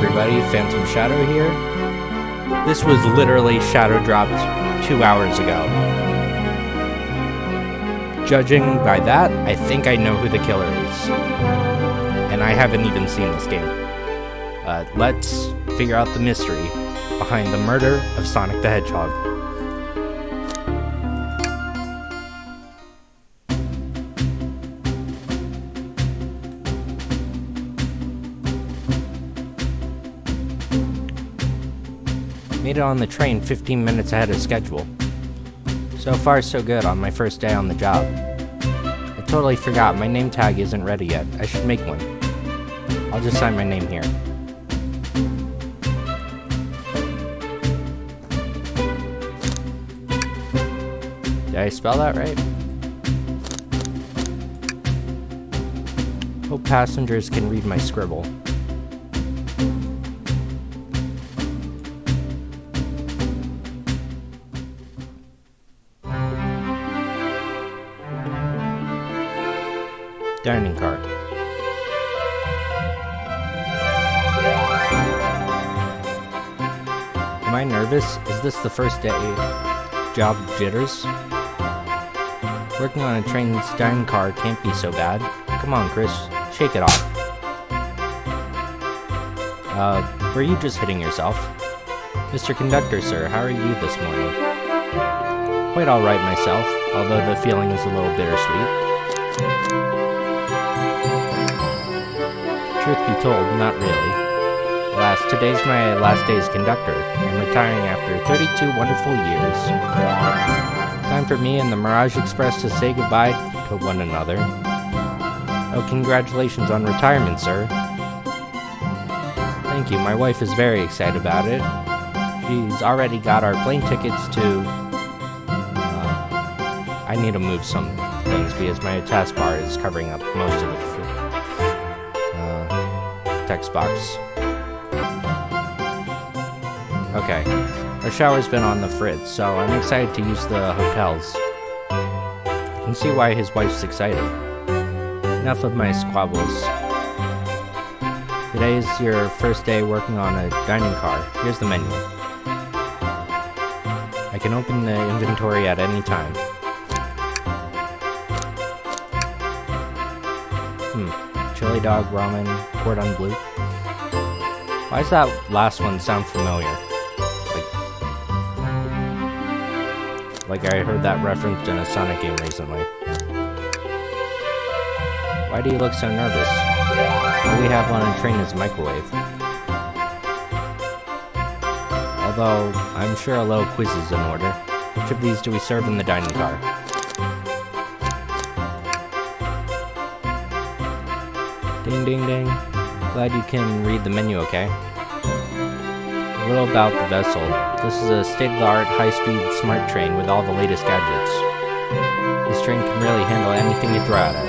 everybody, Phantom Shadow here. This was literally shadow dropped 2 hours ago. Judging by that, I think I know who the killer is. And I haven't even seen this game. Let's figure out the mystery behind the murder of Sonic the Hedgehog. Made it on the train 15 minutes ahead of schedule. So far so good on my first day on the job. I totally forgot my name tag isn't ready yet. I should make one. I'll just sign my name here. Did I spell that right? Hope passengers can read my scribble. Dining car. Am I nervous? Is this the first day? Job jitters? Working on a train's dining car can't be so bad. Come on, Chris. Shake it off. Were you just hitting yourself? Mr. Conductor, sir, how are you this morning? Quite alright myself, although the feeling is a little bittersweet. Truth be told, not really. Alas, today's my last day as conductor. I'm retiring after 32 wonderful years. Time for me and the Mirage Express to say goodbye to one another. Oh, congratulations on retirement, sir. Thank you, my wife is very excited about it. She's already got our plane tickets to... I need to move some things because my taskbar is covering up most of the text box. Okay, our shower's been on the fritz, so I'm excited to use the hotels. I can see why his wife's excited. Enough of my squabbles. Today is your first day working on a dining car. Here's the menu. I can open the inventory at any time. Chili dog, ramen, cordon bleu. Why does that last one sound familiar? Like I heard that referenced in a Sonic game recently. Why do you look so nervous? All we have on a train is a microwave. Although, I'm sure a little quiz is in order. Which of these do we serve in the dining car? Ding ding ding. Glad you can read the menu okay. A little about the vessel. This is a state-of-the-art, high-speed, smart train with all the latest gadgets. This train can really handle anything you throw at it.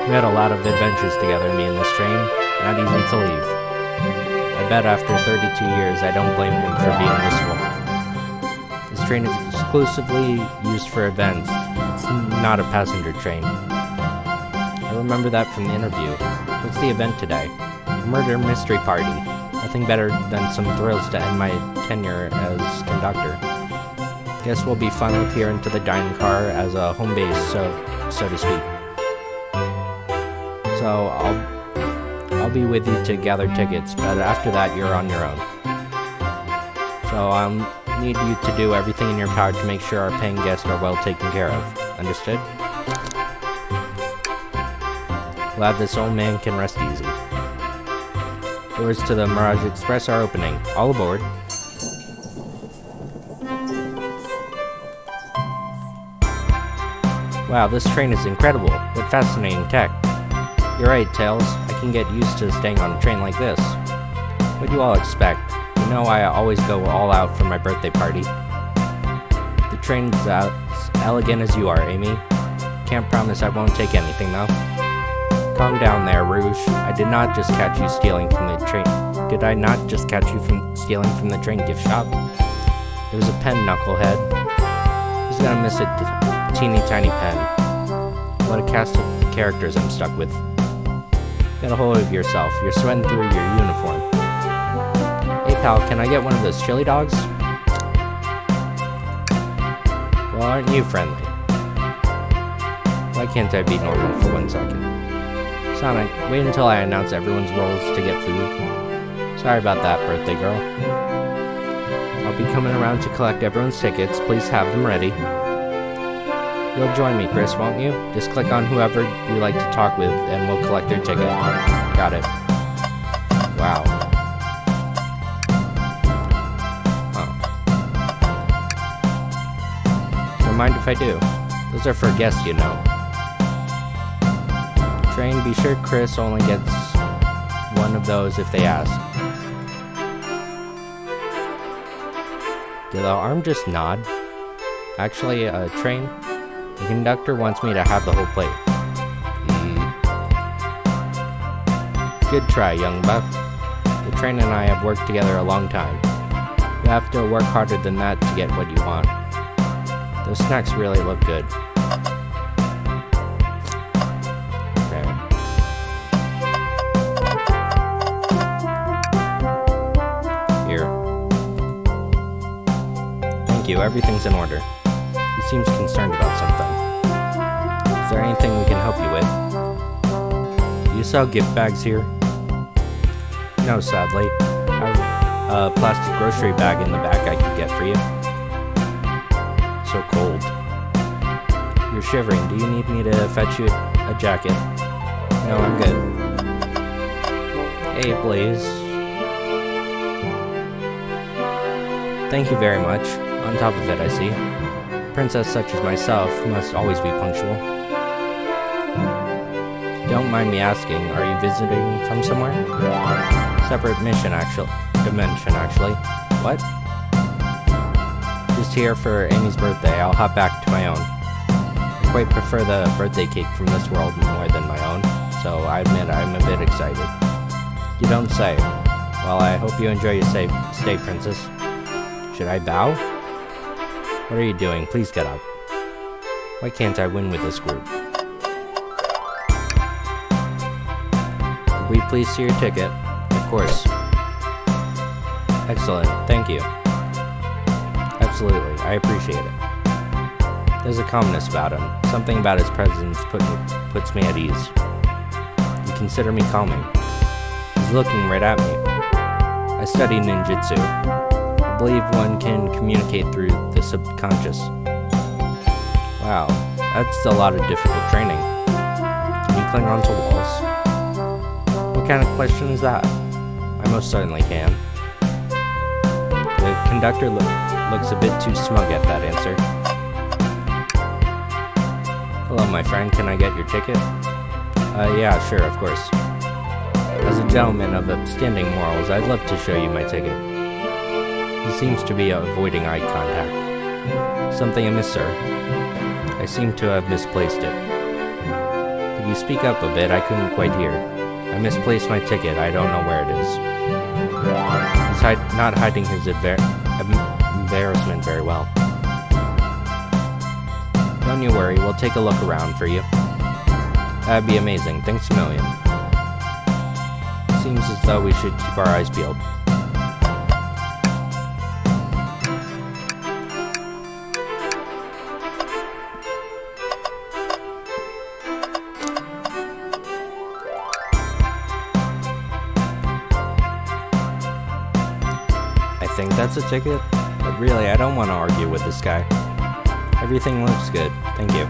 We had a lot of adventures together, me and this train. Not easy to leave. I bet after 32 years, I don't blame him for being wistful. This train is exclusively used for events. It's not a passenger train. I remember that from the interview. What's the event today? A murder mystery party. Nothing better than some thrills to end my tenure as conductor. Guess we'll be funneled here into the dining car as a home base, so to speak. So I'll be with you to gather tickets, but after that you're on your own. So I'll need you to do everything in your power to make sure our paying guests are well taken care of. Understood? Glad this old man can rest easy. Doors to the Mirage Express are opening. All aboard. Wow, this train is incredible. What fascinating tech. You're right, Tails. I can get used to staying on a train like this. What do you all expect? You know I always go all out for my birthday party. The train's as elegant as you are, Amy. Can't promise I won't take anything, though. Calm down there, Rouge. I did not just catch you stealing from the train. Did I not just catch you from stealing from the train gift shop? It was a pen, knucklehead. Who's gonna miss a teeny tiny pen? What a cast of characters I'm stuck with. Get a hold of yourself. You're sweating through your uniform. Hey pal, can I get one of those chili dogs? Well, aren't you friendly? Why can't I be normal for 1 second? Sonic, wait until I announce everyone's roles to get food. Sorry about that, birthday girl. I'll be coming around to collect everyone's tickets. Please have them ready. You'll join me, Chris, won't you? Just click on whoever you like to talk with and we'll collect their ticket. Got it. Wow. Don't mind if I do. Those are for guests, you know. Train, be sure Chris only gets one of those if they ask. Did the arm just nod? Actually, Train, the conductor wants me to have the whole plate. Good try, young buck. The train and I have worked together a long time. You have to work harder than that to get what you want. Those snacks really look good. Okay. Here. Thank you, everything's in order. He seems concerned about something. Is there anything we can help you with? Do you sell gift bags here? No, sadly. I have a plastic grocery bag in the back I could get for you. So cold. You're shivering. Do you need me to fetch you a jacket? No, I'm good. Hey, Blaze. Thank you very much. On top of it, I see. A princess such as myself must always be punctual. Don't mind me asking, are you visiting from somewhere? Separate dimension, actually. What? Just here for Amy's birthday. I'll hop back to my own. I quite prefer the birthday cake from this world more than my own, so I admit I'm a bit excited. You don't say. Well, I hope you enjoy your stay, princess. Should I bow? What are you doing? Please get up. Why can't I win with this group? Could we please see your ticket? Of course. Excellent, thank you. Absolutely, I appreciate it. There's a calmness about him. Something about his presence puts me at ease. You consider me calming. He's looking right at me. I study ninjutsu. I believe one can communicate through the subconscious. Wow, that's a lot of difficult training. Can you cling onto walls? What kind of question is that? I most certainly can. The conductor looks a bit too smug at that answer. Hello, my friend. Can I get your ticket? Yeah, sure, of course. As a gentleman of upstanding morals, I'd love to show you my ticket. He seems to be avoiding eye contact. Something amiss, sir? I seem to have misplaced it. Could you speak up a bit? I couldn't quite hear. I misplaced my ticket. I don't know where it is. He's not hiding his embarrassment very well. Don't you worry. We'll take a look around for you. That'd be amazing. Thanks a million. Seems as though we should keep our eyes peeled. I think that's a ticket, but really I don't want to argue with this guy. Everything looks good, thank you.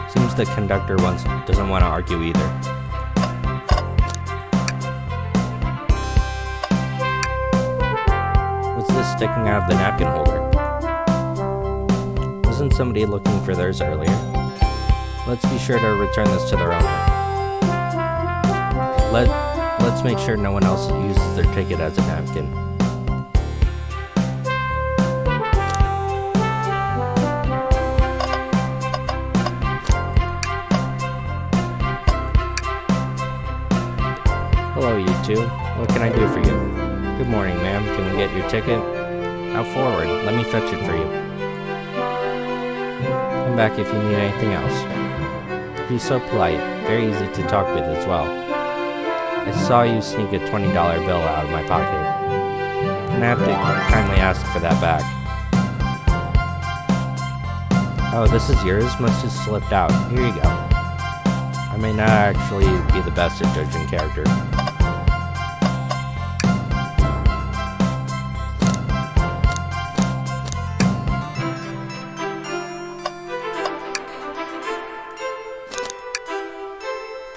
Seems the conductor doesn't want to argue either. What's this sticking out of the napkin holder? Wasn't somebody looking for theirs earlier? Let's be sure to return this to their owner. Let's make sure no one else uses their ticket as a napkin. Hello, you two. What can I do for you? Good morning, ma'am. Can we get your ticket? Now forward. Let me fetch it for you. Come back if you need anything else. He's so polite. Very easy to talk with as well. I saw you sneak a $20 bill out of my pocket. And I have to kindly ask for that back. Oh, this is yours? Must have slipped out. Here you go. I may not actually be the best at judging character.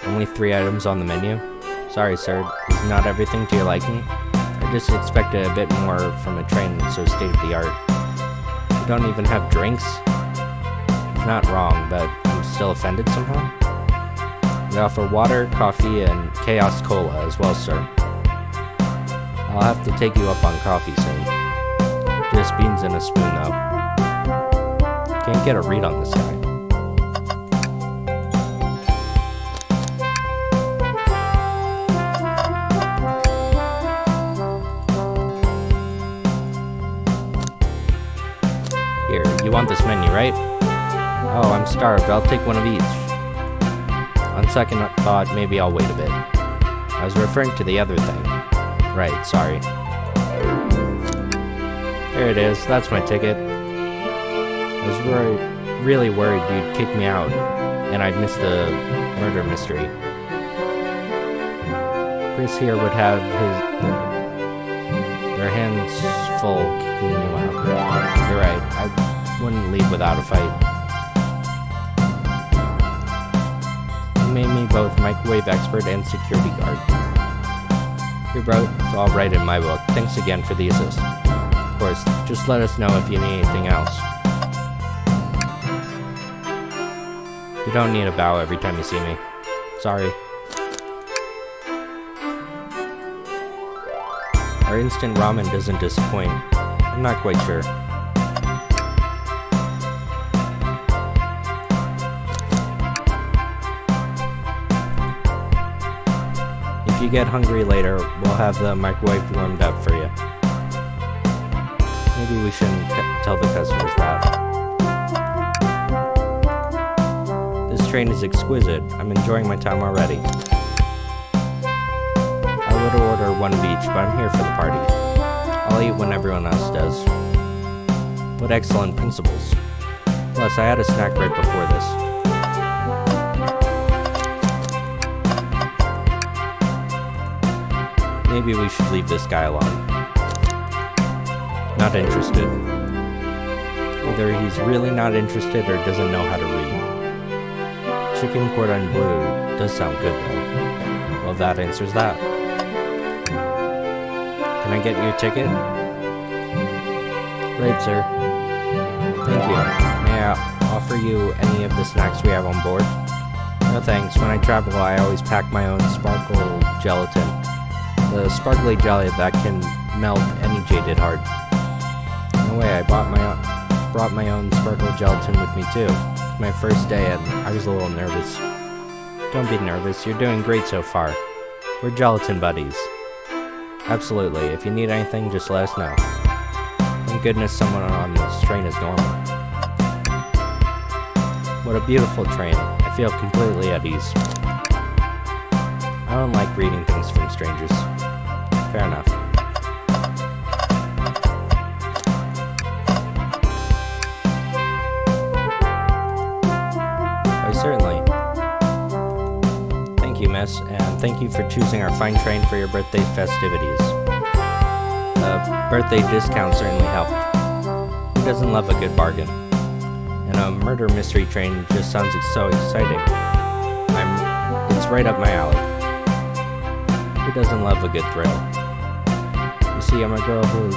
Only 3 items on the menu? Sorry, sir. Is not everything to your liking? I just expected a bit more from a train so state-of-the-art. You don't even have drinks? It's not wrong, but I'm still offended somehow. We offer water, coffee, and Chaos Cola as well, sir. I'll have to take you up on coffee soon. Just beans in a spoon, though. Can't get a read on this guy. Here, you want this menu, right? Oh, I'm starved. I'll take one of each. On second thought, maybe I'll wait a bit. I was referring to the other thing. Right, sorry. There it is. That's my ticket. I was really worried you'd kick me out, and I'd miss the murder mystery. Chris here would have their hands full kicking you out. You're right. I wouldn't leave without a fight. You made me both microwave expert and security guard. You're both all right in my book. Thanks again for the assist. Of course, just let us know if you need anything else. You don't need a bow every time you see me. Sorry. Our instant ramen doesn't disappoint. I'm not quite sure. If you get hungry later, we'll have the microwave warmed up for you. Maybe we shouldn't tell the customers that. This train is exquisite. I'm enjoying my time already. I would order one of each, but I'm here for the party. I'll eat when everyone else does. What excellent principles. Plus, I had a snack right before this. Maybe we should leave this guy alone. Not interested. Either he's really not interested or doesn't know how to read. Chicken cordon bleu does sound good though. Well, that answers that. Can I get your ticket? Right, sir. Thank you. May I offer you any of the snacks we have on board? No thanks. When I travel, I always pack my own sparkle gelatin. The sparkly jelly that can melt any jaded heart. No way, I brought my own sparkle gelatin with me too. It's my first day and I was a little nervous. Don't be nervous, you're doing great so far. We're gelatin buddies. Absolutely, if you need anything, just let us know. Thank goodness someone on this train is normal. What a beautiful train. I feel completely at ease. I don't like reading things from strangers. Fair enough. Oh, certainly. Thank you, miss, and thank you for choosing our fine train for your birthday festivities. Birthday discount certainly helped. Who doesn't love a good bargain? And a murder mystery train just sounds so exciting. It's right up my alley. Who doesn't love a good thrill? You see, I'm a girl who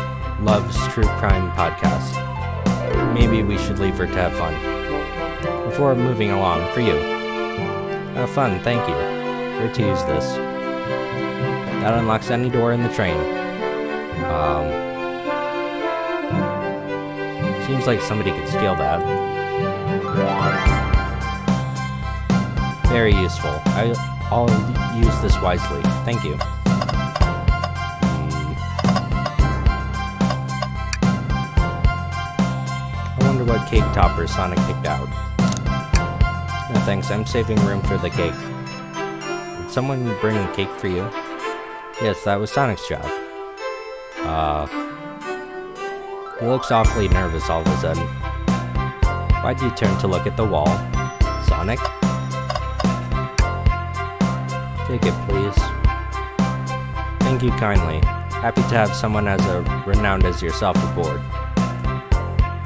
loves true crime podcasts. Maybe we should leave her to have fun. Before moving along, for you. Have fun, thank you. Where to use this? That unlocks any door in the train. Seems like somebody could steal that. Very useful. I'll use this wisely. Thank you. I wonder what cake topper Sonic picked out. No thanks, I'm saving room for the cake. did someone bring a cake for you? Yes, that was Sonic's job. He looks awfully nervous all of a sudden. Why'd you turn to look at the wall? Sonic? Take it, please. Thank you kindly. Happy to have someone as renowned as yourself aboard.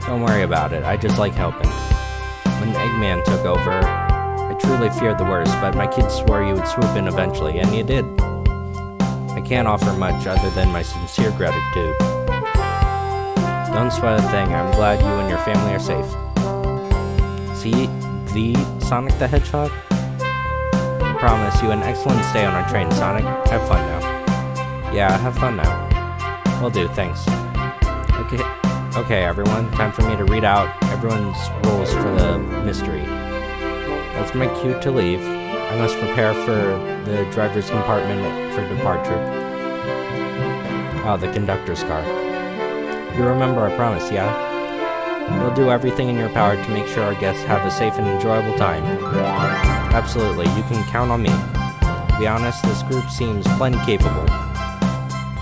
Don't worry about it, I just like helping. When Eggman took over, I truly feared the worst, but my kids swore you would swoop in eventually, and you did. I can't offer much other than my sincere gratitude. Don't sweat a thing, I'm glad you and your family are safe. See the Sonic the Hedgehog? Promise you an excellent stay on our train, Sonic. Have fun now. Yeah, have fun now. Will do, thanks. Okay, everyone, time for me to read out everyone's rules for the mystery. That's my cue to leave. I must prepare for the driver's compartment for departure. Oh, the conductor's car. You remember our promise, yeah? We'll do everything in your power to make sure our guests have a safe and enjoyable time. Absolutely, you can count on me. To be honest, this group seems plenty capable.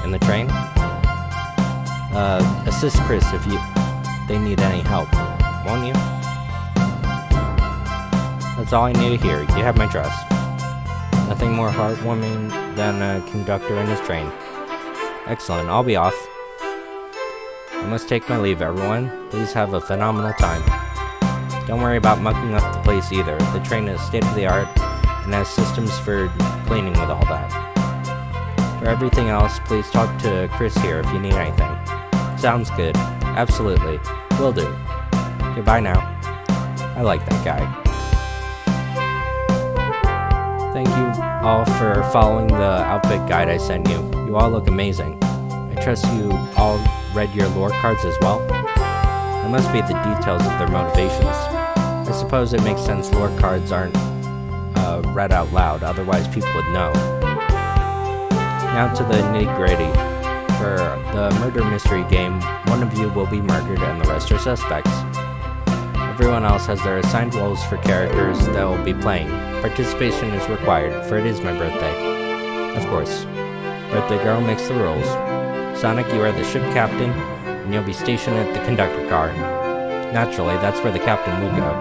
In the train? Assist Chris if they need any help, won't you? That's all I need to hear. You have my trust. Nothing more heartwarming than a conductor in his train. Excellent, I'll be off. I must take my leave, everyone. Please have a phenomenal time. Don't worry about mucking up the place either. The train is state-of-the-art and has systems for cleaning with all that. For everything else, please talk to Chris here if you need anything. Sounds good. Absolutely. Will do. Goodbye now. I like that guy. Thank you all for following the outfit guide I sent you. You all look amazing. I trust you all read your lore cards as well? That must be the details of their motivations. I suppose it makes sense lore cards aren't read out loud, otherwise people would know. Now to the nitty-gritty. For the murder mystery game, one of you will be murdered and the rest are suspects. Everyone else has their assigned roles for characters that will be playing. Participation is required, for it is my birthday. Of course. Birthday girl makes the rules. Sonic, you are the ship captain, and you'll be stationed at the conductor car. Naturally, that's where the captain would go.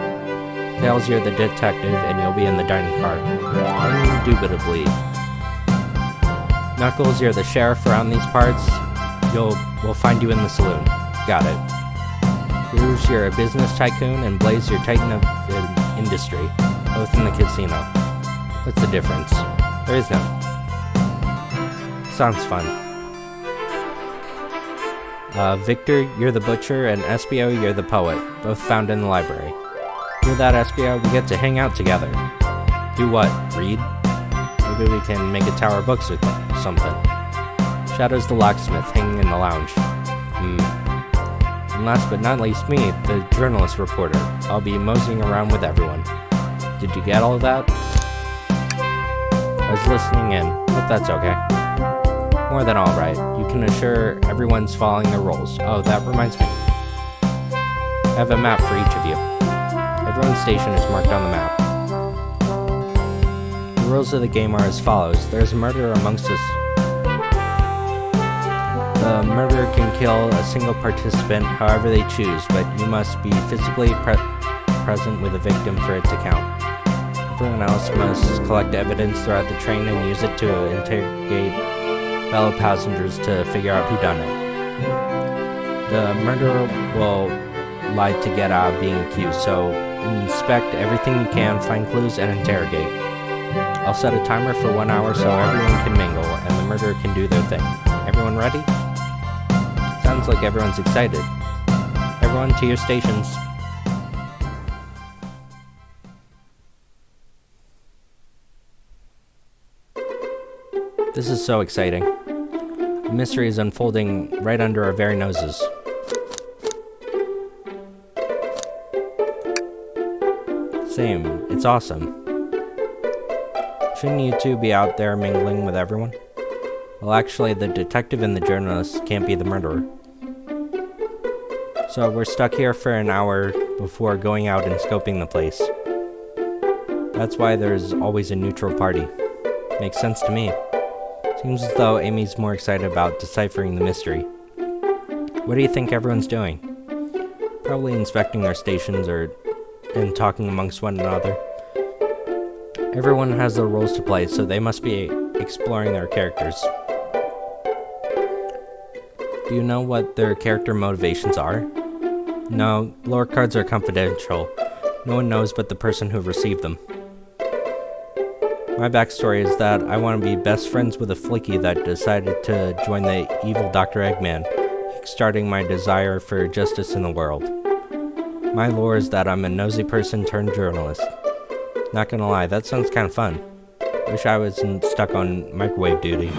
Tails, you're the detective, and you'll be in the dining car. Indubitably. Knuckles, you're the sheriff around these parts. We'll find you in the saloon. Got it. Rouge, you're a business tycoon, and Blaze, you're titan of industry. Both in the casino. What's the difference? There is none. Sounds fun. Victor, you're the butcher, and Espio, you're the poet. Both found in the library. Hear that, Espio? We get to hang out together. Do what? Read? Maybe we can make a tower of books or something. Shadow's the locksmith, hanging in the lounge. And last but not least me, the journalist reporter. I'll be moseying around with everyone. Did you get all of that? I was listening in. Hope that's okay. More than alright. You can assure everyone's following their roles. Oh, that reminds me. I have a map for each of you. Everyone's station is marked on the map. The rules of the game are as follows. There's a murderer amongst us. The murderer can kill a single participant however they choose, but you must be physically present with the victim for it to count. Everyone else must collect evidence throughout the train and use it to interrogate fellow passengers to figure out who done it. The murderer will lie to get out of being accused, so inspect everything you can, find clues, and interrogate. I'll set a timer for 1 hour so everyone can mingle, and the murderer can do their thing. Everyone ready? Sounds like everyone's excited. Everyone to your stations. This is so exciting. The mystery is unfolding right under our very noses. Same, it's awesome. Shouldn't you two be out there mingling with everyone? Well, actually, the detective and the journalist can't be the murderer. So we're stuck here for an hour before going out and scoping the place. That's why there's always a neutral party. Makes sense to me. Seems as though Amy's more excited about deciphering the mystery. What do you think everyone's doing? Probably inspecting their stations and talking amongst one another. Everyone has their roles to play, so they must be exploring their characters. Do you know what their character motivations are? No, lore cards are confidential. No one knows but the person who received them. My backstory is that I want to be best friends with a flicky that decided to join the evil Dr. Eggman, starting my desire for justice in the world. My lore is that I'm a nosy person turned journalist. Not gonna lie, that sounds kind of fun. Wish I wasn't stuck on microwave duty.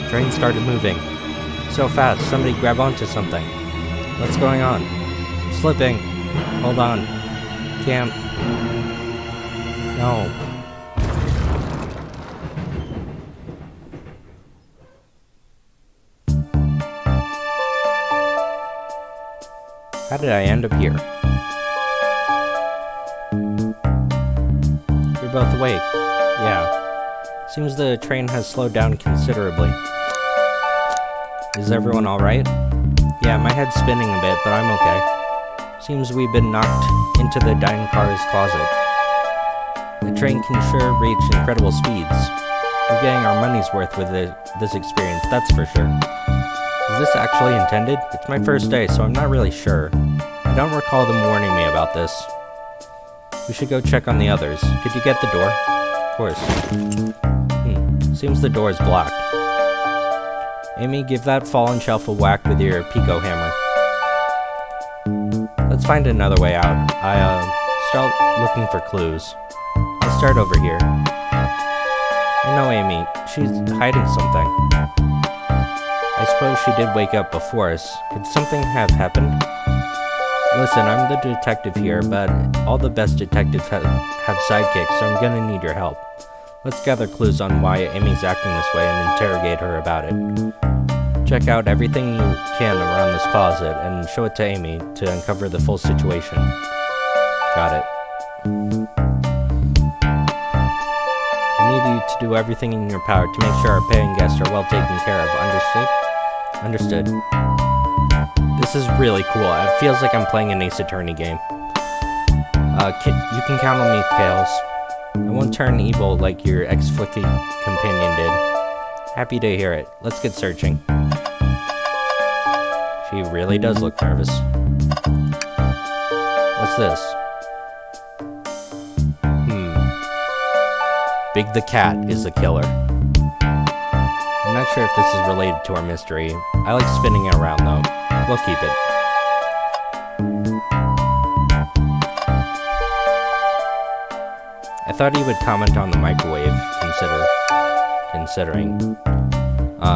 Train started moving. So fast, somebody grab onto something. What's going on? Slipping. Hold on. Can't. No. How did I end up here? You're both awake. Yeah. Seems the train has slowed down considerably. Is everyone alright? Yeah, my head's spinning a bit, but I'm okay. Seems we've been knocked into the dining car's closet. The train can sure reach incredible speeds. We're getting our money's worth with this experience, that's for sure. Is this actually intended? It's my first day, so I'm not really sure. I don't recall them warning me about this. We should go check on the others. Could you get the door? Of course. Seems the door is blocked. Amy, give that fallen shelf a whack with your Pico hammer. Let's find another way out. Start looking for clues. I'll start over here. I know Amy. She's hiding something. I suppose she did wake up before us. Could something have happened? Listen, I'm the detective here, but all the best detectives have sidekicks, so I'm gonna need your help. Let's gather clues on why Amy's acting this way and interrogate her about it. Check out everything you can around this closet and show it to Amy to uncover the full situation. Got it. I need you to do everything in your power to make sure our paying guests are well taken care of. Understood? Understood. This is really cool. It feels like I'm playing an Ace Attorney game. You can count on me, Tails. I won't turn evil like your ex-flicky companion did. Happy to hear it. Let's get searching. She really does look nervous. What's this? Big the Cat is the killer. I'm not sure if this is related to our mystery. I like spinning it around though. We'll keep it. I thought he would comment on the microwave, considering.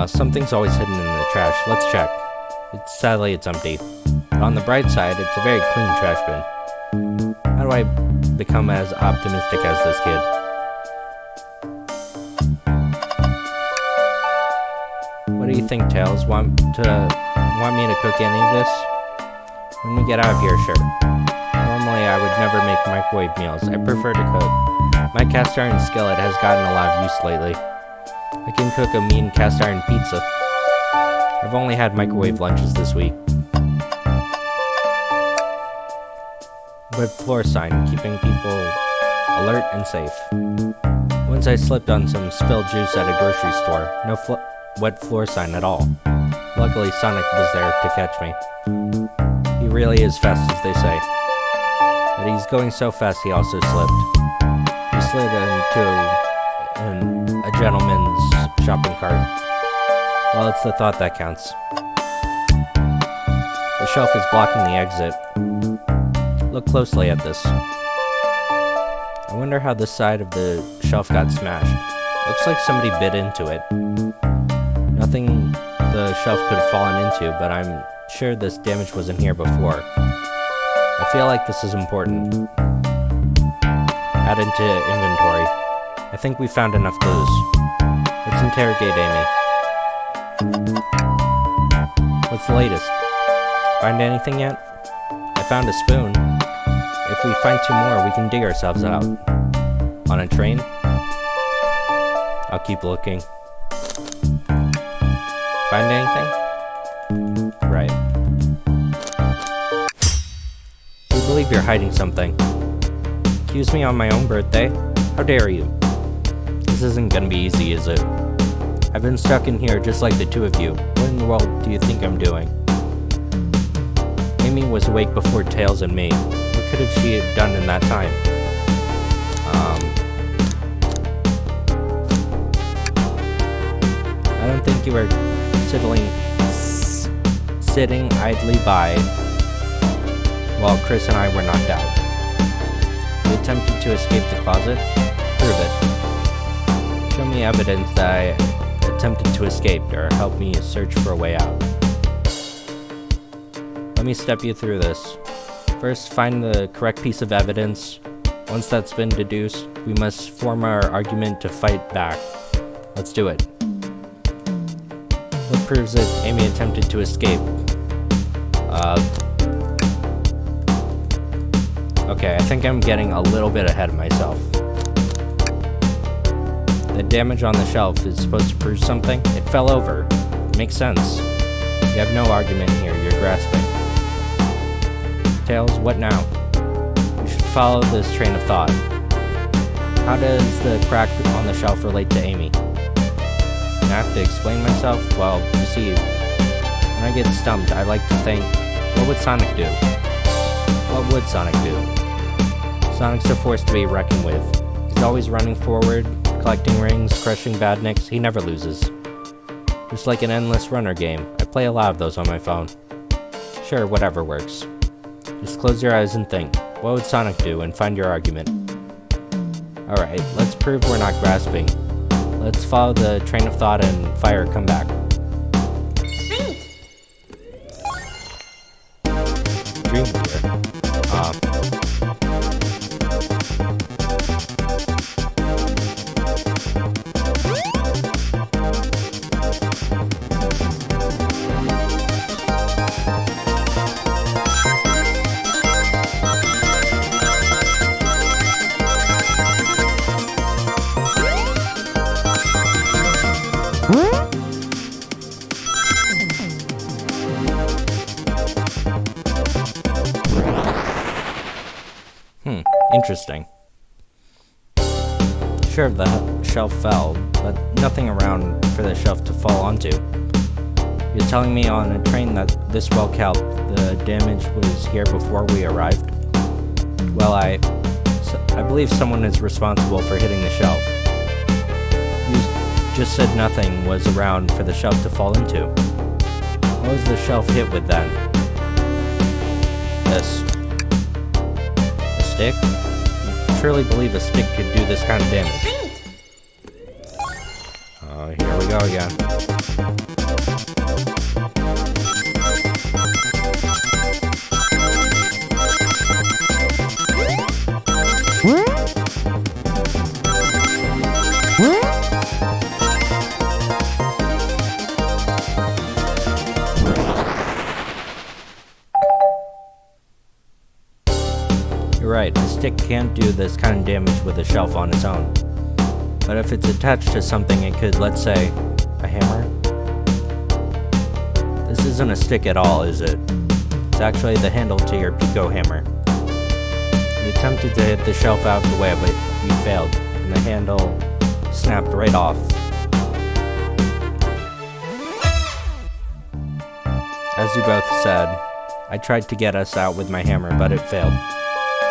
Something's always hidden in the trash. Let's check. Sadly, it's empty. But on the bright side, it's a very clean trash bin. How do I become as optimistic as this kid? What do you think, Tails? Want me to cook any of this? When we get out of here, sure. Normally, I would never make microwave meals. I prefer to cook. My cast iron skillet has gotten a lot of use lately. I can cook a mean cast iron pizza. I've only had microwave lunches this week. Web floor sign, keeping people alert and safe. Once I slipped on some spilled juice at a grocery store. No wet floor sign at all. Luckily, Sonic was there to catch me. He really is fast, as they say. But he's going so fast, he also slipped. He slid into a gentleman's shopping cart. Well, it's the thought that counts. The shelf is blocking the exit. Look closely at this. I wonder how this side of the shelf got smashed. Looks like somebody bit into it. Nothing the shelf could have fallen into, but I'm sure this damage wasn't here before. I feel like this is important. Add into inventory. I think we found enough clues. Let's interrogate Amy. What's the latest? Find anything yet? I found a spoon. If we find two more, we can dig ourselves out. On a train? I'll keep looking. Find anything? Right. We believe you're hiding something. Accuse me on my own birthday? How dare you? This isn't gonna be easy, is it? I've been stuck in here just like the two of you. What in the world do you think I'm doing? Amy was awake before Tails and me. What could have she done in that time? I don't think you were sitting idly by while Chris and I were knocked out. You attempted to escape the closet? Prove it. Show me evidence that I attempted to escape, or help me search for a way out. Let me step you through this. First, find the correct piece of evidence. Once that's been deduced, we must form our argument to fight back. Let's do it. What proves that Amy attempted to escape? Okay, I think I'm getting a little bit ahead of myself. The damage on the shelf is supposed to prove something. It fell over. Makes sense. You have no argument here, you're grasping. Tails, what now? You should follow this train of thought. How does the crack on the shelf relate to Amy? I have to explain myself? Well, you see, when I get stumped, I like to think, what would Sonic do? What would Sonic do? Sonic's a force to be reckoned with. He's always running forward, collecting rings, crushing badniks. He never loses. Just like an endless runner game. I play a lot of those on my phone. Sure, whatever works. Just close your eyes and think. What would Sonic do? And find your argument. Alright, let's prove we're not grasping. Let's follow the train of thought and fire a comeback. Dream here. Interesting. Sure, the shelf fell, but nothing around for the shelf to fall onto. You're telling me on a train that this well kept, the damage was here before we arrived? Well, I believe someone is responsible for hitting the shelf. You just said nothing was around for the shelf to fall into. What was the shelf hit with then? This. A stick? Surely believe a stick could do this kind of damage. Oh, here we go again. You're right, a stick can't do this kind of damage with a shelf on its own. But if it's attached to something, it could, let's say, a hammer? This isn't a stick at all, is it? It's actually the handle to your Pico hammer. You attempted to hit the shelf out of the way, but you failed, and the handle snapped right off. As you both said, I tried to get us out with my hammer, but it failed.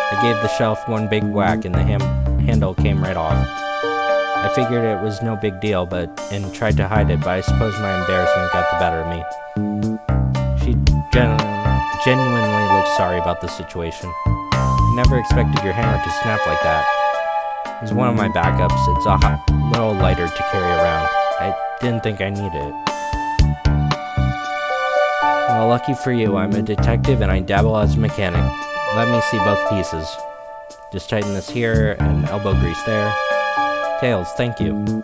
I gave the shelf one big whack and the handle came right off. I figured it was no big deal and tried to hide it, but I suppose my embarrassment got the better of me. She genuinely looked sorry about the situation. I never expected your hammer to snap like that. It was one of my backups. It's a little lighter to carry around. I didn't think I needed it. Well, lucky for you, I'm a detective and I dabble as a mechanic. Let me see both pieces. Just tighten this here and elbow grease there. Tails, thank you.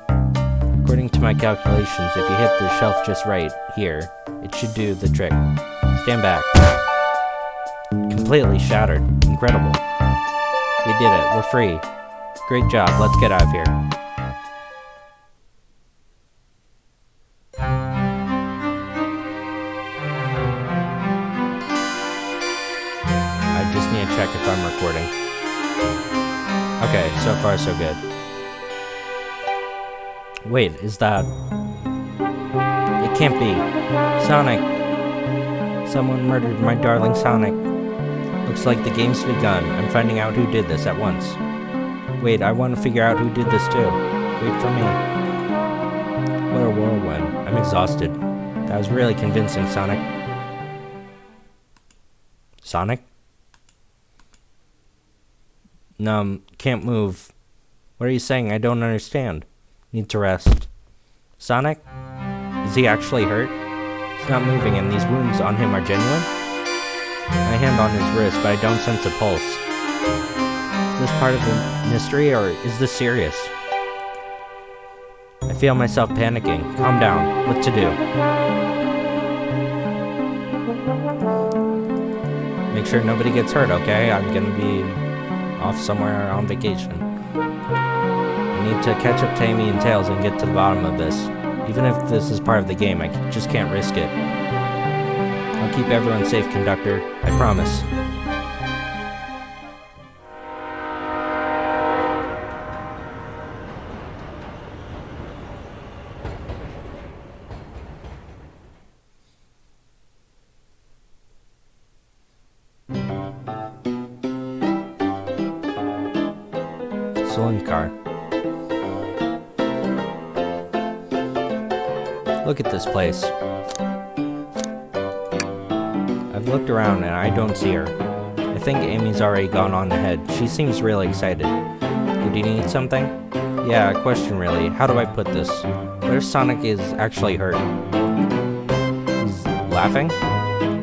According to my calculations, if you hit the shelf just right here, it should do the trick. Stand back. Completely shattered. Incredible. We did it. We're free. Great job. Let's get out of here. So far, so good. Wait, is that... It can't be. Sonic! Someone murdered my darling Sonic. Looks like the game's begun. I'm finding out who did this at once. Wait, I want to figure out who did this too. Wait for me. What a whirlwind. I'm exhausted. That was really convincing, Sonic. Sonic? Can't move. What are you saying? I don't understand. Need to rest. Sonic? Is he actually hurt? He's not moving and these wounds on him are genuine? My hand on his wrist, but I don't sense a pulse. Is this part of the mystery, or is this serious? I feel myself panicking. Calm down. What to do? Make sure nobody gets hurt, okay? I'm gonna be off somewhere on vacation. I need to catch up to Amy and Tails and get to the bottom of this. Even if this is part of the game, I just can't risk it. I'll keep everyone safe, conductor. I promise. Saloon car. Look at this place. I've looked around and I don't see her. I think Amy's already gone on ahead. She seems really excited. Did you need something? Yeah, a question really. How do I put this? What if Sonic is actually hurt? He's laughing?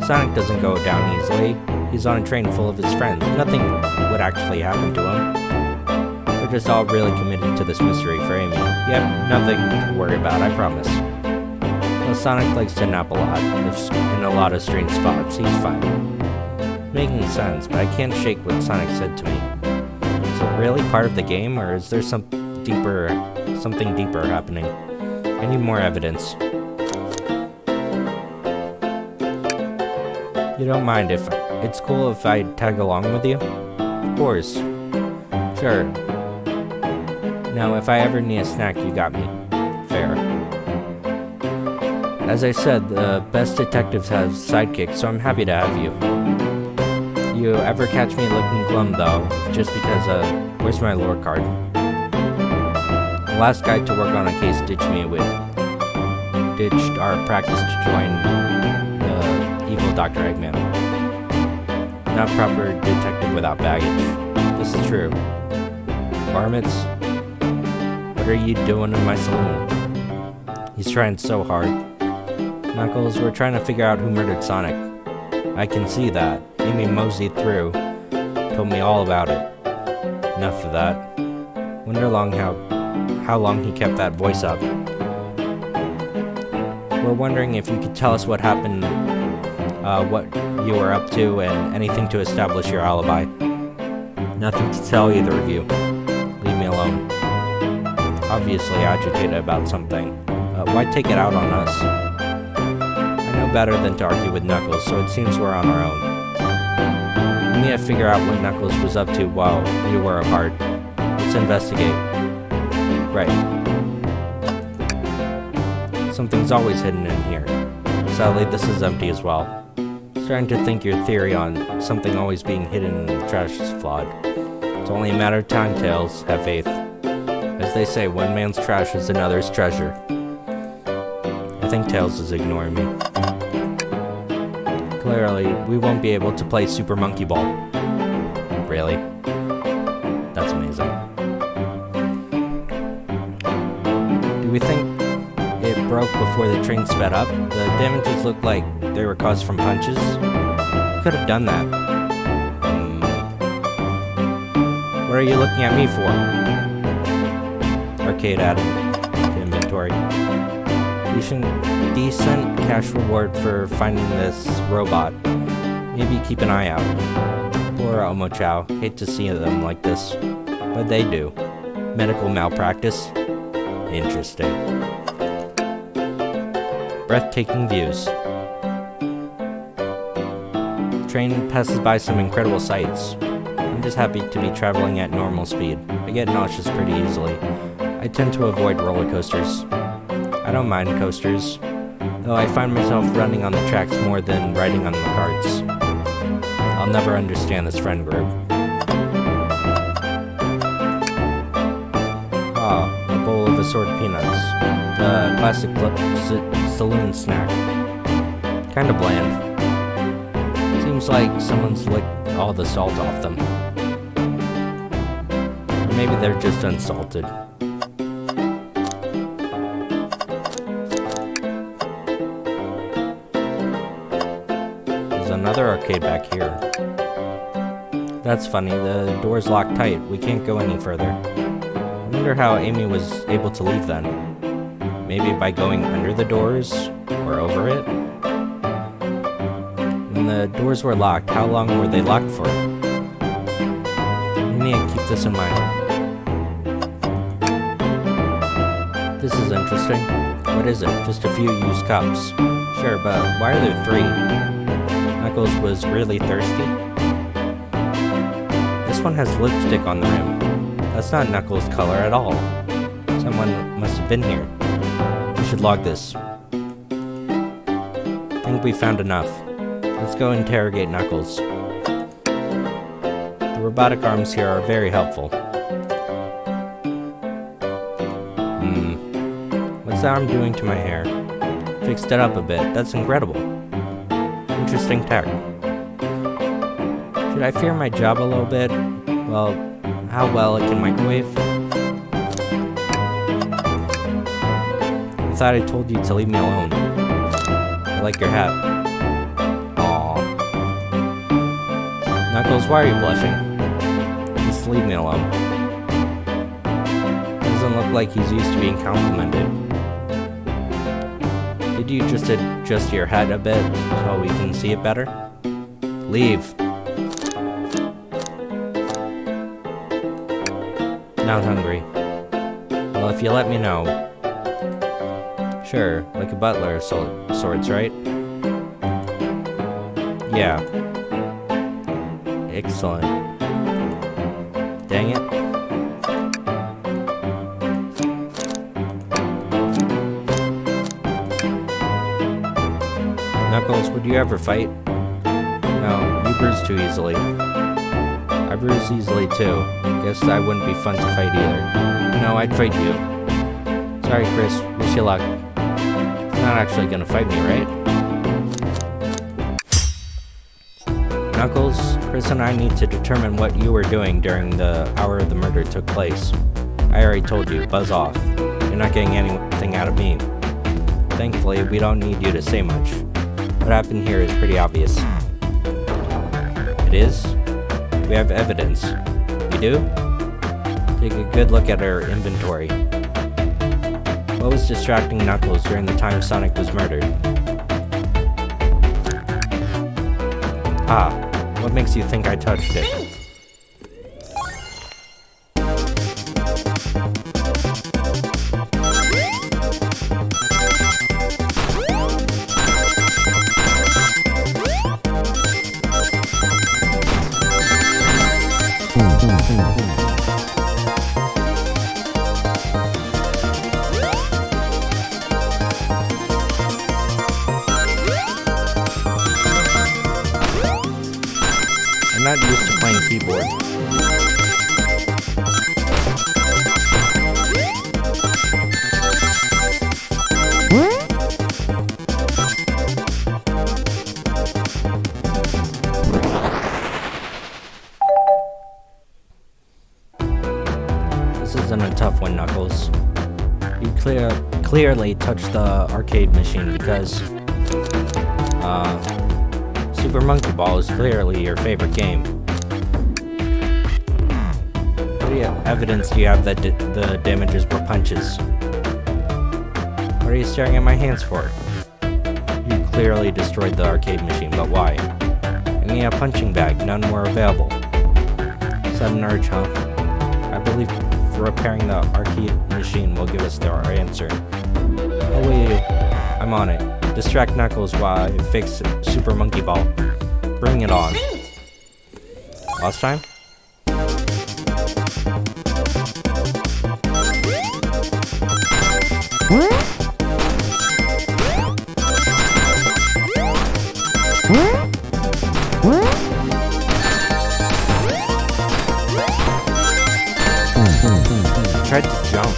Sonic doesn't go down easily. He's on a train full of his friends. Nothing would actually happen to him. We're just all really committed to this mystery for Amy. You have nothing to worry about, I promise. Well, Sonic likes to nap a lot, in a lot of strange spots. He's fine. Making sense, but I can't shake what Sonic said to me. Is it really part of the game, or is there something deeper happening? I need more evidence. You don't mind if it's cool if I tag along with you? Of course. Sure. Now, if I ever need a snack, you got me. Fair. As I said, the best detectives have sidekicks, so I'm happy to have you. You ever catch me looking glum, though, just because, where's my lore card? The last guy to work on a case ditched our practice to join the evil Dr. Eggman. Not proper detective without baggage. This is true. Varmints? What are you doing in my saloon? He's trying so hard. Knuckles, we're trying to figure out who murdered Sonic. I can see that. Amy moseyed through. Told me all about it. Enough of that. Wonder how long he kept that voice up. We're wondering if you could tell us what happened, what you were up to, and anything to establish your alibi. Nothing to tell either of you. Leave me alone. Obviously agitated about something. Why take it out on us? I know better than to argue with Knuckles, so it seems we're on our own. We need to figure out what Knuckles was up to while we were apart. Let's investigate. Right. Something's always hidden in here. Sadly, this is empty as well. Starting to think your theory on something always being hidden in the trash is flawed. It's only a matter of time, Tails. Have faith. As they say, one man's trash is another's treasure. I think Tails is ignoring me. Clearly, we won't be able to play Super Monkey Ball. Really? That's amazing. Do we think it broke before the train sped up? The damages look like they were caused from punches. We could have done that. What are you looking at me for? Arcade added to inventory. Decent cash reward for finding this robot. Maybe keep an eye out. Poor Omochao. Hate to see them like this. But they do. Medical malpractice? Interesting. Breathtaking views. Train passes by some incredible sights. I'm just happy to be traveling at normal speed. I get nauseous pretty easily. I tend to avoid roller coasters. I don't mind coasters, though I find myself running on the tracks more than riding on the carts. I'll never understand this friend group. A bowl of assorted peanuts. The classic saloon snack. Kinda bland. Seems like someone's licked all the salt off them. Or maybe they're just unsalted. There's another arcade back here. That's funny, the door's locked tight. We can't go any further. I wonder how Amy was able to leave then. Maybe by going under the doors? Or over it? When the doors were locked, how long were they locked for? I need to keep this in mind. This is interesting. What is it? Just a few used cups. Sure, but why are there 3? Knuckles was really thirsty. This one has lipstick on the rim. That's not Knuckles' color at all. Someone must have been here. We should log this. I think we found enough. Let's go interrogate Knuckles. The robotic arms here are very helpful. What's the arm doing to my hair? Fixed it up a bit. That's incredible. Interesting tech. Should I fear my job a little bit? Well, how well it can microwave? I thought I told you to leave me alone. I like your hat. Aww. Knuckles, why are you blushing? Just leave me alone. Doesn't look like he's used to being complimented. Did you just adjust your hat a bit so we can see it better? Leave. Not hungry. Well, if you let me know. Sure, like a butler of sorts, right? Yeah. Excellent. Dang it. Knuckles, would you ever fight? No, you bruise too easily. I bruise easily too. Guess I wouldn't be fun to fight either. No, I'd fight you. Sorry, Chris. Wish you luck. He's not actually gonna fight me, right? Knuckles, Chris and I need to determine what you were doing during the hour the murder took place. I already told you, buzz off. You're not getting anything out of me. Thankfully, we don't need you to say much. What happened here is pretty obvious. It is? We have evidence. We do? Take a good look at our inventory. What was distracting Knuckles during the time Sonic was murdered? Ah, what makes you think I touched it? I'm not used to playing keyboard. This isn't a tough one, Knuckles. You clearly touched the arcade machine because Super Monkey Ball is clearly your favorite game. What evidence do you have that the damages were punches? What are you staring at my hands for? You clearly destroyed the arcade machine, but why? I need a punching bag, none were available. Sudden urge, huh? I believe repairing the arcade machine will give us our answer. Oh wait, I'm on it. Distract Knuckles while I fix Super Monkey Ball. Bring it on. Last time? Tried to jump.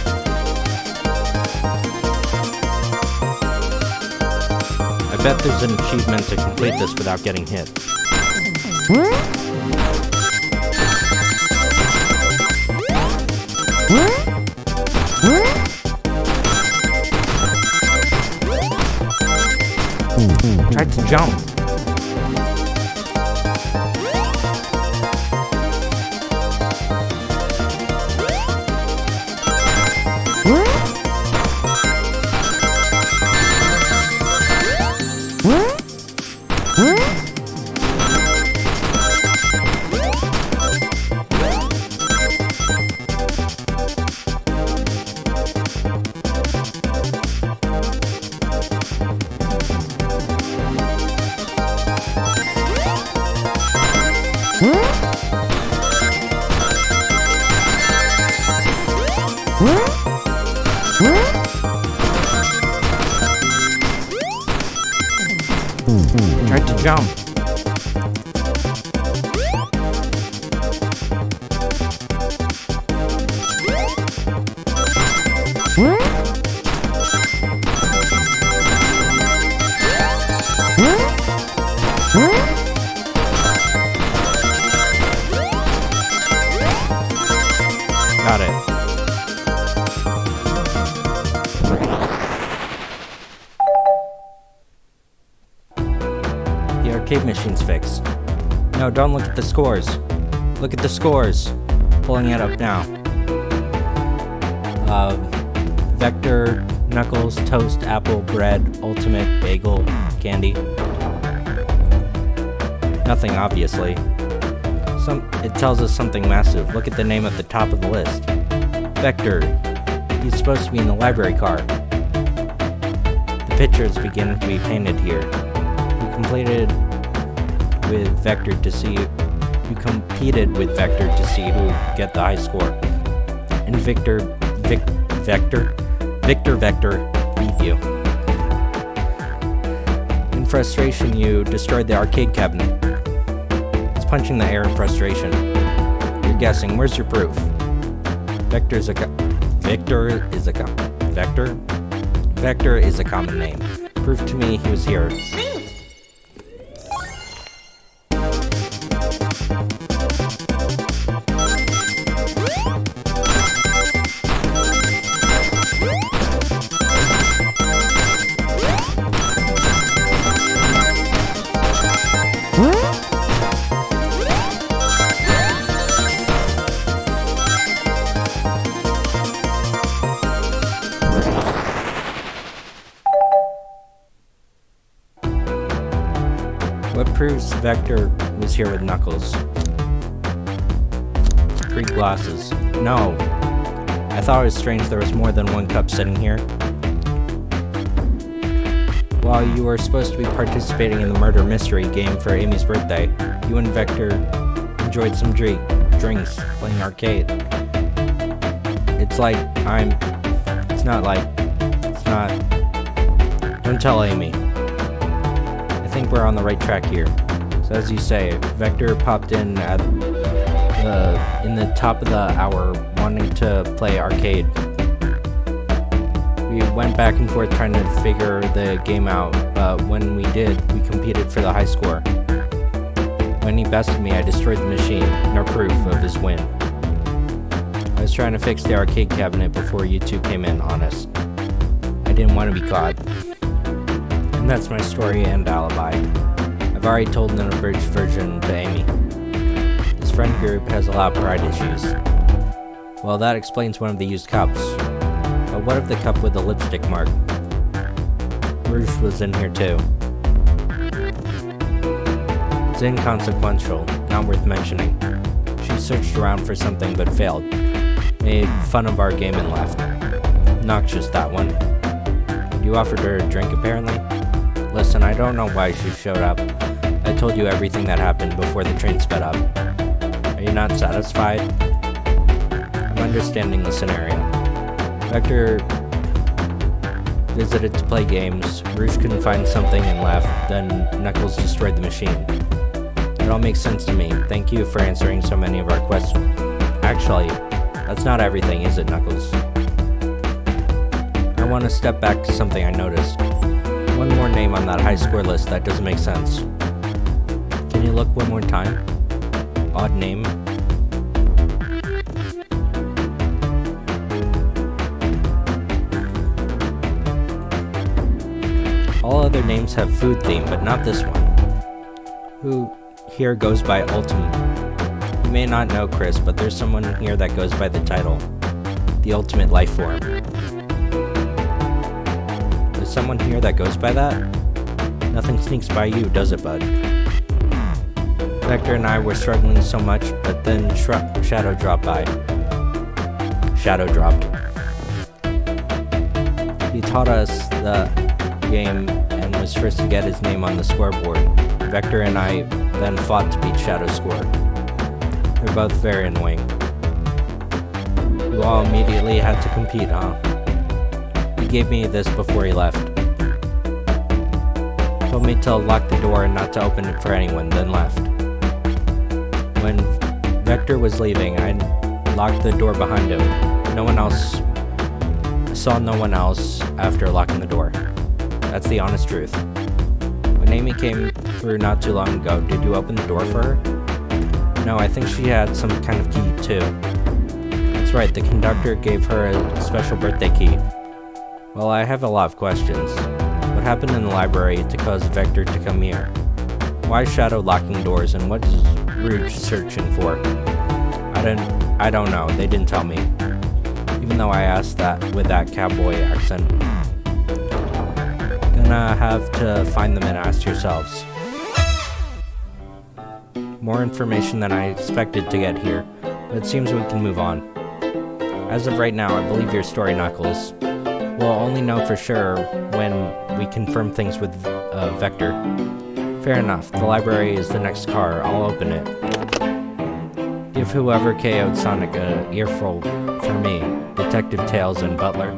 I bet there's an achievement to complete this without getting hit. Tried to jump. Tried to jump. Got it. The arcade machine's fixed. No, don't look at the scores. Look at the scores. Pulling it up now. Vector, Knuckles, Toast, Apple, Bread, Ultimate, Bagel, Candy. Nothing, obviously. It tells us something massive. Look at the name at the top of the list. Vector. He's supposed to be in the library car. The pictures begin to be painted here. You competed with Vector to see who get the high score. And Victor beat you. In frustration, you destroyed the arcade cabinet. It's punching the air in frustration. You're guessing. Where's your proof? Vector is a common name. Prove to me he was here. What proves Vector was here with Knuckles? 3 glasses. No. I thought it was strange there was more than one cup sitting here. While you were supposed to be participating in the murder mystery game for Amy's birthday, you and Vector enjoyed some drinks, playing arcade. It's not. Don't tell Amy. I think we're on the right track here. So as you say, Vector popped in in the top of the hour wanting to play arcade. We went back and forth trying to figure the game out, but when we did, we competed for the high score. When he bested me, I destroyed the machine, no proof of his win. I was trying to fix the arcade cabinet before you two came in, honest. I didn't want to be caught. And that's my story and alibi. I've already told an abridged version to Amy. His friend group has a lot of pride issues. Well, that explains one of the used cups. But what of the cup with the lipstick mark? Rouge was in here too. It's inconsequential, not worth mentioning. She searched around for something but failed. Made fun of our game and left. Noxious, that one. You offered her a drink, apparently? Listen, I don't know why she showed up. I told you everything that happened before the train sped up. Are you not satisfied? I'm understanding the scenario. Vector visited to play games, Rouge couldn't find something and left, then Knuckles destroyed the machine. It all makes sense to me. Thank you for answering so many of our questions. Actually, that's not everything, is it, Knuckles? I want to step back to something I noticed. One more name on that high score list that doesn't make sense. Can you look one more time? Odd name. All other names have food theme, but not this one. Who here goes by Ultimate? You may not know, Chris, but there's someone here that goes by the title, the Ultimate Life Form. There's someone here that goes by that? Nothing sneaks by you, does it, bud? Vector and I were struggling so much, but then Shadow dropped by. Shadow dropped. He taught us the game and was first to get his name on the scoreboard. Vector and I then fought to beat Shadow's score. They're both very annoying. You all immediately had to compete, huh? He gave me this before he left. Told me to lock the door and not to open it for anyone, then left. When Vector was leaving, I locked the door behind him. I saw no one else after locking the door. That's the honest truth. When Amy came through not too long ago, did you open the door for her? No, I think she had some kind of key too. That's right, the conductor gave her a special birthday key. Well, I have a lot of questions. What happened in the library to cause Vector to come here? Why is Shadow locking doors, and what is Rouge searching for? I don't know, they didn't tell me. Even though I asked that with that cowboy accent. Gonna have to find them and ask yourselves. More information than I expected to get here, but it seems we can move on. As of right now, I believe your story, Knuckles. We'll only know for sure when we confirm things with Vector. Fair enough, the library is the next car, I'll open it. Give whoever KO'd Sonic an earful for me, Detective Tails and Butler.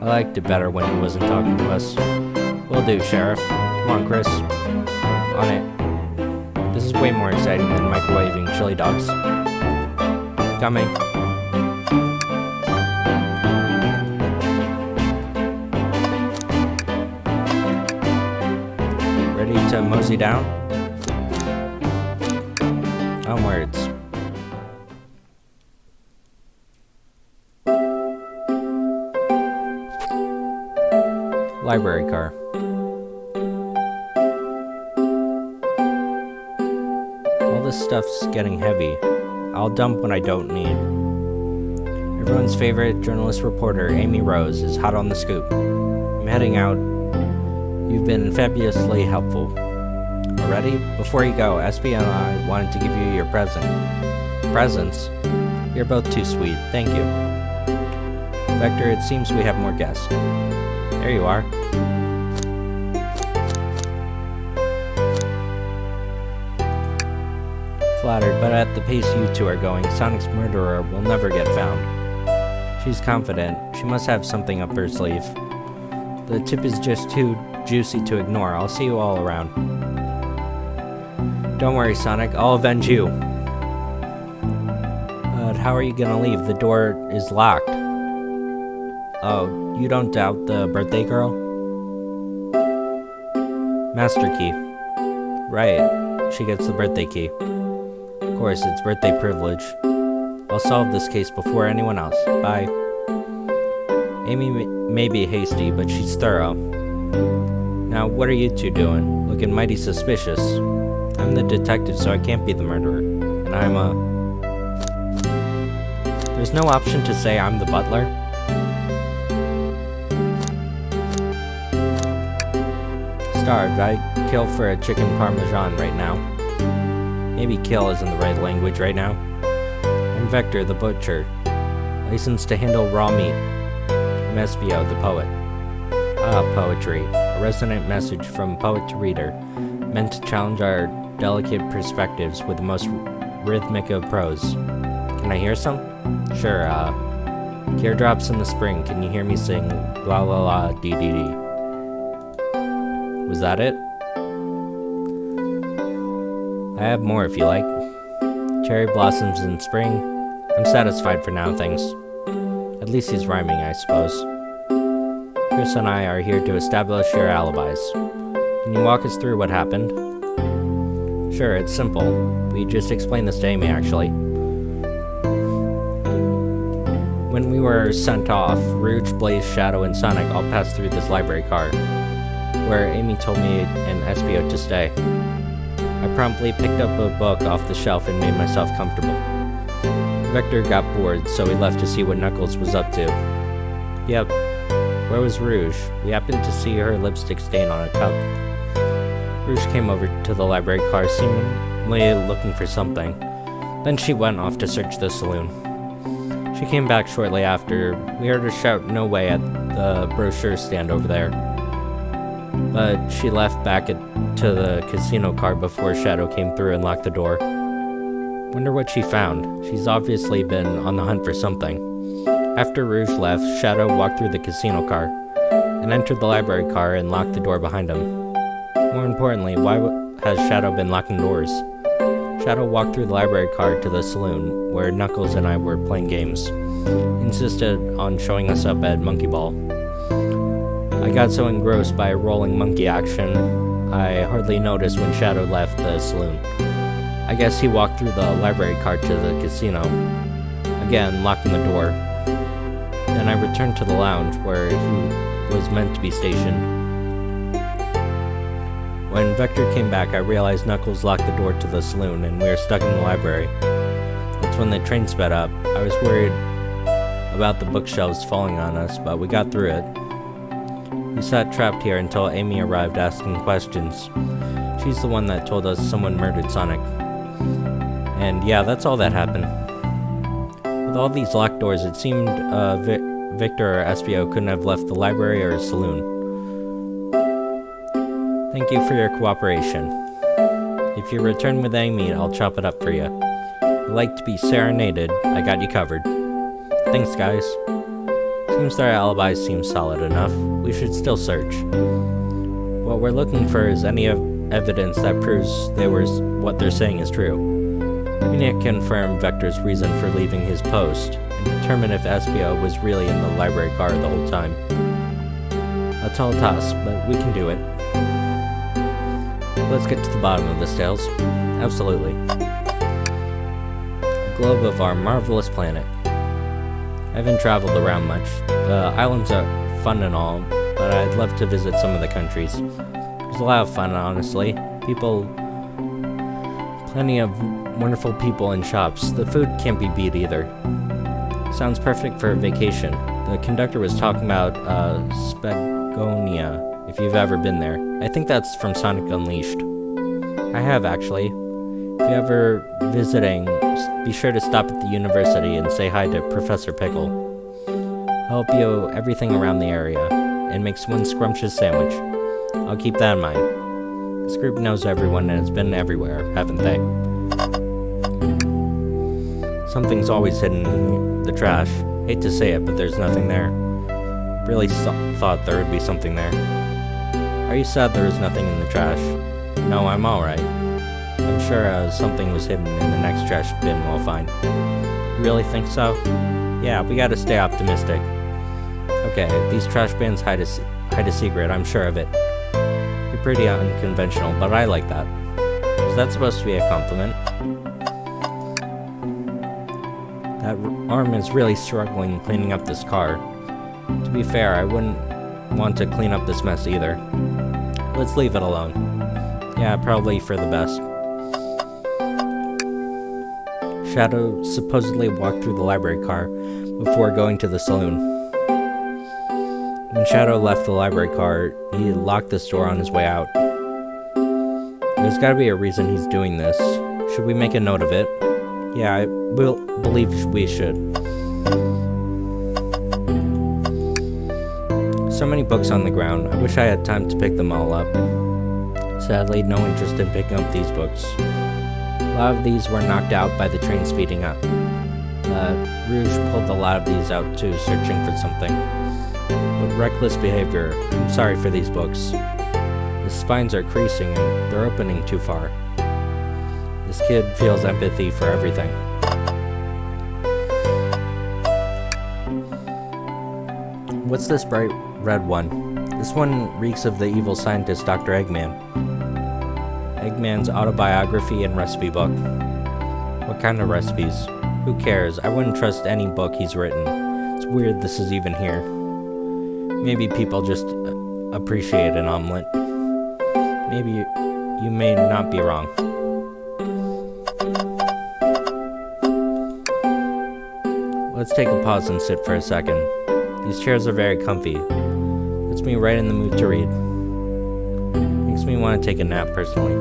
I liked it better when he wasn't talking to us. Will do, Sheriff. Come on, Chris. On it. This is way more exciting than microwaving chili dogs. Coming. Ready to mosey down? Onwards. Library car. All this stuff's getting heavy. I'll dump what I don't need. Everyone's favorite journalist reporter, Amy Rose, is hot on the scoop. I'm heading out. You've been fabulously helpful. Already? Before you go, SB and I wanted to give you your present. Presents? You're both too sweet. Thank you. Vector, it seems we have more guests. There you are. Flattered, but at the pace you two are going, Sonic's murderer will never get found. She's confident. She must have something up her sleeve. The tip is just too juicy to ignore. I'll see you all around. Don't worry, Sonic. I'll avenge you. But how are you gonna leave? The door is locked. Oh, you don't doubt the birthday girl? Master key. Right. She gets the birthday key. Of course, it's birthday privilege. I'll solve this case before anyone else. Bye. Amy may be hasty, but she's thorough. Now, what are you two doing? Looking mighty suspicious. I'm the detective, so I can't be the murderer. And I'm There's no option to say I'm the butler? Starved. I'd kill for a chicken parmesan right now. Maybe kill isn't the right language right now. I'm Vector, the butcher. Licensed to handle raw meat. I'm Espio, the poet. Ah, poetry. A resonant message from poet to reader, meant to challenge our delicate perspectives with the most rhythmic of prose. Can I hear some? Sure, Teardrops in the spring, can you hear me sing la la la dee dee dee? Was that it? I have more if you like. Cherry blossoms in spring. I'm satisfied for now, thanks. At least he's rhyming, I suppose. Chris and I are here to establish your alibis. Can you walk us through what happened? Sure, it's simple. We just explained this to Amy, actually. When we were sent off, Rouge, Blaze, Shadow, and Sonic all passed through this library car, where Amy told me and SBO to stay. I promptly picked up a book off the shelf and made myself comfortable. Vector got bored, so we left to see what Knuckles was up to. Yep. Where was Rouge? We happened to see her lipstick stain on a cup. Rouge came over to the library car, seemingly looking for something. Then she went off to search the saloon. She came back shortly after. We heard her shout "No way" at the brochure stand over there. But she left back to the casino car before Shadow came through and locked the door. Wonder what she found. She's obviously been on the hunt for something. After Rouge left, Shadow walked through the casino car and entered the library car and locked the door behind him. More importantly, why has Shadow been locking doors? Shadow walked through the library car to the saloon, where Knuckles and I were playing games. He insisted on showing us up at Monkey Ball. I got so engrossed by rolling monkey action, I hardly noticed when Shadow left the saloon. I guess he walked through the library car to the casino, again locking the door. Then I returned to the lounge, where he was meant to be stationed. When Vector came back, I realized Knuckles locked the door to the saloon, and we were stuck in the library. That's when the train sped up. I was worried about the bookshelves falling on us, but we got through it. We sat trapped here until Amy arrived asking questions. She's the one that told us someone murdered Sonic. And yeah, that's all that happened. With all these locked doors, it seemed Victor or SBO couldn't have left the library or saloon. Thank you for your cooperation. If you return with Amy, I'll chop it up for you. If you like to be serenaded, I got you covered. Thanks, guys. Seems their alibis seem solid enough. We should still search. What we're looking for is any evidence that proves what they're saying is true. We need to confirm Vector's reason for leaving his post, and determine if SBO was really in the library car the whole time. A tall task, but we can do it. Let's get to the bottom of this, Tails. Absolutely. A globe of our marvelous planet. I haven't traveled around much. The islands are fun and all, but I'd love to visit some of the countries. There's a lot of fun, honestly. Plenty of wonderful people and shops. The food can't be beat either. Sounds perfect for a vacation. The conductor was talking about Spagonia, if you've ever been there. I think that's from Sonic Unleashed. I have, actually. If you're ever visiting, be sure to stop at the university and say hi to Professor Pickle. He'll help you everything around the area, and makes one scrumptious sandwich. I'll keep that in mind. This group knows everyone and has been everywhere, haven't they? Something's always hidden in the trash. Hate to say it, but there's nothing there. Really thought there would be something there. Are you sad there is nothing in the trash? No, I'm alright. I'm sure something was hidden in the next trash bin we'll find. You really think so? Yeah, we gotta stay optimistic. Okay, these trash bins hide a secret, I'm sure of it. You're pretty unconventional, but I like that. Is that supposed to be a compliment? That arm is really struggling cleaning up this car. To be fair, I wouldn't want to clean up this mess either. Let's leave it alone. Yeah, probably for the best. Shadow supposedly walked through the library car before going to the saloon. When Shadow left the library car, he locked this door on his way out. There's gotta be a reason he's doing this. Should we make a note of it? Yeah, I believe we should. So many books on the ground. I wish I had time to pick them all up. Sadly, no interest in picking up these books. A lot of these were knocked out by the train speeding up. Rouge pulled a lot of these out too, searching for something. With reckless behavior, I'm sorry for these books. The spines are creasing and they're opening too far. This kid feels empathy for everything. What's this bright red one? This one reeks of the evil scientist Dr. Eggman. Eggman's autobiography and recipe book. What kind of recipes? Who cares? I wouldn't trust any book he's written. It's weird this is even here. Maybe people just appreciate an omelet. Maybe you may not be wrong. Let's take a pause and sit for a second. These chairs are very comfy. Puts me right in the mood to read. Makes me want to take a nap personally.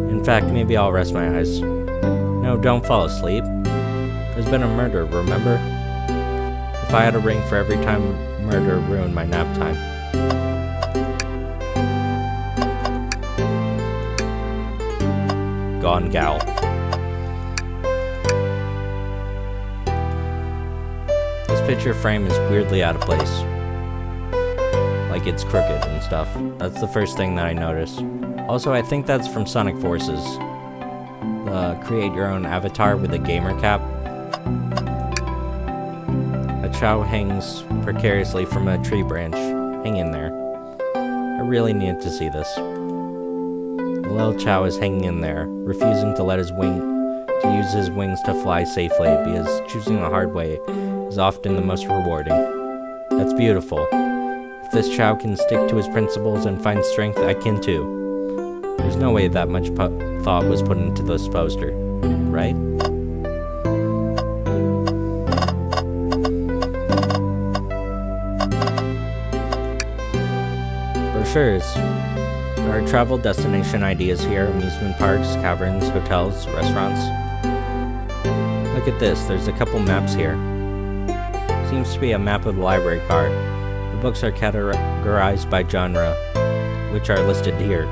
In fact, maybe I'll rest my eyes. No, don't fall asleep. There's been a murder, remember? If I had a ring for every time murder ruined my nap time. Gone gal. This picture frame is weirdly out of place. Like it's crooked and stuff. That's the first thing that I noticed. Also, I think that's from Sonic Forces. Create your own avatar with a gamer cap. A chow hangs precariously from a tree branch. Hang in there. I really needed to see this. The little chow is hanging in there, refusing to use his wings to fly safely, because choosing the hard way is often the most rewarding. That's beautiful. If this chow can stick to his principles and find strength, I can too. There's no way that much thought was put into this poster, right? Brochures. There are travel destination ideas here, amusement parks, caverns, hotels, restaurants. Look at this, there's a couple maps here. Seems to be a map of the library card. The books are categorized by genre, which are listed here.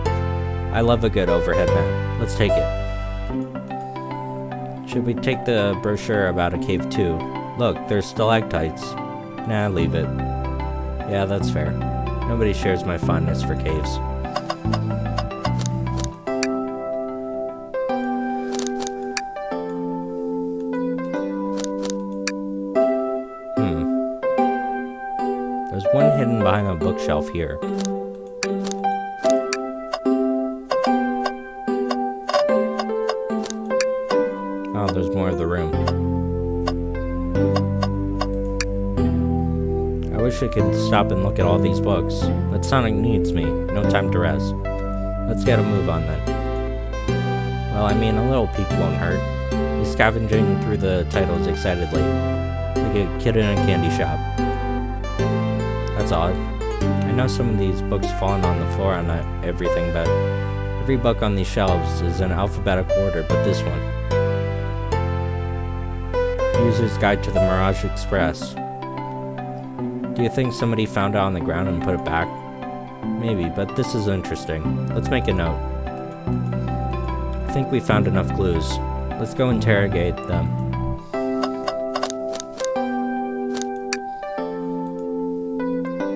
I love a good overhead map. Let's take it. Should we take the brochure about a cave too? Look, there's stalactites. Nah, leave it. Yeah, that's fair. Nobody shares my fondness for caves. There's one hidden behind a bookshelf here. Oh, there's more of the room. I wish I could stop and look at all these books, but Sonic needs me. No time to rest. Let's get a move on then. Well, I mean, a little peek won't hurt. He's scavenging through the titles excitedly, like a kid in a candy shop. That's odd. I know some of these books fallen on the floor on everything, but every book on these shelves is in alphabetical order but this one. User's Guide to the Mirage Express. Do you think somebody found it on the ground and put it back? Maybe, but this is interesting. Let's make a note. I think we found enough clues. Let's go interrogate them.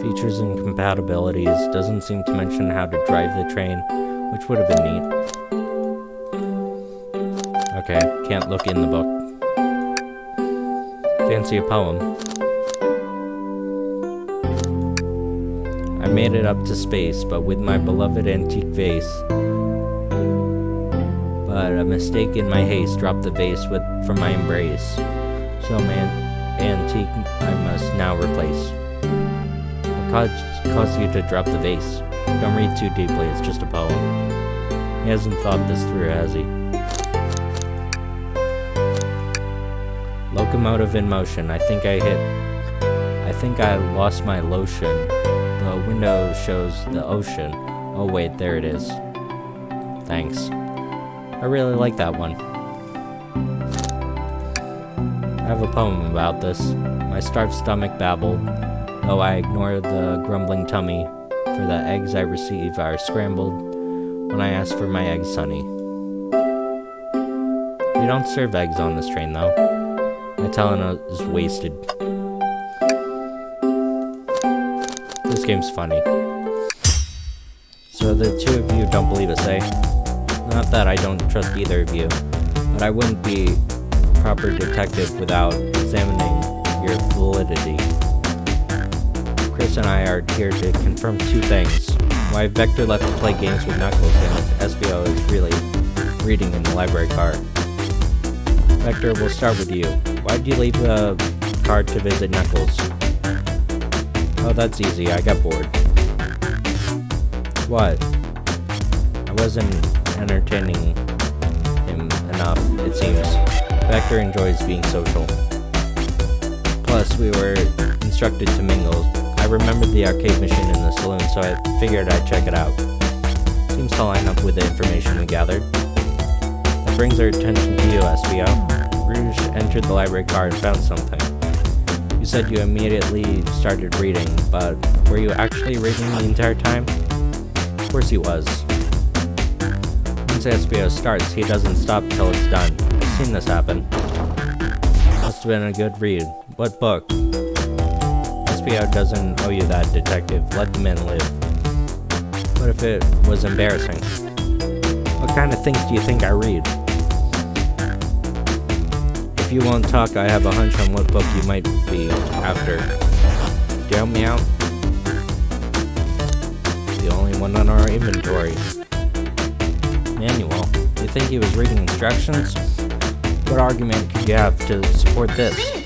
Features and compatibilities. Doesn't seem to mention how to drive the train, which would have been neat. Okay, can't look in the book. Fancy a poem. I made it up to space, but with my beloved antique vase. But a mistake in my haste dropped the vase from my embrace. So my antique I must now replace. What caused you to drop the vase? Don't read too deeply, it's just a poem. He hasn't thought this through, has he? Locomotive in motion. I think I lost my lotion. The window shows the ocean. Oh wait, there it is. Thanks. I really like that one. I have a poem about this. My starved stomach babbled, though I ignore the grumbling tummy, for the eggs I receive are scrambled when I ask for my eggs, honey. We don't serve eggs on this train, though. Talent is wasted. This game's funny. So the two of you don't believe us, eh? Not that I don't trust either of you, but I wouldn't be a proper detective without examining your validity. Chris and I are here to confirm two things. Why Vector left to play games with Knuckles, and if SBO is really reading in the library car. Vector, we'll start with you. Why did you leave the car to visit Knuckles? Oh, that's easy. I got bored. What? I wasn't entertaining him enough, it seems. Vector enjoys being social. Plus, we were instructed to mingle. I remembered the arcade machine in the saloon, so I figured I'd check it out. Seems to line up with the information we gathered. That brings our attention to you, SBO. Rouge entered the library car and found something. You said you immediately started reading, but were you actually reading the entire time? Of course he was. Once SBO starts, he doesn't stop till it's done. I've seen this happen. Must have been a good read. What book? SBO doesn't owe you that, detective. Let the man live. What if it was embarrassing? What kind of things do you think I read? If you won't talk, I have a hunch on what book you might be after. Do you help me out? The only one on our inventory. Manual. You think he was reading instructions? What argument could you have to support this?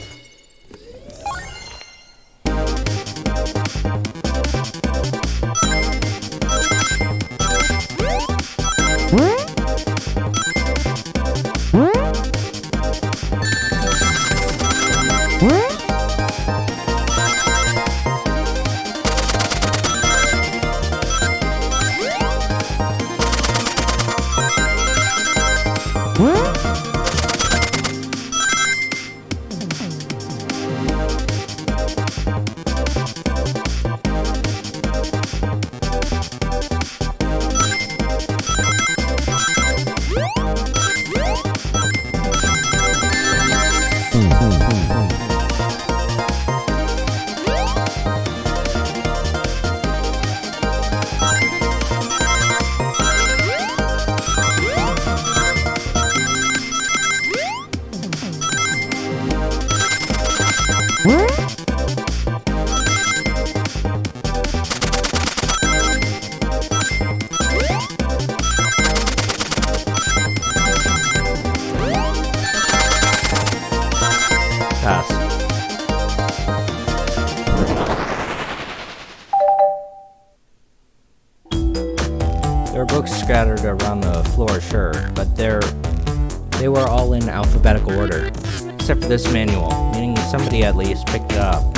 There were books scattered around the floor, sure, but they were all in alphabetical order, except for this manual, meaning somebody at least picked it up.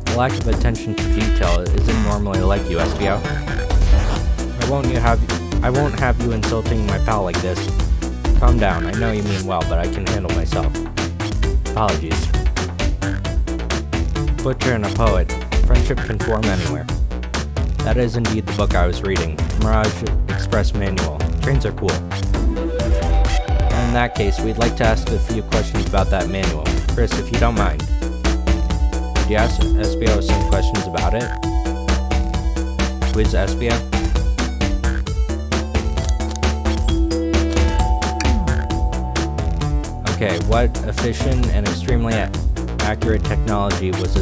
The lack of attention to detail isn't normally like you, SBO. I won't have you insulting my pal like this. Calm down, I know you mean well, but I can handle myself. Apologies. Butcher and a poet. Friendship can form anywhere. That is indeed the book I was reading. Mirage Express Manual. Trains are cool. And in that case, we'd like to ask a few questions about that manual. Chris, if you don't mind. Would you ask SBO some questions about it? Who is SBO? Okay, what efficient and extremely accurate technology was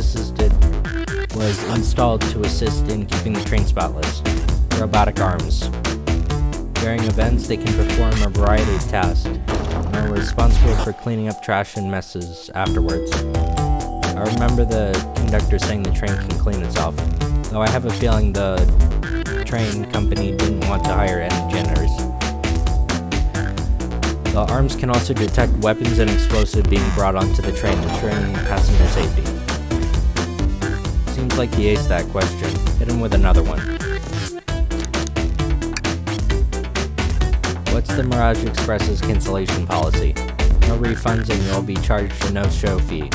installed to assist in keeping the train spotless? Robotic arms. During events, they can perform a variety of tasks and are responsible for cleaning up trash and messes afterwards. I remember the conductor saying the train can clean itself, though I have a feeling the train company didn't want to hire any janitors. The arms can also detect weapons and explosives being brought onto the train, ensuring passenger safety. Seems like he aced that question. Hit him with another one. What's the Mirage Express's cancellation policy? No refunds and you'll be charged a no-show fee.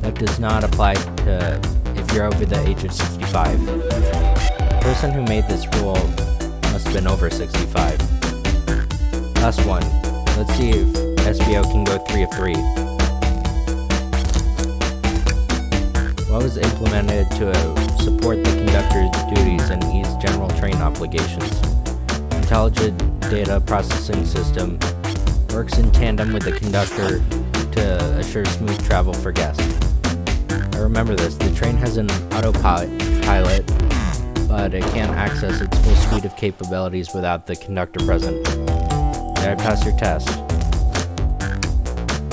That does not apply to if you're over the age of 65. The person who made this rule must have been over 65. Last one. Let's see if SBO can go 3 of 3. What was implemented to support the conductor's duties and ease general train obligations? Intelligent data processing system works in tandem with the conductor to assure smooth travel for guests. I remember this. The train has an autopilot, but it can't access its full suite of capabilities without the conductor present. Did I pass your test?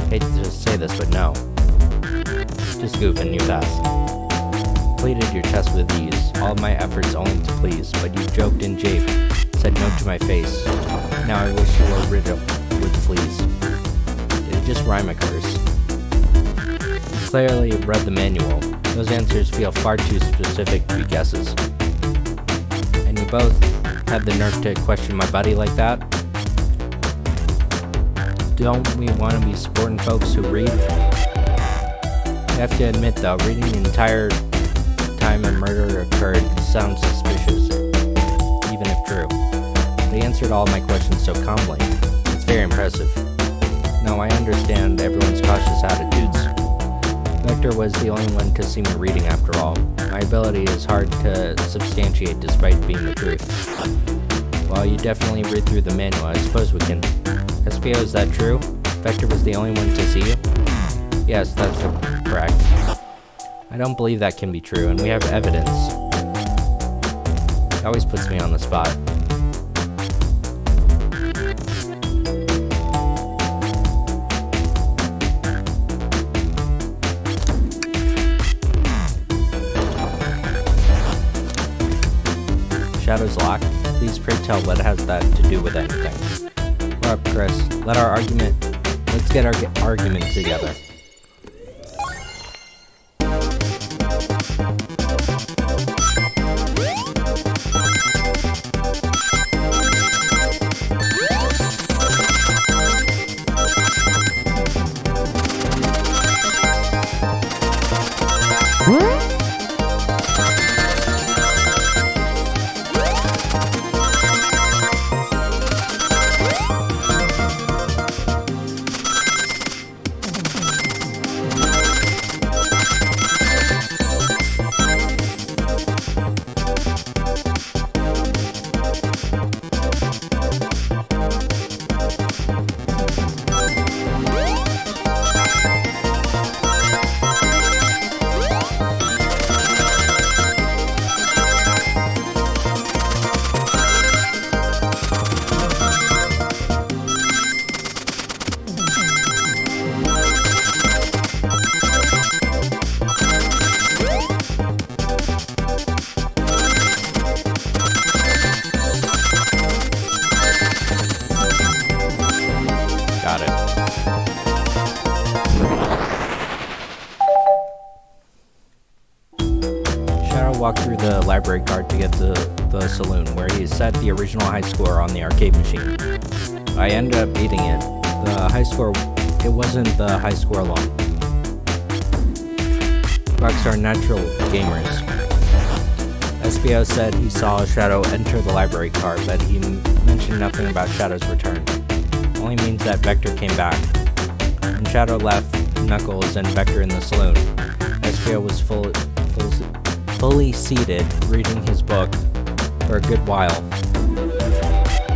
Hate to say this, but no. Just goofing, you passed. Completed your test with ease. All of my efforts only to please, but you joked and japed, said no to my face. Now I wish you were rid of with fleas. Did it just rhyme, a curse? You clearly read the manual. Those answers feel far too specific to be guesses. And you both had the nerve to question my buddy like that? Don't we want to be supporting folks who read? You have to admit though, reading the entire time a murder occurred sounds suspicious, even if true. They answered all my questions so calmly. It's very impressive. Now I understand everyone's cautious attitudes. Vector was the only one to see me reading after all. My ability is hard to substantiate despite being the truth. Well, you definitely read through the manual. I suppose we can. SBO, is that true? Vector was the only one to see you? Yes, that's correct. I don't believe that can be true, and we have evidence. It always puts me on the spot. Shadow's lock. Please pray tell what has that to do with anything. We're up, Chris. Let's get our argument together. Walk through the library card to get to the saloon, where he set the original high score on the arcade machine. I ended up beating it. The high score, it wasn't the high score alone. Bucks are natural gamers. SBO said he saw Shadow enter the library card, but he mentioned nothing about Shadow's return. Only means that Vector came back. When Shadow left Knuckles and Vector in the saloon, SBO was fully seated, reading his book for a good while.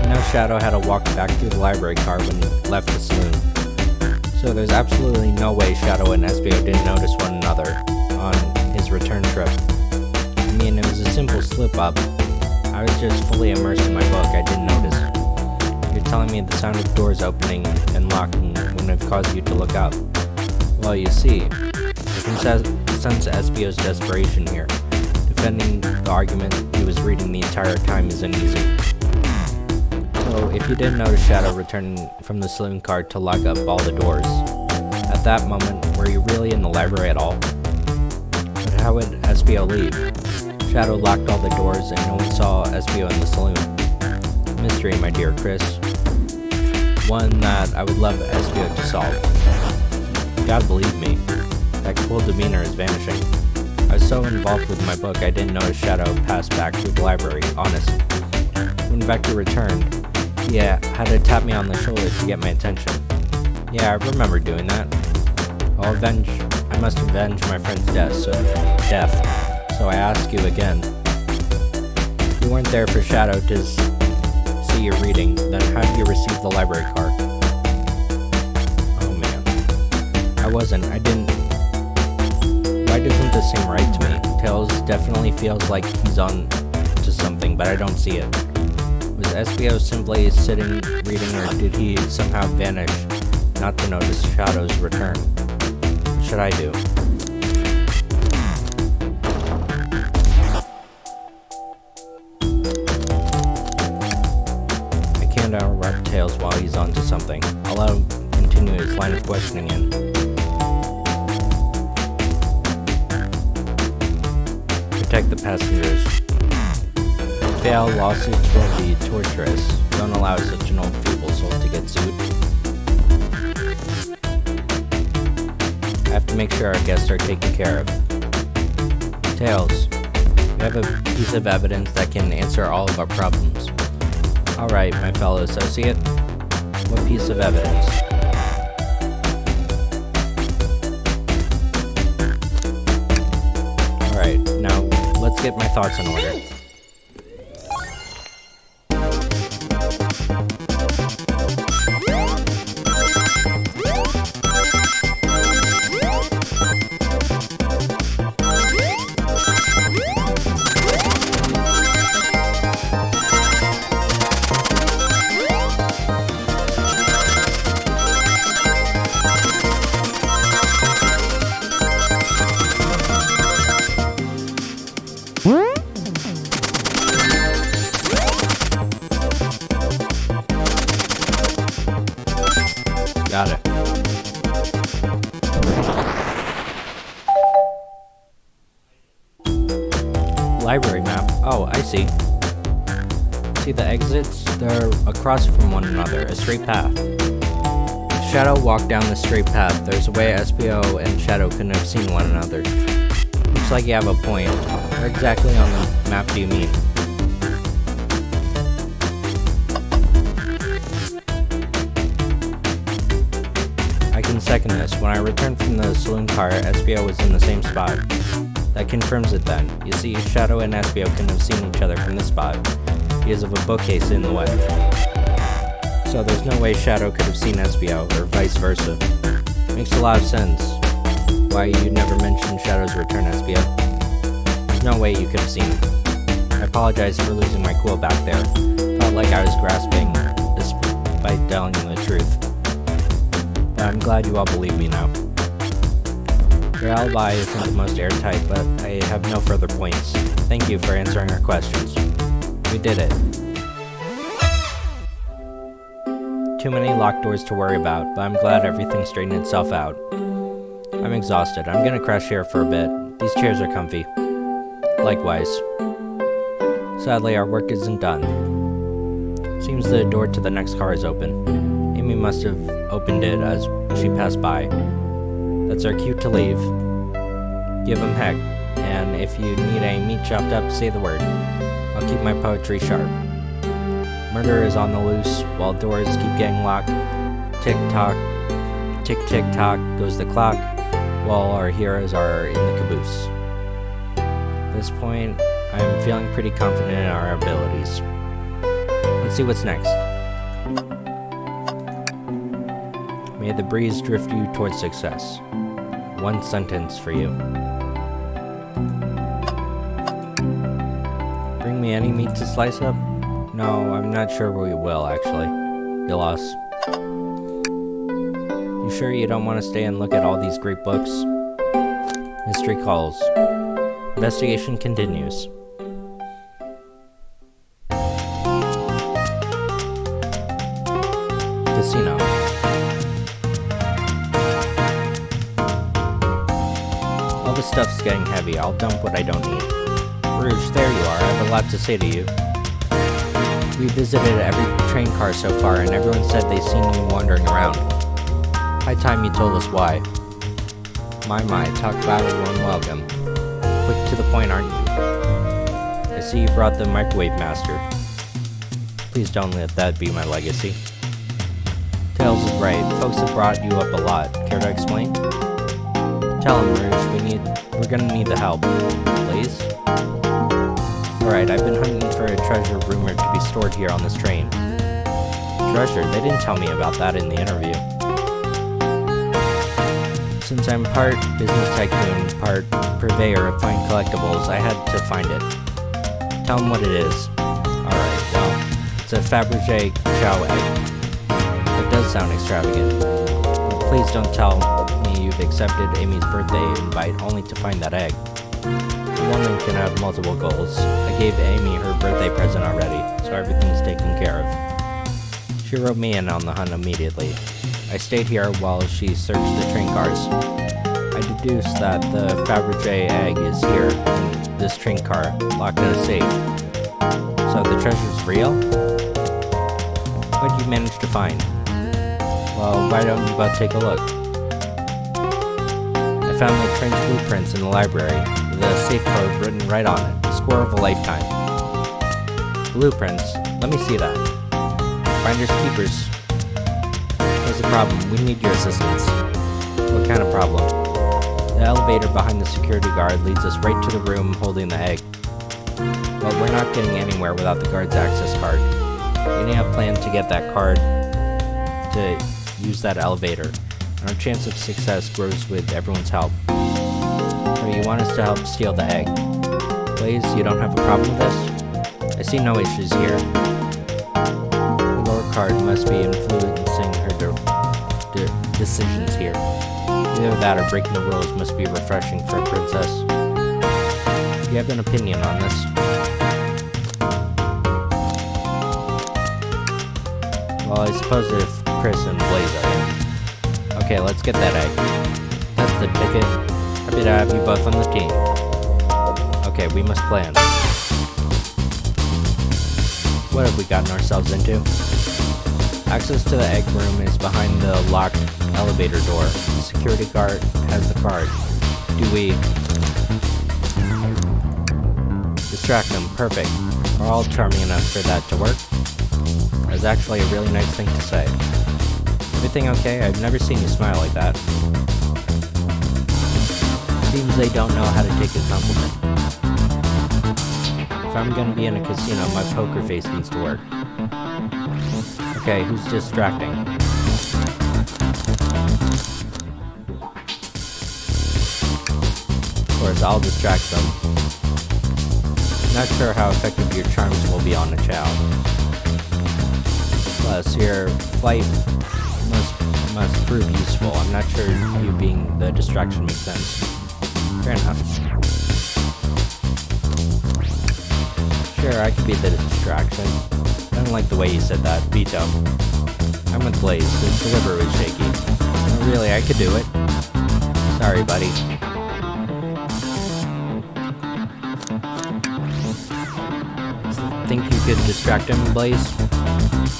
Now Shadow had to walk back through the library car when he left the saloon. So there's absolutely no way Shadow and SBO didn't notice one another on his return trip. I mean, it was a simple slip-up. I was just fully immersed in my book, I didn't notice. You're telling me the sound of doors opening and locking wouldn't have caused you to look up. Well, you see, I can sense SBO's desperation here. Defending the argument he was reading the entire time isn't easy. So, if you didn't notice Shadow returning from the saloon car to lock up all the doors, at that moment, were you really in the library at all? But how would SBO leave? Shadow locked all the doors and no one saw SBO in the saloon. Mystery, my dear Chris. One that I would love SBO to solve. You gotta believe me. That cool demeanor is vanishing. I was so involved with my book I didn't notice Shadow pass back through the library, honest. When Vector returned, he had to tap me on the shoulder to get my attention. Yeah, I remember doing that. I must avenge my friend's death, so I ask you again. You weren't there for Shadow to see your reading, then how did you receive the library card? Oh man. I didn't. Why doesn't this seem right to me? Tails definitely feels like he's on to something, but I don't see it. Was SBO simply sitting reading, or did he somehow vanish not to notice Shadow's return? What should I do? I can't interrupt Tails while he's onto something. I'll let him continue his line of questioning in. Protect the passengers. Fail, lawsuits will be torturous. Don't allow such an old feeble soul to get sued. I have to make sure our guests are taken care of. Tails, we have a piece of evidence that can answer all of our problems. Alright, my fellow associate. What piece of evidence? Alright, now let's get my thoughts in order. Got it. Library map. Oh, I see. See the exits? They're across from one another, a straight path. If Shadow walked down the straight path, there's a way SBO and Shadow couldn't have seen one another. Looks like you have a point. Where exactly on the map do you mean? I can second this. When I returned from the saloon car, SBO was in the same spot. That confirms it then. You see, Shadow and SBO couldn't have seen each other from this spot because of a bookcase in the way. So there's no way Shadow could have seen SBO, or vice versa. Makes a lot of sense. Why you never mentioned Shadow's return, SBO. There's no way you could have seen him. I apologize for losing my cool back there. Felt like I was grasping despite telling you the truth. But I'm glad you all believe me now. Your alibi isn't the most airtight, but I have no further points. Thank you for answering our questions. We did it. Too many locked doors to worry about, but I'm glad everything straightened itself out. I'm exhausted. I'm gonna crash here for a bit. These chairs are comfy. Likewise. Sadly, our work isn't done. Seems the door to the next car is open. Amy must have opened it as she passed by. That's our cue to leave. Give him heck, and if you need a meat chopped up, say the word. I'll keep my poetry sharp. Murder is on the loose, while doors keep getting locked. Tick-tock, tick-tick-tock goes the clock, while our heroes are in the caboose. At this point, I'm feeling pretty confident in our abilities. Let's see what's next. May the breeze drift you towards success. One sentence for you. Bring me any meat to slice up? No, I'm not sure we will, actually. You lost. You sure you don't want to stay and look at all these great books? Mystery calls. Investigation continues. Casino. All the stuff's getting heavy. I'll dump what I don't need. Rouge, there you are. I have a lot to say to you. We visited every train car so far, and everyone said they seen you wandering around. High time you told us why. My, talk about a warm welcome. Quick to the point, aren't you? I see you brought the microwave master. Please don't let that be my legacy. Tails is right. Folks have brought you up a lot. Care to explain? Tell him, Rouge. We're gonna need the help. Please? Alright, I've been hunting for a treasure rumored to be stored here on this train. Treasure? They didn't tell me about that in the interview. Since I'm part business tycoon, part purveyor of fine collectibles, I had to find it. Tell him what it is. Alright, well, it's a Fabergé chow egg. It does sound extravagant. But please don't tell me you've accepted Amy's birthday invite only to find that egg. A woman can have multiple goals. I gave Amy her birthday present already, so everything's taken care of. She wrote me in on the hunt immediately. I stayed here while she searched the train cars. I deduced that the Fabergé egg is here in this train car, locked in a safe. So the treasure's real? What'd you manage to find? Well, why don't you both take a look? I found the train's blueprints in the library, with a safe code written right on it. Score of a lifetime. Blueprints? Let me see that. Finders keepers. There's a problem. We need your assistance. What kind of problem? The elevator behind the security guard leads us right to the room holding the egg. But we're not getting anywhere without the guard's access card. We need a plan to get that card to use that elevator, and our chance of success grows with everyone's help. So you want us to help steal the egg? Blaze, you don't have a problem with this? I see no issues here. The lower card must be influencing her decisions here. Either that or breaking the rules must be refreshing for a princess. Do you have an opinion on this? Well, I suppose if Chris and Blaze are in. Okay, let's get that egg. That's the ticket. Happy to have you both on the team. Okay, we must plan. What have we gotten ourselves into? Access to the egg room is behind the locked elevator door. The security guard has the card. Do we... distract them? Perfect. We're all charming enough for that to work. That's actually a really nice thing to say. Everything okay? I've never seen you smile like that. Seems they don't know how to take a compliment. If I'm gonna be in a casino, my poker face needs to work. Okay, who's distracting? Of course, I'll distract them. Not sure how effective your charms will be on the chow. Plus, your flight must prove useful. I'm not sure you being the distraction makes sense. Fair enough. Sure, I could be the distraction. I don't like the way you said that. Veto. I'm with Blaze. His delivery was shaky. No, really, I could do it. Sorry, buddy. Think you could distract him, Blaze?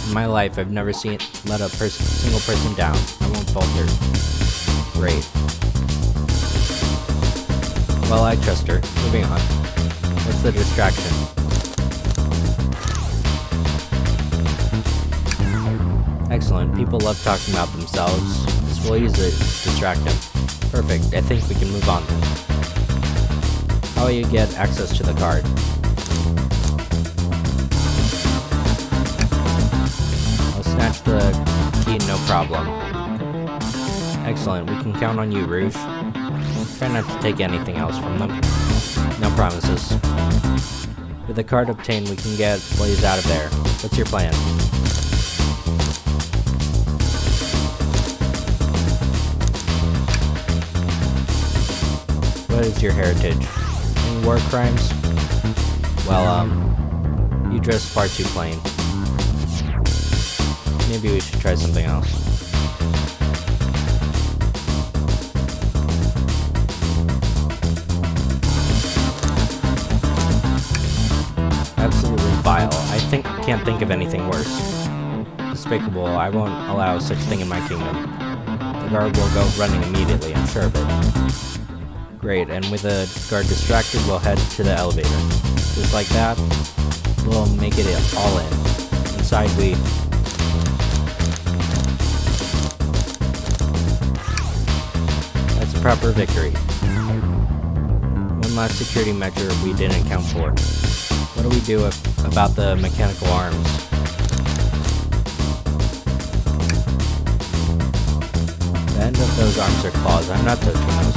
In my life, I've never let a single person down. I won't falter. Great. Well, I trust her. Moving on. What's the distraction? Excellent. People love talking about themselves. This will easily distract them. Perfect. I think we can move on then. How will you get access to the card? I'll snatch the key, no problem. Excellent. We can count on you, Rouge. Try not to take anything else from them. No promises. With the card obtained, we can get Blaze out of there. What's your plan? What is your heritage? Any war crimes? Well, you dress far too plain. Maybe we should try something else. Absolutely vile. I can't think of anything worse. Despicable. I won't allow such thing in my kingdom. The guard will go running immediately, I'm sure of it. Great, and with the guard distracted, we'll head to the elevator. Just like that, we'll make it all in. Inside we... proper victory. One last security measure we didn't account for. What do we do about the mechanical arms? The end of those arms are claws. I'm not touching those.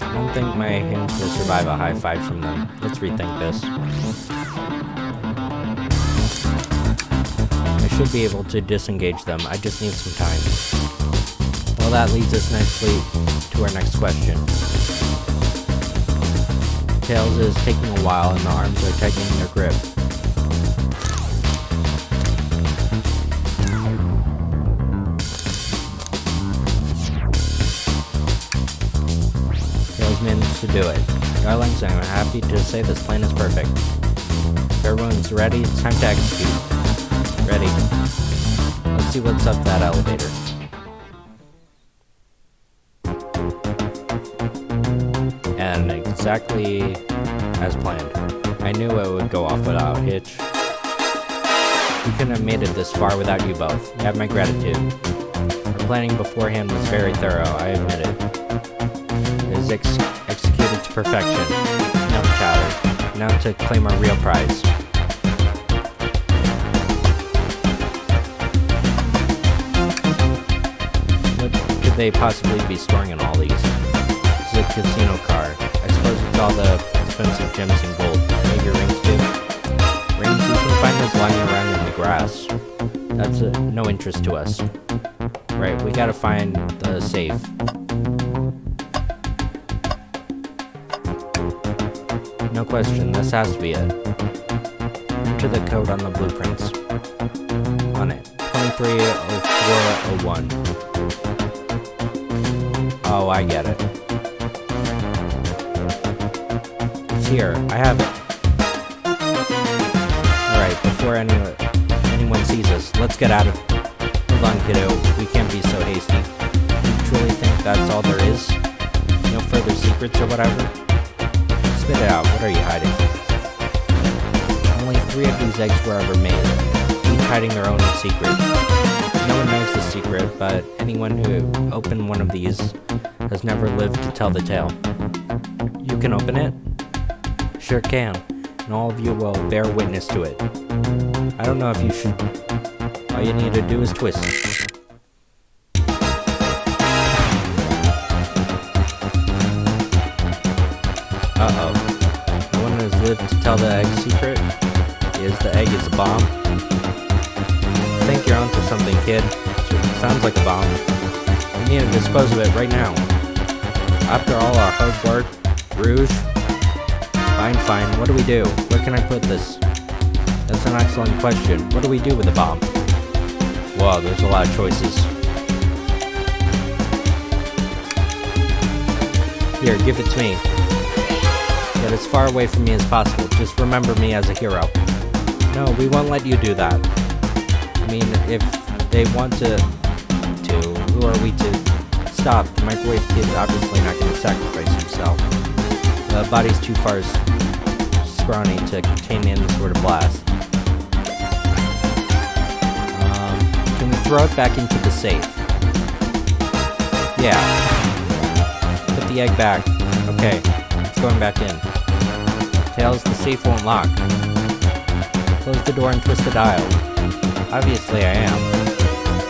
I don't think my hands will survive a high five from them. Let's rethink this. I should be able to disengage them. I just need some time. Well, that leads us nicely to our next question. Tails is taking a while and the arms are tightening their grip. Tails managed to do it. Darlings, I'm happy to say this plan is perfect. If everyone's ready, it's time to execute. Ready. Let's see what's up that elevator. And exactly as planned. I knew it would go off without a hitch. We couldn't have made it this far without you both. You have my gratitude. Our planning beforehand was very thorough, I admit it. It is executed to perfection. No chowder. Now to claim our real prize. What could they possibly be storing in all these? This is a casino car. I suppose it's all the expensive gems and gold. Maybe your rings too? Rings? You can find those lying around in the grass. That's no interest to us. Right, we gotta find the safe. No question, this has to be it. Enter the code on the blueprints. On it. 230401. Oh, I get it. It's here. I have it. Alright, before anyone sees us, let's get out of here. Hold on, kiddo. We can't be so hasty. You truly think that's all there is? No further secrets or whatever? Spit it out. What are you hiding? Only 3 of these eggs were ever made, each hiding their own secret. No one knows the secret, but anyone who opened one of these has never lived to tell the tale. You can open it? Sure can, and all of you will bear witness to it. I don't know if you should. All you need to do is twist. Uh-oh. No one has lived to tell the egg secret? Is the egg is a bomb? I think you're onto something, kid. Sounds like a bomb. We need to dispose of it right now. After all our hard work, Rouge. Fine. What do we do? Where can I put this? That's an excellent question. What do we do with the bomb? Wow, there's a lot of choices. Here, give it to me. Get as far away from me as possible. Just remember me as a hero. No, we won't let you do that. I mean, if they want to, who are we to stop? The microwave kid's obviously not going to sacrifice himself. The body's too far scrawny to contain any sort of blast. Can we throw it back into the safe? Yeah. Put the egg back. Okay, it's going back in. Tails, the safe won't lock. Close the door and twist the dial. Obviously I am.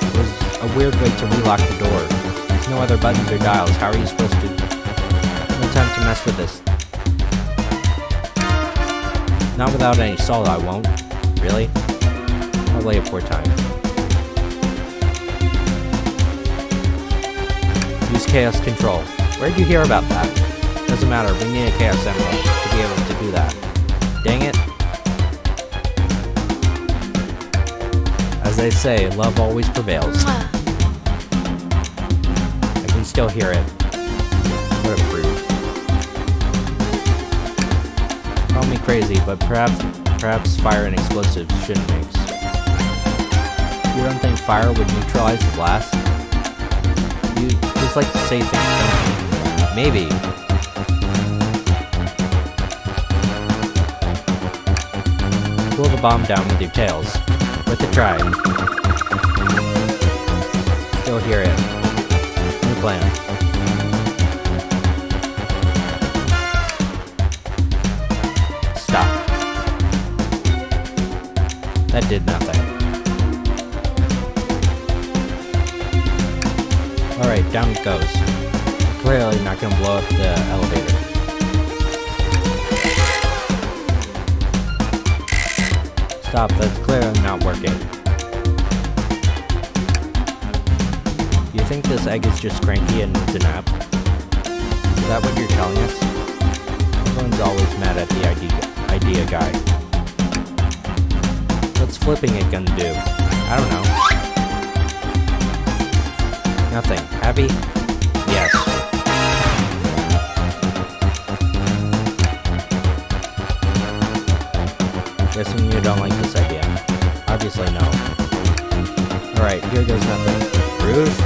It was a weird way to relock the door. There's no other buttons or dials. How are you supposed to? No time to mess with this. Not without any salt, I won't. Really? Probably a poor time. Use Chaos Control. Where'd you hear about that? Doesn't matter, we need a Chaos Emerald to be able to do that. Dang it. As they say, love always prevails. I can still hear it. What a brute. Call me crazy, but perhaps fire and explosives shouldn't mix. You don't think fire would neutralize the blast? You just like to say things, don't you? Maybe. Pull the bomb down with your tails. Worth a try. Still hear it. plan. Stop. That did nothing. Alright, down it goes. Clearly not gonna blow up the elevator. Stop, that's clearly not working. You think this egg is just cranky and needs a nap? Is that what you're telling us? Everyone's always mad at the idea guy. What's flipping it gonna do? I don't know. Nothing. Happy? Yes. Guessing you don't like this idea. Obviously no. Alright, here goes nothing. Rouge?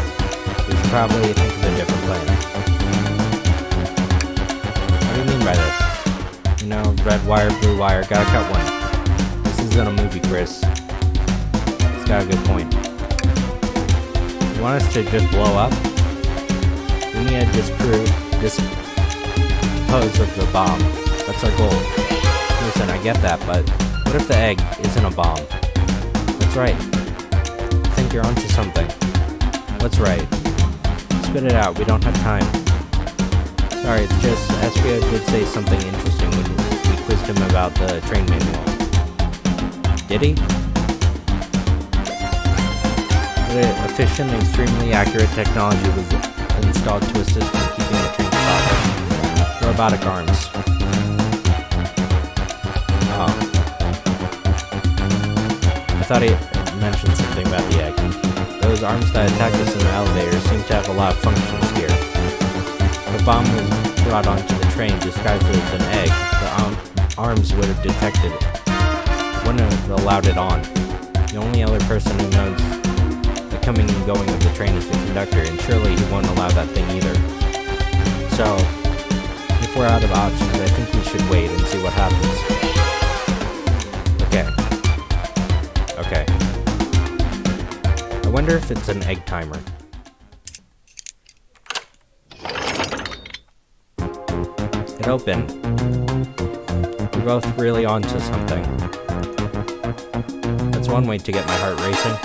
We should probably think of a different plan. What do you mean by this? You know, red wire, blue wire, gotta cut one. This isn't a movie, Chris. It's got a good point. You want us to just blow up? We need to dispose of the bomb. That's our goal. Listen, I get that, but what if the egg isn't a bomb? That's right. I think you're onto something. What's right? Spit it out, we don't have time. Sorry, it's just, Espio did say something interesting when we quizzed him about the train manual. Did he? The efficient and extremely accurate technology was installed to assist in keeping the train spotless. Robotic arms. Oh. I thought he mentioned something about the egg. Those arms that attacked us in the elevator seem to have a lot of functions here. If the bomb was brought onto the train disguised as an egg, the arms would have detected it. Wouldn't have allowed it on. The only other person who knows the coming and going of the train is the conductor, and surely he won't allow that thing either. So, if we're out of options, I think we should wait and see what happens. Okay. I wonder if it's an egg timer. It opened. We're both really onto something. That's one way to get my heart racing.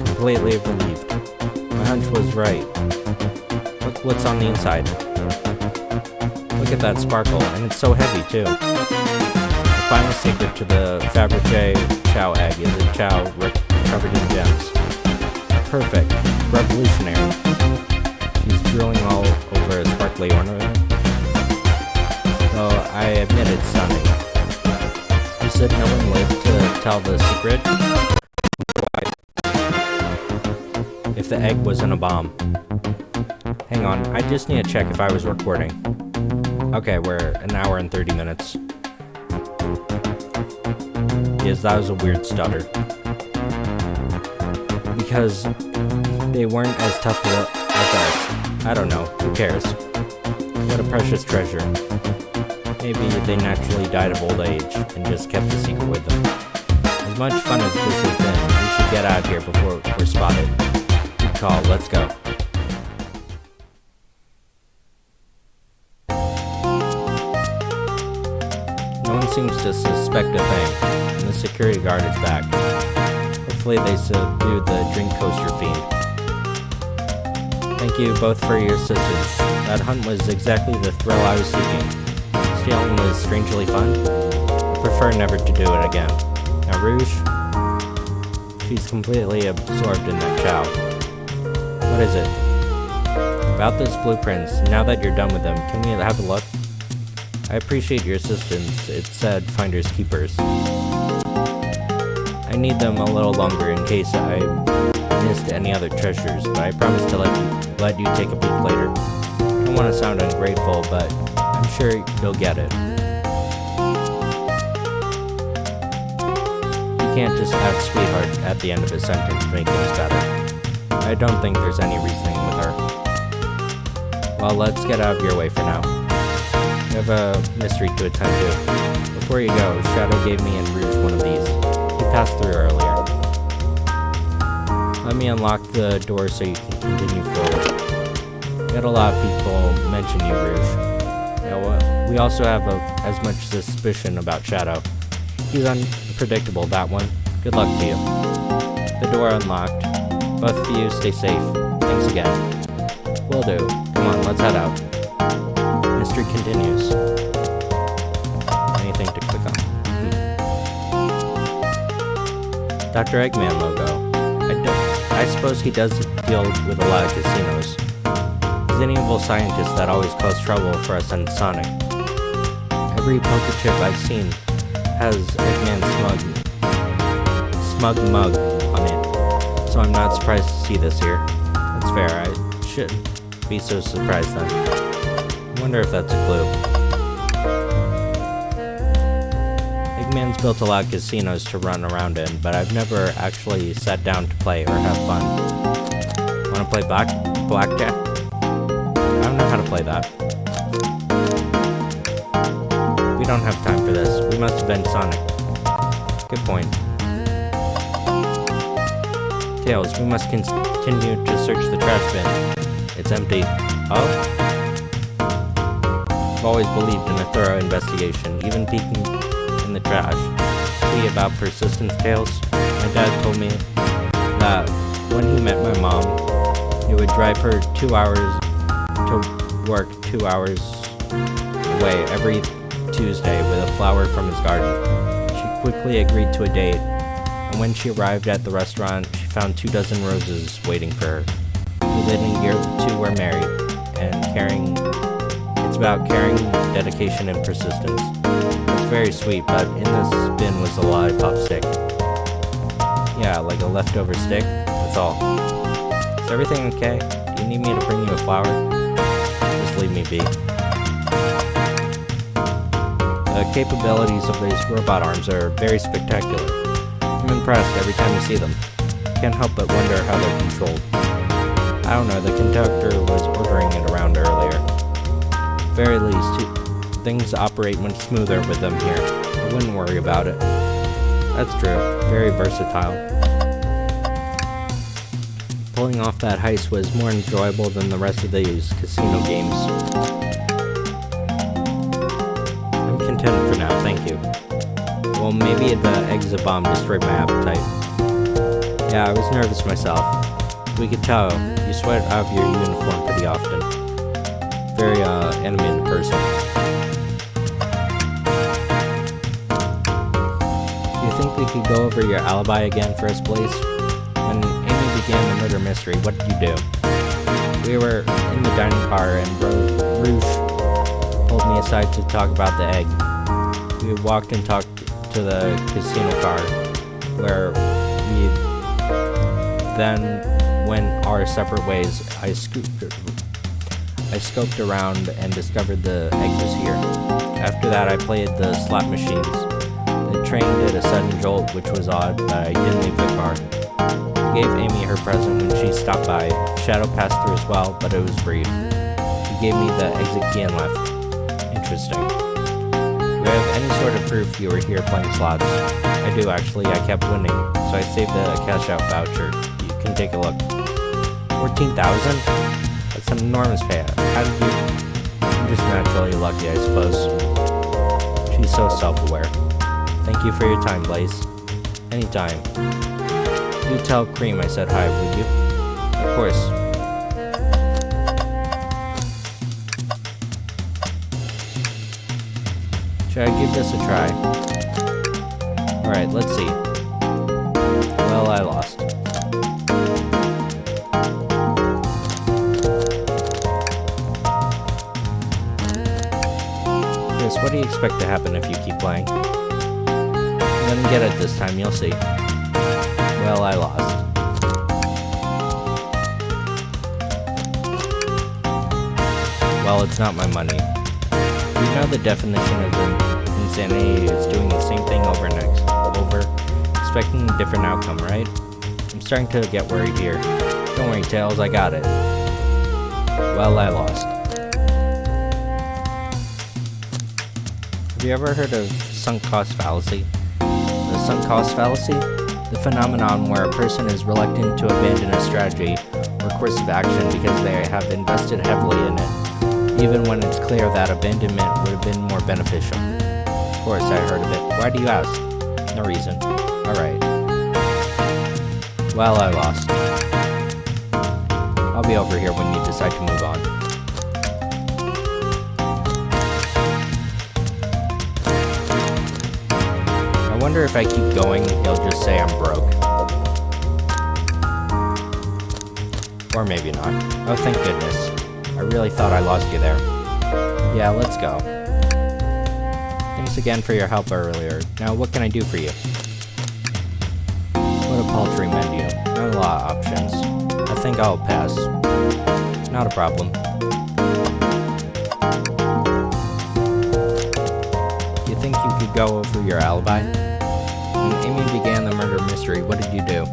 Completely relieved. My hunch was right. Look what's on the inside. Look at that sparkle, and it's so heavy too. The final secret to the Fabergé Chow egg is a chow covered in gems. Perfect. It's revolutionary. She's drilling all over a sparkly ornament. Though I admit it's stunning. You said no one lived to tell the secret? If the egg wasn't a bomb. Hang on, I just need to check if I was recording. Okay, we're an hour and 30 minutes. Yes, that was a weird stutter. Because they weren't as tough as us. I don't know, who cares? What a precious treasure. Maybe they naturally died of old age and just kept the secret with them. As much fun as this has been, we should get out of here before we're spotted. Good call, let's go. No one seems to suspect a thing, and the security guard is back. Hopefully they subdue the drink coaster fiend. Thank you both for your assistance. That hunt was exactly the thrill I was seeking. Stealing was strangely fun. I prefer never to do it again. Now Rouge? She's completely absorbed in that chow. What is it? About those blueprints, now that you're done with them, can we have a look? I appreciate your assistance. It said finders keepers. I need them a little longer in case I missed any other treasures, but I promise to let you take a peek later. I don't want to sound ungrateful, but I'm sure you'll get it. You can't just add sweetheart at the end of a sentence to make things better. I don't think there's any reasoning with her. Well, let's get out of your way for now. We have a mystery to attend to. Before you go, Shadow gave me and Rouge one of these. He passed through earlier. Let me unlock the door so you can continue forward. Yet a lot of people mention you, Rouge. Yeah, well, we also have as much suspicion about Shadow. He's unpredictable, that one. Good luck to you. The door unlocked. Both of you stay safe. Thanks again. Will do. Come on, let's head out. Mystery continues. Anything to click on? Dr. Eggman logo. I suppose he does deal with a lot of casinos. He's an evil scientist that always caused trouble for us in Sonic. Every poker chip I've seen has Eggman's smug mug on it, so I'm not surprised to see this here. That's fair, I shouldn't be so surprised then. I wonder if that's a clue. Eggman's built a lot of casinos to run around in, but I've never actually sat down to play or have fun. Wanna play blackjack? I don't know how to play that. We don't have time for this. We must avenge Sonic. Good point. Tails, we must continue to search the trash bin. It's empty. Oh? I've always believed in a thorough investigation, even peeking in the trash. See about persistence, Tails? My dad told me that when he met my mom, he would drive her 2 hours to work 2 hours away every Tuesday with a flower from his garden. She quickly agreed to a date, and when she arrived at the restaurant, she found 24 roses waiting for her. Within a year, the two were married, and it's about caring, dedication, and persistence. It's very sweet, but in this bin was a lollipop stick. Yeah, like a leftover stick, that's all. Is everything okay? Do you need me to bring you a flower? Just leave me be. The capabilities of these robot arms are very spectacular. I'm impressed every time I see them. Can't help but wonder how they're controlled. I don't know, the conductor was ordering it around earlier. Very least, things operate much smoother with them here. I wouldn't worry about it. That's true. Very versatile. Pulling off that heist was more enjoyable than the rest of these casino games. I'm content for now, thank you. Well, maybe the eggs of bomb destroyed my appetite. Yeah, I was nervous myself. We could tell you sweat out of your uniform pretty often. Very animated person. Do you think we could go over your alibi again for us, please? When Amy began the murder mystery, what did you do? We were in the dining car and Rouge pulled me aside to talk about the egg. We walked and talked to the casino car, where we then went our separate ways. I scoped around and discovered the egg was here. After that, I played the slot machines. The train did a sudden jolt, which was odd, but I didn't leave the car. I gave Amy her present when she stopped by. Shadow passed through as well, but it was brief. He gave me the exit key and left. Interesting. Do I have any sort of proof you were here playing slots? I do, actually. I kept winning, so I saved the cash-out voucher. You can take a look. 14,000? That's an enormous payout. How did you... I'm just naturally lucky, I suppose. She's so self-aware. Thank you for your time, Blaze. Anytime. Do tell Cream I said hi, would you? Of course. Should I give this a try? Alright, let's see. Well, I lost. Chris, what do you expect to happen if you keep playing? I'm gonna get it this time, you'll see. Well, I lost. Well, it's not my money. You know the definition of insanity is doing the same thing over, expecting a different outcome, right? I'm starting to get worried here. Don't worry, Tails, I got it. Well, I lost. Have you ever heard of sunk cost fallacy? The sunk cost fallacy? The phenomenon where a person is reluctant to abandon a strategy or course of action because they have invested heavily in it, even when it's clear that abandonment would have been more beneficial. Of course, I heard of it. Why do you ask? No reason. Alright. Well, I lost. I'll be over here when you decide to move on. I wonder if I keep going, he'll just say I'm broke. Or maybe not. Oh, thank goodness. I really thought I lost you there. Yeah, let's go. Thanks again for your help earlier. Now, what can I do for you? What a paltry menu. Not a lot of options. I think I'll pass. Not a problem. You think you could go over your alibi? When Amy began the murder mystery, what did you do?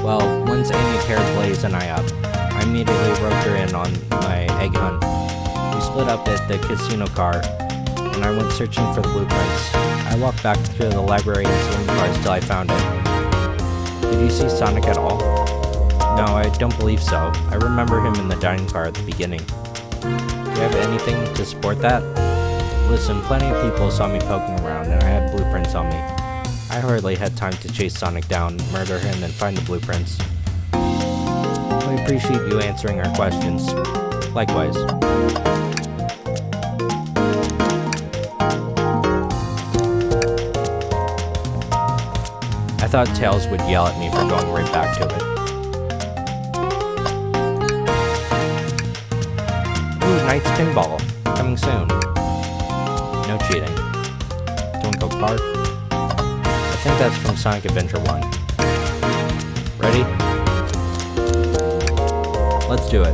Well, once Amy paired Blaze and I up, I immediately roped her in on my egg hunt. We split up at the casino car, and I went searching for the blueprints. I walked back to the library and Saloon cars till I found it. Did you see Sonic at all? No, I don't believe so. I remember him in the dining car at the beginning. Do you have anything to support that? Listen, plenty of people saw me poking around, and I had blueprints on me. I hardly had time to chase Sonic down, murder him, and find the blueprints. We appreciate you answering our questions. Likewise. I thought Tails would yell at me for going right back to it. Ooh, Knight's Pinball. Coming soon. No cheating. Twinkle Park. I think that's from Sonic Adventure 1. Ready? Let's do it.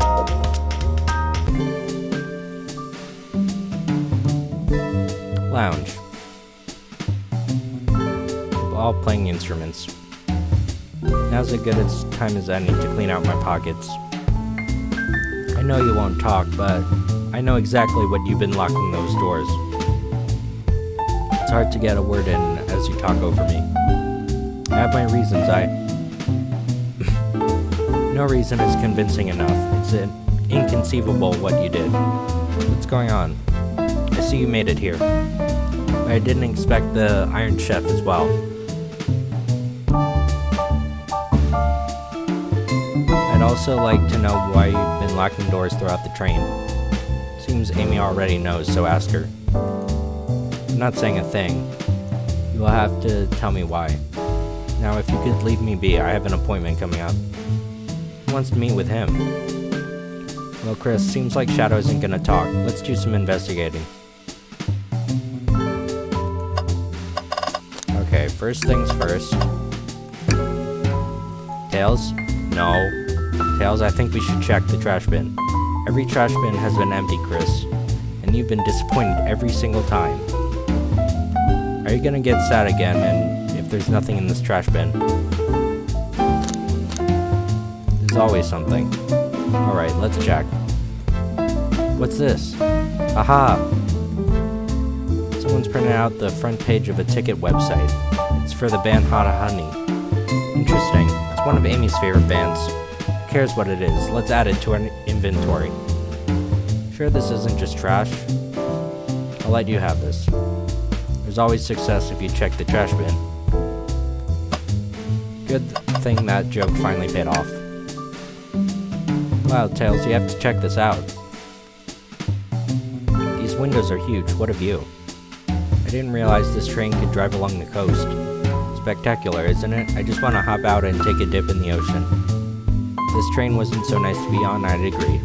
Lounge. All playing instruments. Now's as good a time as any to clean out my pockets. I know you won't talk, but I know exactly what you've been locking those doors. It's hard to get a word in as you talk over me. I have my reasons, No reason is convincing enough. It's inconceivable what you did. What's going on? I see you made it here. But I didn't expect the Iron Chef as well. I'd also like to know why you've been locking doors throughout the train. Seems Amy already knows, so ask her. I'm not saying a thing. You will have to tell me why. Now, if you could leave me be, I have an appointment coming up. Who wants to meet with him? Well, Chris, seems like Shadow isn't gonna talk. Let's do some investigating. Okay, first things first. Tails? No. Tails, I think we should check the trash bin. Every trash bin has been empty, Chris. And you've been disappointed every single time. Are you gonna get sad again and if there's nothing in this trash bin? There's always something. Alright, let's check. What's this? Aha! Someone's printed out the front page of a ticket website. It's for the band Hot Honey. Interesting. It's one of Amy's favorite bands. Who cares what it is? Let's add it to our inventory. Sure this isn't just trash? I'll let you have this. There's always success if you check the trash bin. Good thing that joke finally paid off. Wow, Tails, you have to check this out. These windows are huge. What a view. I didn't realize this train could drive along the coast. Spectacular, isn't it? I just want to hop out and take a dip in the ocean. If this train wasn't so nice to be on, I'd agree.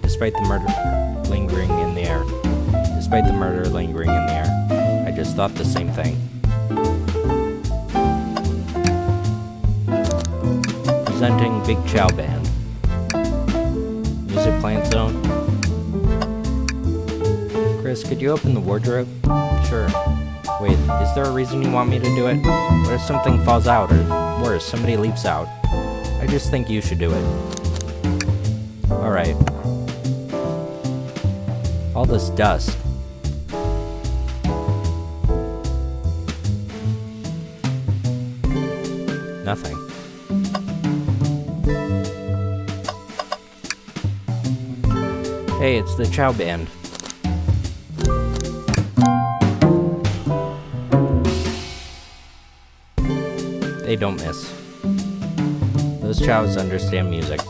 Despite the murder lingering in the air. I just thought the same thing. Presenting Big Chow Band. Music Plant Zone. Chris, could you open the wardrobe? Sure. Wait, is there a reason you want me to do it? What if something falls out, or worse, somebody leaps out? I just think you should do it. Alright. All this dust. Nothing. Hey, it's the Chow Band. They don't miss. Those Chows understand music.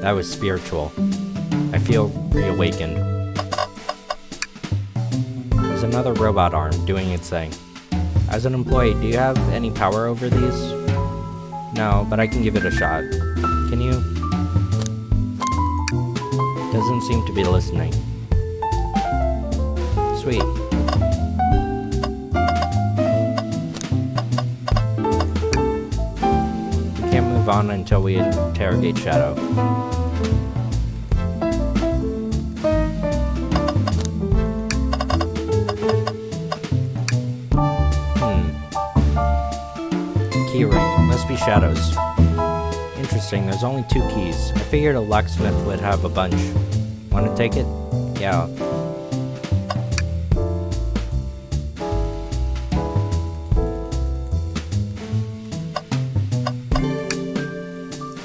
That was spiritual. I feel reawakened. There's another robot arm doing its thing. As an employee, do you have any power over these? No, but I can give it a shot. Can you? Doesn't seem to be listening. Sweet. We can't move on until we interrogate Shadow. Key ring. Must be Shadow's. Interesting, there's only 2 keys. I figured a locksmith would have a bunch. Wanna take it? Yeah.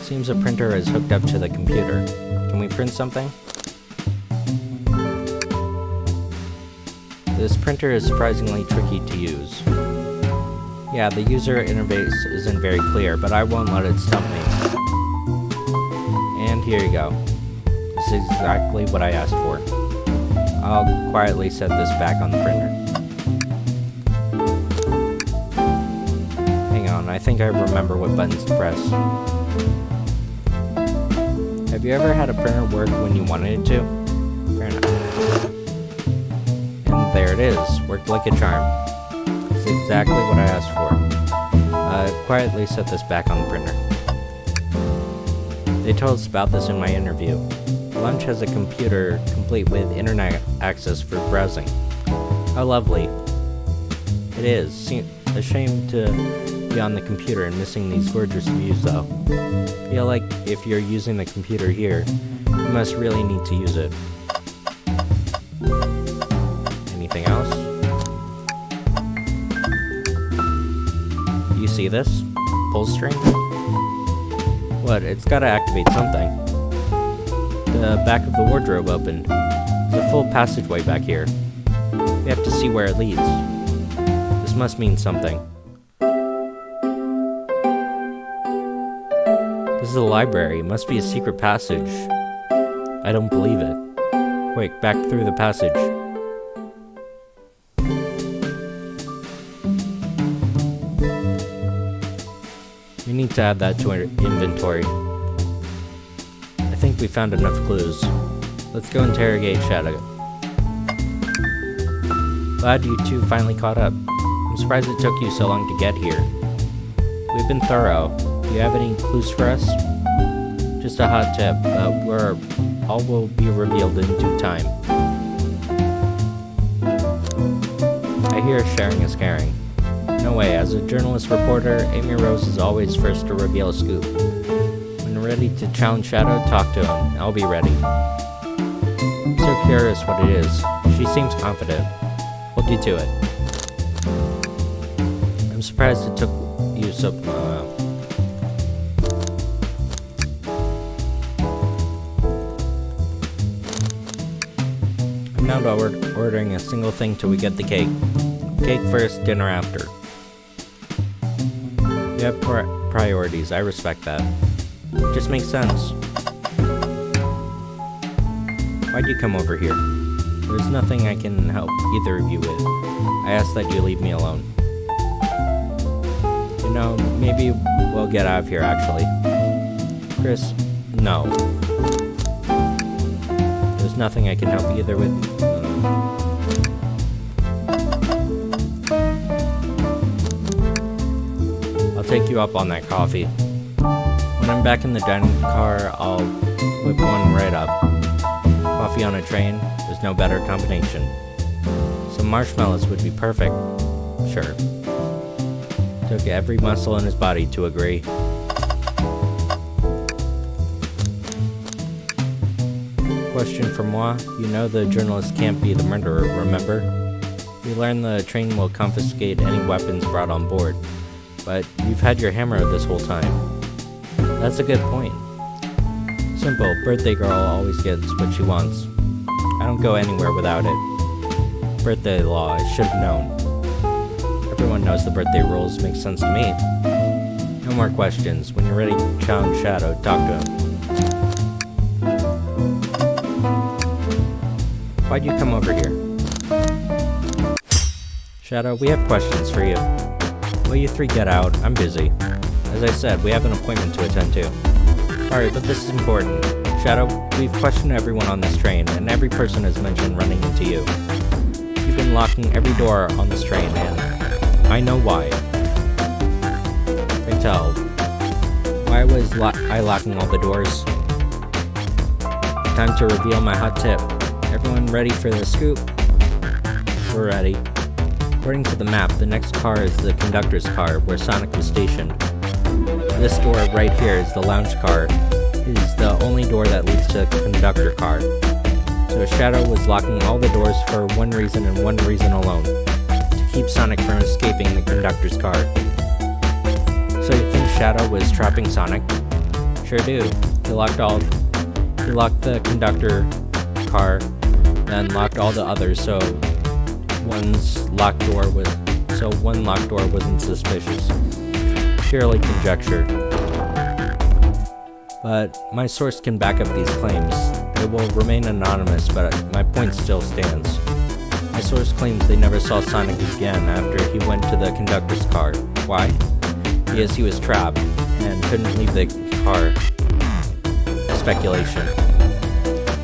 Seems a printer is hooked up to the computer. Can we print something? This printer is surprisingly tricky to use. Yeah, the user interface isn't very clear, but I won't let it stump me. And here you go. This is exactly what I asked for. I'll quietly set this back on the printer. Hang on, I think I remember what buttons to press. Have you ever had a printer work when you wanted it to? Fair enough. And there it is, worked like a charm. It's exactly what I asked for. Quietly set this back on the printer. They told us about this in my interview. Lunch has a computer complete with internet access for browsing. How lovely. It is. A shame to be on the computer and missing these gorgeous views though. Feel like if you're using the computer here, you must really need to use it. Anything else? You see this? Pull string? What? It's gotta activate something. The back of the wardrobe opened. There's a full passageway back here. We have to see where it leads. This must mean something. This is a library. It must be a secret passage. I don't believe it. Quick, back through the passage. We need to add that to our inventory. I think we found enough clues. Let's go interrogate Shadow. Glad you two finally caught up. I'm surprised it took you so long to get here. We've been thorough. Do you have any clues for us? Just a hot tip, all will be revealed in due time. I hear sharing is caring. No way, as a journalist reporter, Amy Rose is always first to reveal a scoop. When ready to challenge Shadow, talk to him. I'll be ready. I'm so curious what it is. She seems confident. Hold you to it. I'm surprised it took you so... I'm not ordering a single thing till we get the cake. Cake first, dinner after. You have priorities, I respect that. Just makes sense. Why'd you come over here? There's nothing I can help either of you with. I ask that you leave me alone. You know, maybe we'll get out of here actually. Chris, no. There's nothing I can help either with. I'll take you up on that coffee. When I'm back in the dining car, I'll whip one right up. Coffee on a train, there's no better combination. Some marshmallows would be perfect. Sure. Took every muscle in his body to agree. Question for moi. You know the journalist can't be the murderer, remember? We learned the train will confiscate any weapons brought on board. But you've had your hammer this whole time. That's a good point. Simple, birthday girl always gets what she wants. I don't go anywhere without it. Birthday law, I should have known. Everyone knows the birthday rules, makes sense to me. No more questions. When you're ready to challenge Shadow, talk to him. Why'd you come over here? Shadow, we have questions for you. Will you three get out? I'm busy. As I said, we have an appointment to attend to. Sorry, but this is important. Shadow, we've questioned everyone on this train, and every person has mentioned running into you. You've been locking every door on this train, and I know why. Pray tell, why was I locking all the doors? Time to reveal my hot tip. Everyone ready for the scoop? We're ready. According to the map, the next car is the conductor's car, where Sonic was stationed. This door right here is the lounge car. It is the only door that leads to the conductor car. So Shadow was locking all the doors for one reason and one reason alone. To keep Sonic from escaping the conductor's car. So you think Shadow was trapping Sonic? Sure do. He locked the conductor car, then locked all the others so one locked door wasn't suspicious. Purely conjecture. But my source can back up these claims. They will remain anonymous, but my point still stands. My source claims they never saw Sonic again after he went to the conductor's car. Why? Because he was trapped and couldn't leave the car. Speculation.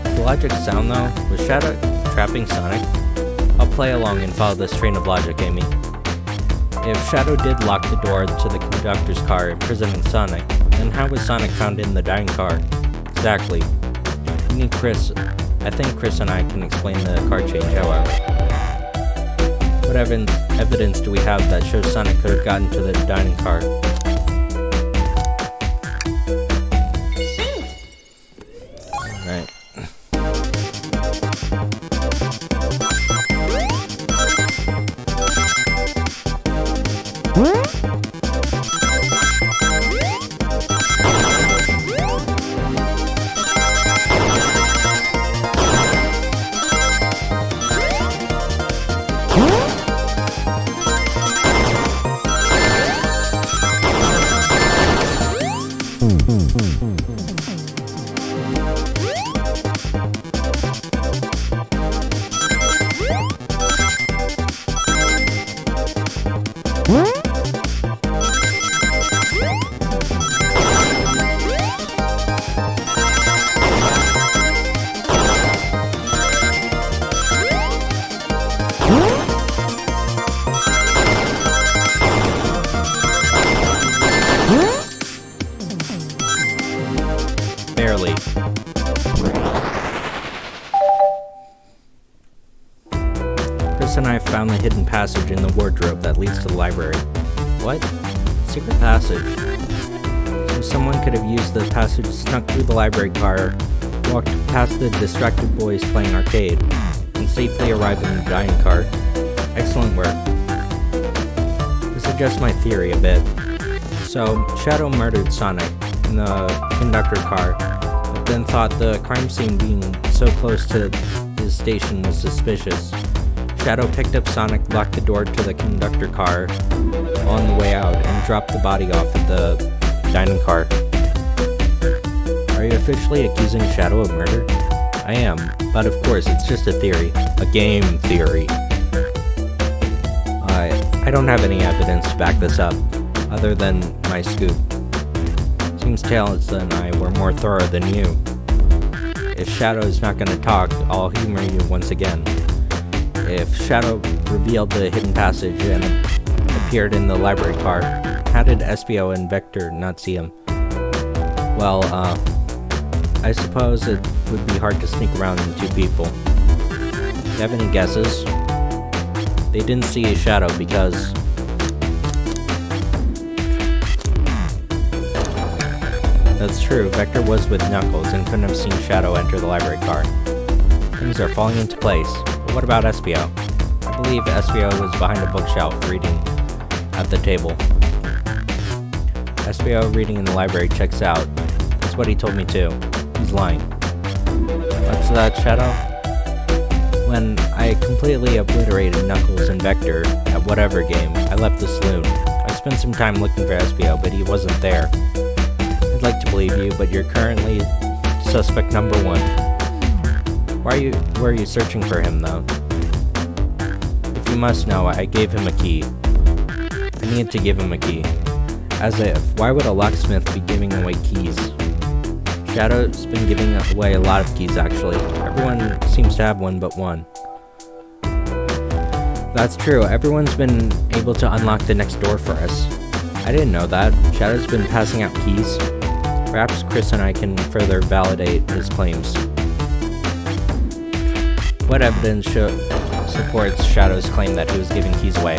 Does the logic sound though? Was Shadow trapping Sonic? I'll play along and follow this train of logic, Amy. If Shadow did lock the door to the conductor's car, imprisoning Sonic, then how was Sonic found in the dying car? Exactly. We need Chris. I think Chris and I can explain the car change, however. What evidence do we have that shows Sonic could have gotten to the dining car? Right. Barely. Chris and I found the hidden passage in the wardrobe that leads to the library. What? Secret passage. So someone could have used the passage, snuck through the library car, walked past the distracted boys playing arcade, and safely arrived in the dying car. Excellent work. This adjusts my theory a bit. So, Shadow murdered Sonic in the conductor car, but then thought the crime scene being so close to his station was suspicious. Shadow picked up Sonic, locked the door to the conductor car on the way out, and dropped the body off at the dining car. Are you officially accusing Shadow of murder? I am, but of course it's just a theory. A game theory. I don't have any evidence to back this up, other than my scoop. Seems Tails and I were more thorough than you. If Shadow is not going to talk, I'll humor you once again. If Shadow revealed the hidden passage and appeared in the library car, how did Espio and Vector not see him? Well, I suppose it would be hard to sneak around in two people. Do you have any guesses? They didn't see a Shadow because... That's true. Vector was with Knuckles and couldn't have seen Shadow enter the library car. Things are falling into place. But what about Espio? I believe Espio was behind a bookshelf reading at the table. Espio reading in the library checks out. That's what he told me too. He's lying. What's that, Shadow? When I completely obliterated Knuckles and Vector at whatever game, I left the saloon. I spent some time looking for Espio, but he wasn't there. I'd like to believe you, but you're currently suspect number 1. Why were you searching for him, though? If you must know, I gave him a key. I needed to give him a key. As if, why would a locksmith be giving away keys? Shadow's been giving away a lot of keys, actually. Everyone seems to have one but one. That's true, everyone's been able to unlock the next door for us. I didn't know that. Shadow's been passing out keys. Perhaps Chris and I can further validate his claims. What evidence supports Shadow's claim that he was giving keys away?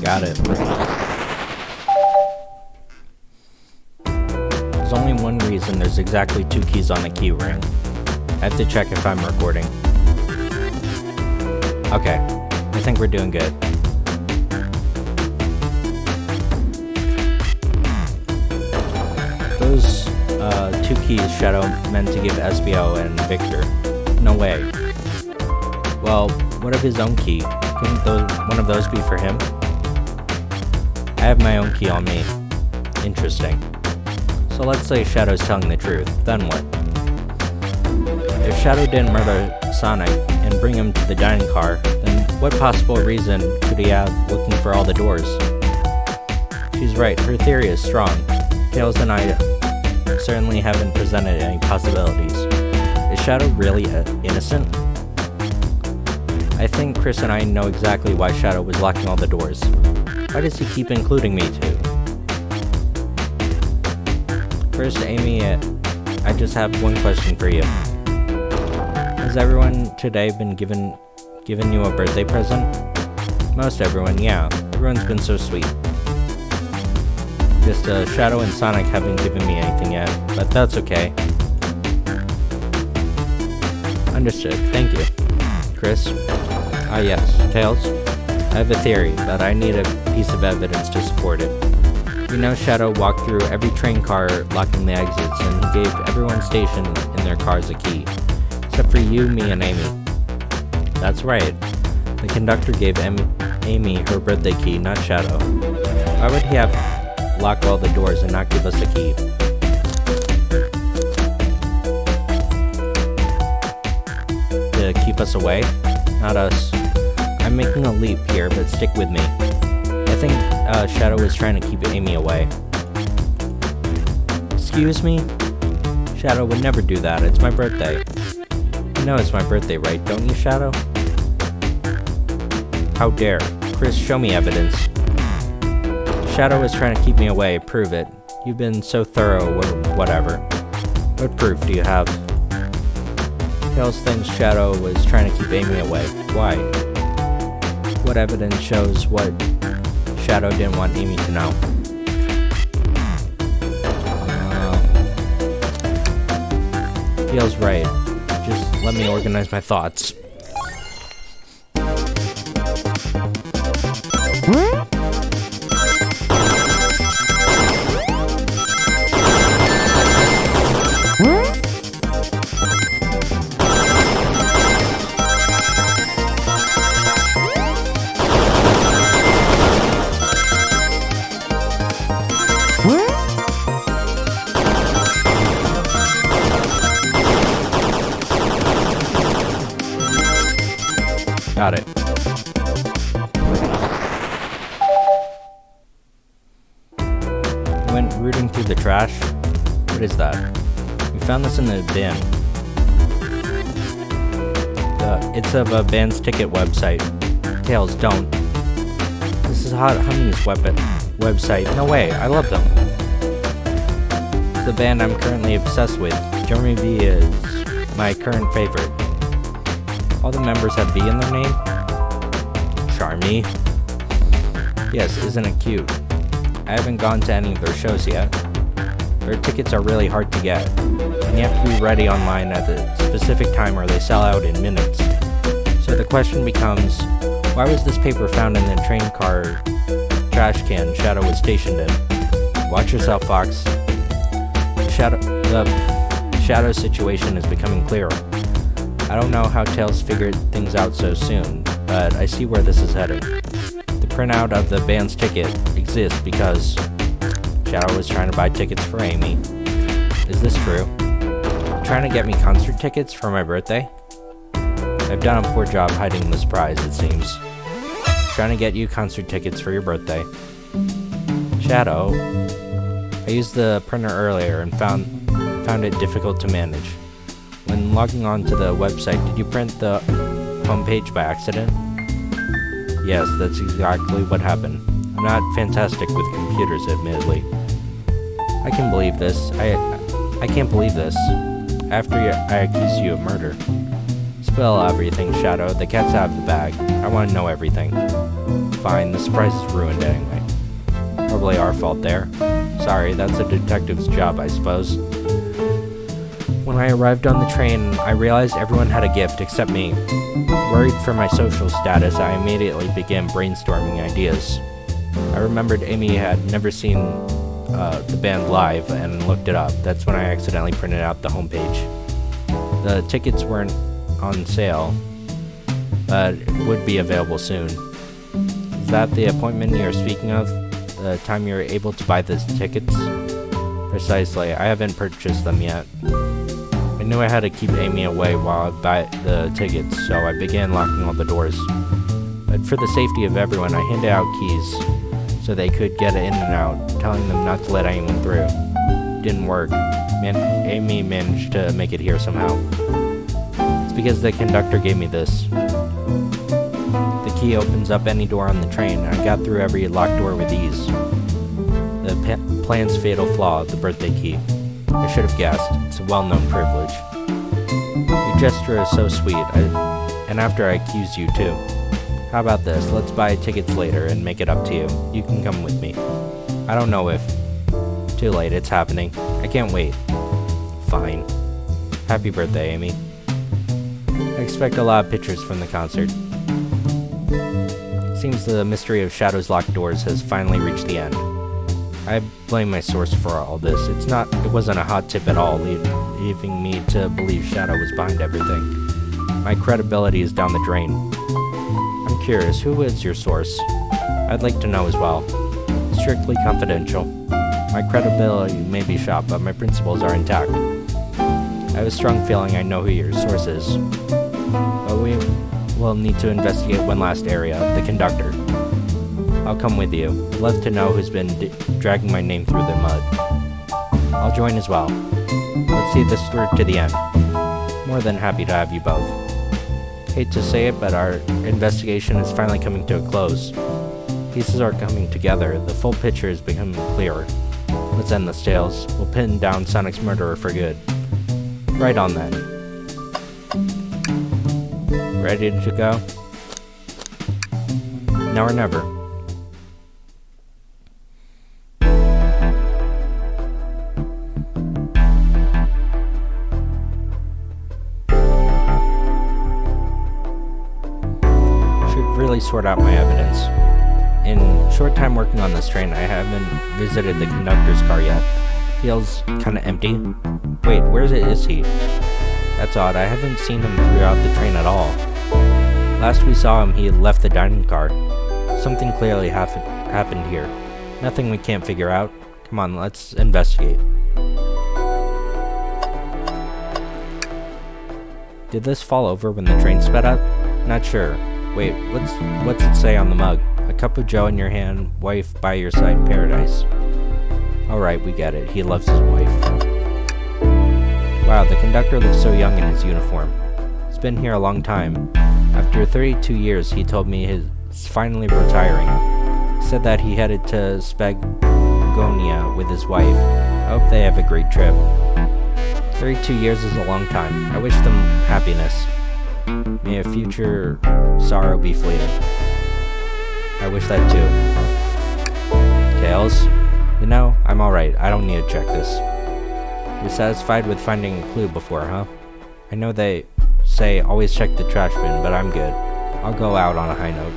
Got it. There's only one reason there's exactly 2 keys on the key ring. I have to check if I'm recording. Okay, I think we're doing good. Those 2 keys Shadow meant to give Espio and Victor. No way. Well, what of his own key? Couldn't one of those be for him? I have my own key on me. Interesting. So let's say Shadow's telling the truth, then what? If Shadow didn't murder Sonic and bring him to the dining car, then what possible reason could he have looking for all the doors? She's right, her theory is strong. Tails and I certainly haven't presented any possibilities. Is Shadow really innocent? I think Chris and I know exactly why Shadow was locking all the doors. Why does he keep including me too? First, Amy, I just have one question for you. Has everyone today been given you a birthday present? Most everyone, yeah. Everyone's been so sweet. Just Shadow and Sonic haven't given me anything yet, but that's okay. Understood, thank you. Chris? Ah yes, Tails? I have a theory, but I need a piece of evidence to support it. You know Shadow walked through every train car locking the exits, and he gave everyone stationed in their cars a key. Except for you, me, and Amy. That's right. The conductor gave Amy her birthday key, not Shadow. Why would he have locked all the doors and not give us a key? To keep us away? Not us. I'm making a leap here, but stick with me. I think Shadow was trying to keep Amy away. Excuse me? Shadow would never do that, it's my birthday. You know it's my birthday, right, don't you, Shadow? How dare. Chris, show me evidence. Shadow was trying to keep me away, prove it. You've been so thorough, or whatever. What proof do you have? Tails thinks Shadow was trying to keep Amy away. Why? What evidence shows what Shadow didn't want Amy to know? Feels right. Just let me organize my thoughts. Got it. trash? What is that? We found this in the bin. It's of a band's ticket website. Tails, don't. This is Hot Honey's website. No way, I love them. It's the band I'm currently obsessed with. Jeremy B is my current favorite. All the members have B in their name? Charmy. Yes, isn't it cute? I haven't gone to any of their shows yet. Their tickets are really hard to get, and you have to be ready online at the specific time or they sell out in minutes. So the question becomes, why was this paper found in the train car trash can Shadow was stationed in? Watch yourself, Fox. The Shadow situation is becoming clearer. I don't know how Tails figured things out so soon, but I see where this is headed. The printout of the band's ticket exists because Shadow was trying to buy tickets for Amy. Is this true? Trying to get me concert tickets for my birthday? I've done a poor job hiding the surprise, it seems. Trying to get you concert tickets for your birthday. Shadow, I used the printer earlier and found it difficult to manage. When logging on to the website, did you print the homepage by accident? Yes, that's exactly what happened. I'm not fantastic with computers, admittedly. I can believe this. I can't believe this. After I accused you of murder. Spill everything, Shadow. The cat's out of the bag. I want to know everything. Fine, the surprise is ruined anyway. Probably our fault there. Sorry, that's a detective's job, I suppose. When I arrived on the train, I realized everyone had a gift except me. Worried for my social status, I immediately began brainstorming ideas. I remembered Amy had never seen the band live and looked it up. That's when I accidentally printed out the homepage. The tickets weren't on sale, but would be available soon. Is that the appointment you're speaking of? The time you're able to buy the tickets? Precisely. I haven't purchased them yet. I knew I had to keep Amy away while I buy the tickets, so I began locking all the doors. But for the safety of everyone, I handed out keys so they could get in and out, telling them not to let anyone through. Didn't work. Amy managed to make it here somehow. It's because the conductor gave me this. The key opens up any door on the train, and I got through every locked door with ease. The plan's fatal flaw, the birthday key. I should have guessed. It's a well-known privilege. Your gesture is so sweet, and after I accused you too. How about this? Let's buy tickets later and make it up to you. You can come with me. I don't know if... Too late, it's happening. I can't wait. Fine. Happy birthday, Amy. I expect a lot of pictures from the concert. Seems the mystery of Shadow's locked doors has finally reached the end. I blame my source for all this. It wasn't a hot tip at all, leaving me to believe Shadow was behind everything. My credibility is down the drain. I'm curious, who is your source? I'd like to know as well. Strictly confidential. My credibility may be shot, but my principles are intact. I have a strong feeling I know who your source is. But we will need to investigate one last area, the conductor. I'll come with you. I'd love to know who's been dragging my name through the mud. I'll join as well. Let's see this through to the end. More than happy to have you both. Hate to say it, but our investigation is finally coming to a close. Pieces are coming together. The full picture is becoming clearer. Let's end this, Tails. We'll pin down Sonic's murderer for good. Right on then. Ready to go? Now or never. Really sort out my evidence. In short time working on this train, I haven't visited the conductor's car yet. Feels kinda empty. Wait, where is he? That's odd, I haven't seen him throughout the train at all. Last we saw him, he had left the dining car. Something clearly happened here. Nothing we can't figure out. Come on, let's investigate. Did this fall over when the train sped up? Not sure. Wait, what's it say on the mug? A cup of joe in your hand, wife by your side, paradise. Alright, we get it. He loves his wife. Wow, the conductor looks so young in his uniform. He's been here a long time. After 32 years, he told me he's finally retiring. He said that he headed to Spagonia with his wife. I hope they have a great trip. 32 years is a long time. I wish them happiness. May a future sorrow be fleeting. I wish that too. Tails? You know, I'm alright. I don't need to check this. You're satisfied with finding a clue before, huh? I know they say always check the trash bin, but I'm good. I'll go out on a high note.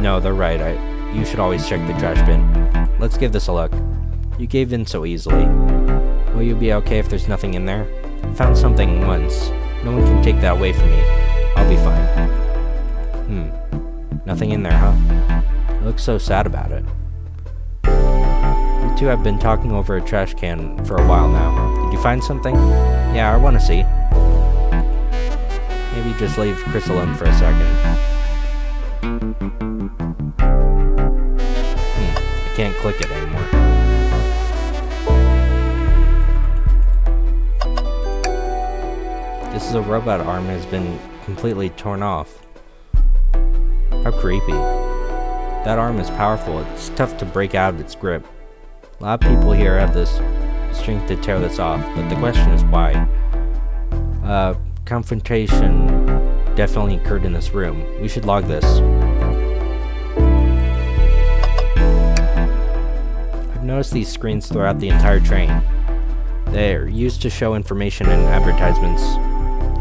No, they're right. You should always check the trash bin. Let's give this a look. You gave in so easily. Will you be okay if there's nothing in there? I found something once. No one can take that away from me. I'll be fine. Nothing in there, huh? You look so sad about it. You two have been talking over a trash can for a while now. Did you find something? Yeah, I want to see. Maybe just leave Chris alone for a second. I can't click it anymore. This is a robot arm has been completely torn off. How creepy. That arm is powerful. It's tough to break out of its grip. A lot of people here have this strength to tear this off, but the question is why. Confrontation definitely occurred in this room. We should log this. I've noticed these screens throughout the entire train. They're used to show information and advertisements.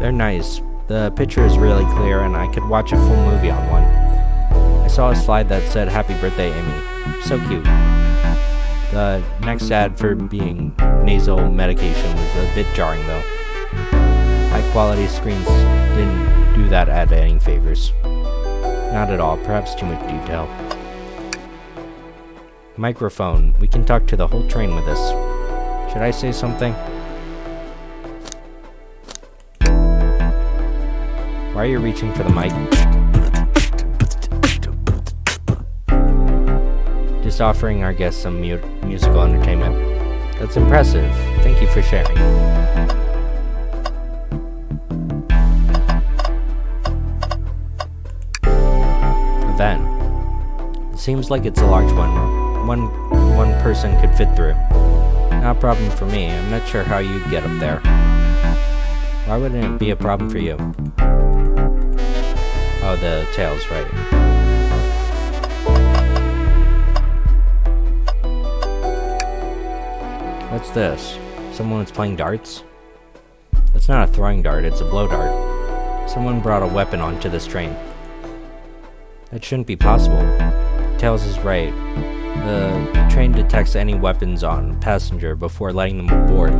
They're nice. The picture is really clear and I could watch a full movie on one. I saw a slide that said happy birthday Amy. So cute. The next ad for being nasal medication was a bit jarring though. High quality screens didn't do that ad any favors. Not at all, perhaps too much detail. Microphone. We can talk to the whole train with this. Should I say something? Why are you reaching for the mic? Just offering our guests some musical entertainment. That's impressive. Thank you for sharing. Event. It seems like it's a large one. One person could fit through. Not a problem for me. I'm not sure how you'd get up there. Why wouldn't it be a problem for you? Oh, the tails, right. What's this? Someone's playing darts? It's not a throwing dart, it's a blow dart. Someone brought a weapon onto this train. That shouldn't be possible. Tails is right. The train detects any weapons on a passenger before letting them aboard.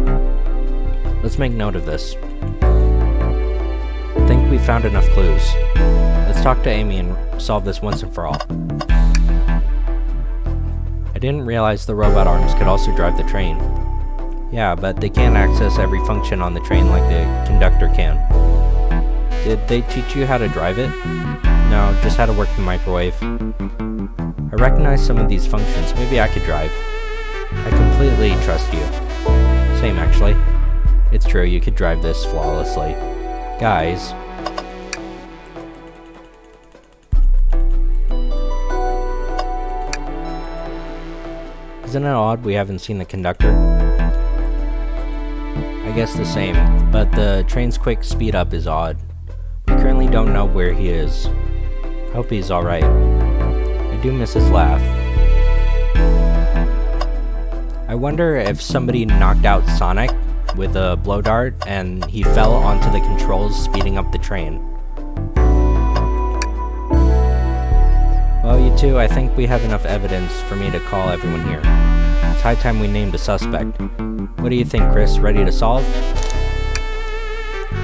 Let's make note of this. I think we found enough clues. Let's talk to Amy and solve this once and for all. I didn't realize the robot arms could also drive the train. Yeah, but they can't access every function on the train like the conductor can. Did they teach you how to drive it? No, just how to work the microwave. I recognize some of these functions. Maybe I could drive. I completely trust you. Same, actually. It's true, you could drive this flawlessly. Guys. Isn't it odd we haven't seen the conductor? I guess the same, but the train's quick speed up is odd. We currently don't know where he is. Hope he's alright. I do miss his laugh. I wonder if somebody knocked out Sonic with a blow dart and he fell onto the controls speeding up the train. Well, you two, I think we have enough evidence for me to call everyone here. It's high time we named a suspect. What do you think, Chris? Ready to solve?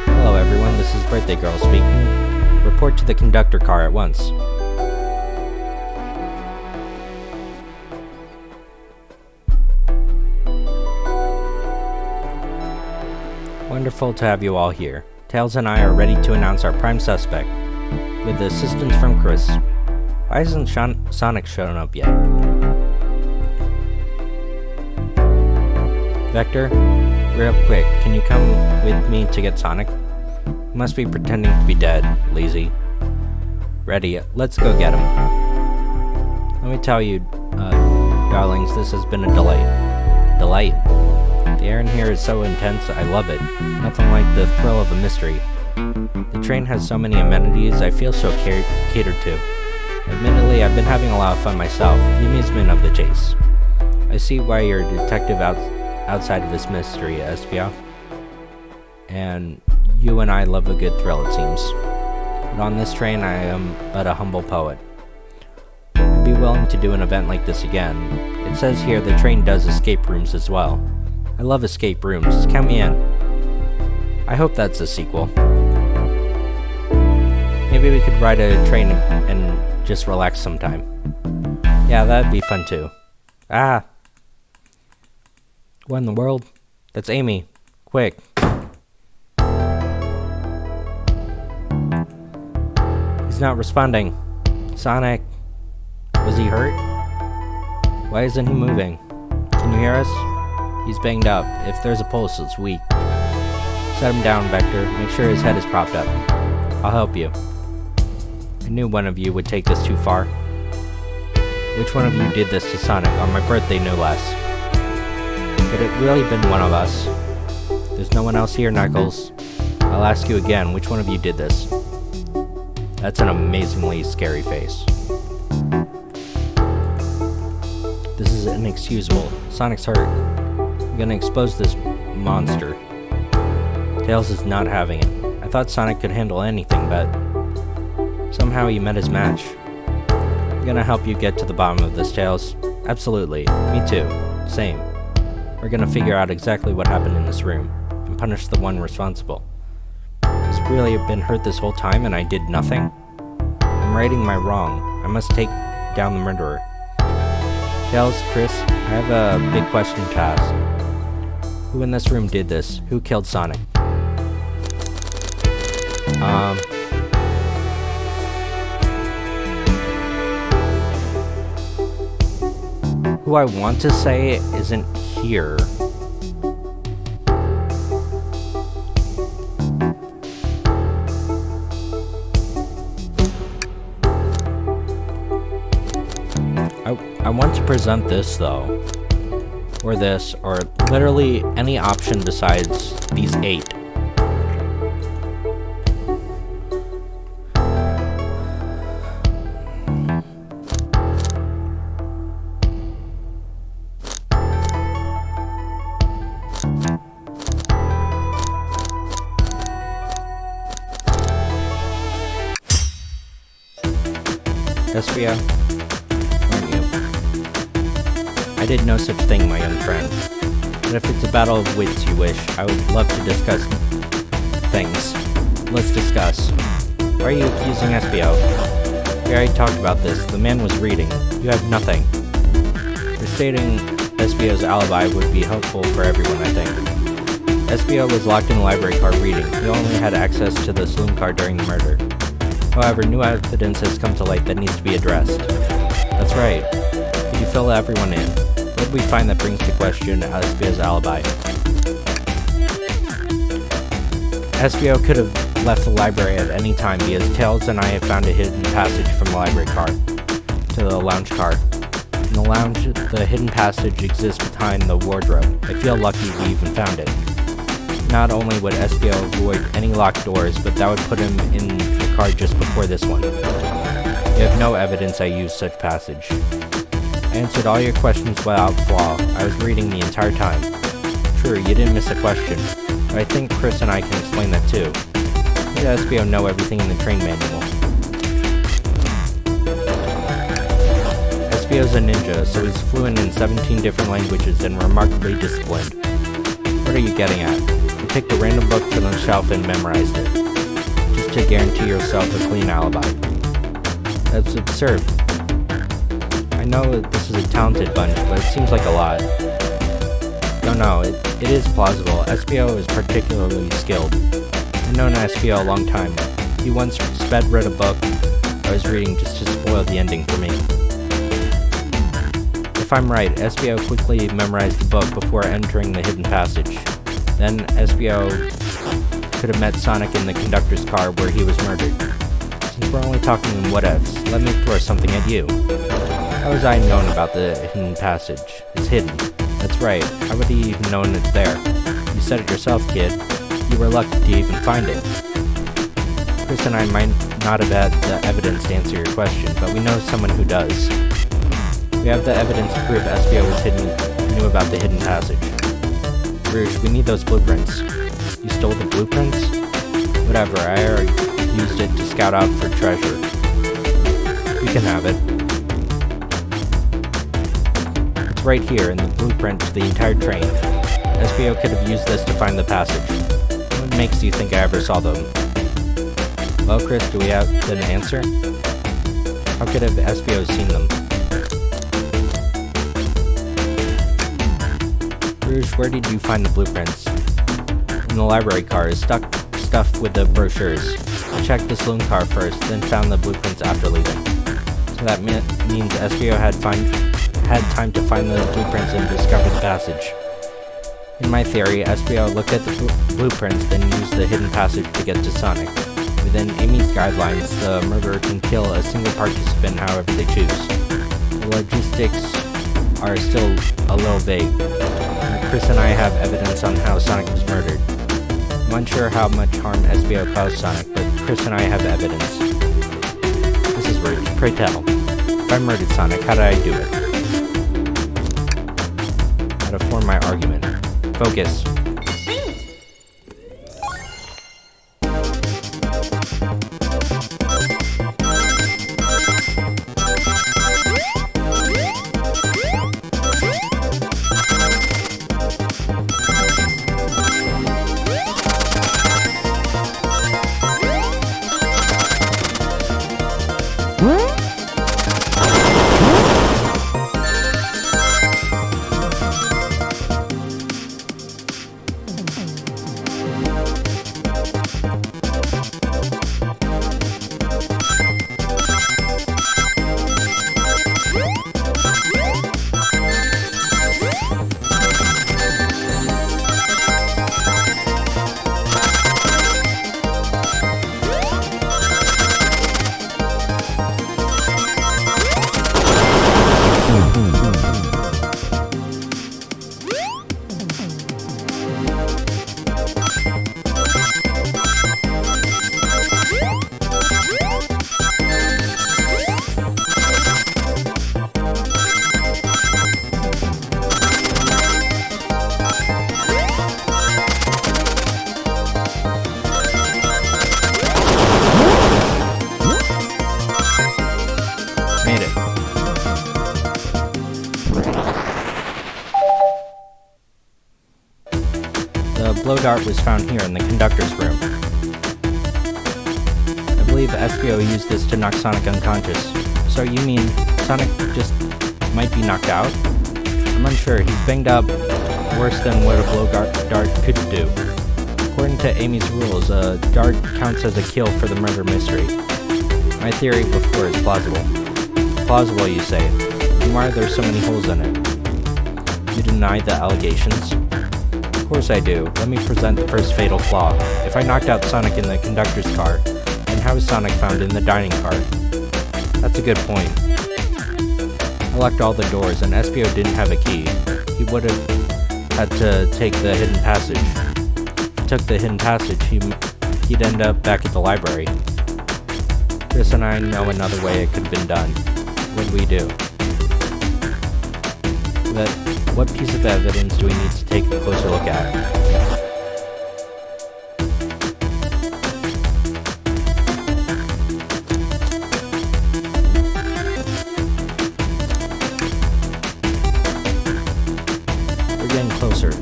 Hello, everyone. This is Birthday Girl speaking. Report to the conductor car at once. Wonderful to have you all here. Tails and I are ready to announce our prime suspect, with the assistance from Chris. Why hasn't Sonic shown up yet? Vector, real quick, can you come with me to get Sonic? He must be pretending to be dead, lazy. Ready, let's go get him. Let me tell you, darlings, this has been a delight. The air in here is so intense, I love it. Nothing like the thrill of a mystery. The train has so many amenities, I feel so catered to. Admittedly, I've been having a lot of fun myself, the amusement of the chase. I see why you're a detective outside of this mystery, Espio. And you and I love a good thrill, it seems. But on this train, I am but a humble poet. I'd be willing to do an event like this again. It says here the train does escape rooms as well. I love escape rooms. Count me in. I hope that's a sequel. Maybe we could ride a train and just relax sometime. Yeah, that'd be fun too. Ah! What in the world? That's Amy. Quick. He's not responding. Sonic. Was he hurt? Why isn't he moving? Can you hear us? He's banged up. If there's a pulse, it's weak. Set him down, Vector. Make sure his head is propped up. I'll help you. I knew one of you would take this too far. Which one of you did this to Sonic on my birthday, no less? Could it really been one of us? There's no one else here, Knuckles. I'll ask you again, which one of you did this? That's an amazingly scary face. This is inexcusable. Sonic's hurt. I'm gonna expose this monster. Tails is not having it. I thought Sonic could handle anything, but somehow he met his match. I'm gonna help you get to the bottom of this, Tails. Absolutely. Me too. Same. We're gonna figure out exactly what happened in this room, and punish the one responsible. Has really been hurt this whole time and I did nothing? I'm righting my wrong. I must take down the murderer. Tails, Chris, I have a big question to ask. Who in this room did this? Who killed Sonic? Who I want to say isn't here. I want to present this though, or this, or literally any option besides these 8. Espio, aren't you? I did no such thing, my young friend. But if it's a battle of wits you wish, I would love to discuss things. Let's discuss. Why are you accusing Espio? We already talked about this. The man was reading. You have nothing. Restating Espio's alibi would be helpful for everyone, I think. Espio was locked in the library car reading. He only had access to the saloon car during the murder. However, new evidence has come to light that needs to be addressed. That's right. Could you fill everyone in? What did we find that brings to question Espio's alibi? Espio could have left the library at any time because Tails and I have found a hidden passage from the library car to the lounge car. In the lounge, the hidden passage exists behind the wardrobe. I feel lucky we even found it. Not only would Espio avoid any locked doors, but that would put him in the car just before this one. You have no evidence I used such passage. I answered all your questions without flaw. I was reading the entire time. True, you didn't miss a question, but I think Chris and I can explain that too. Did Espio know everything in the train manual? Espio's a ninja, so he's fluent in 17 different languages and remarkably disciplined. What are you getting at? You picked a random book from the shelf and memorized it, just to guarantee yourself a clean alibi. That's absurd. I know this is a talented bunch, but it seems like a lot. No, it is plausible. Espio is particularly skilled. I've known Espio a long time. He once sped-read a book I was reading just to spoil the ending for me. If If I'm right, SBO quickly memorized the book before entering the hidden passage. Then SBO could have met Sonic in the conductor's car where he was murdered. Since we're only talking in what-ifs, let me throw something at you. How was I known about the hidden passage? It's hidden. That's right. How would he even known it's there? You said it yourself, kid. You were lucky to even find it. Chris and I might not have had the evidence to answer your question, but we know someone who does. We have the evidence to prove SBO knew about the hidden passage. Rouge, we need those blueprints. You stole the blueprints? Whatever, I already used it to scout out for treasure. You can have it. It's right here in the blueprint to the entire train. SBO could have used this to find the passage. What makes you think I ever saw them? Well, Chris, do we have an answer? How could have SBO seen them? Rouge, where did you find the blueprints? In the library car, stuffed with the brochures. I checked the saloon car first, then found the blueprints after leaving. So that means SBO had time to find the blueprints and discover the passage. In my theory, SBO looked at the blueprints, then used the hidden passage to get to Sonic. Within Amy's guidelines, the murderer can kill a single participant however they choose. The logistics are still a little vague. Chris and I have evidence on how Sonic was murdered. I'm unsure how much harm SBO caused Sonic, but Chris and I have evidence. This is Rouge. Pray tell. If I murdered Sonic, how did I do it? How to form my argument. Focus. Blow dart was found here in the conductor's room. I believe SBO used this to knock Sonic unconscious. So you mean Sonic just might be knocked out? I'm unsure. He's banged up worse than what a blow dart could do. According to Amy's rules, a dart counts as a kill for the murder mystery. My theory before is plausible. Plausible, you say. And why are there so many holes in it? You deny the allegations? Of course I do. Let me present the first fatal flaw. If I knocked out Sonic in the conductor's car, then how was Sonic found in the dining car? That's a good point. I locked all the doors, and SBO didn't have a key. He would have had to take the hidden passage. If he took the hidden passage, he'd end up back at the library. Chris and I know another way it could have been done. What do we do? What piece of evidence do we need to take a closer look at? We're getting closer.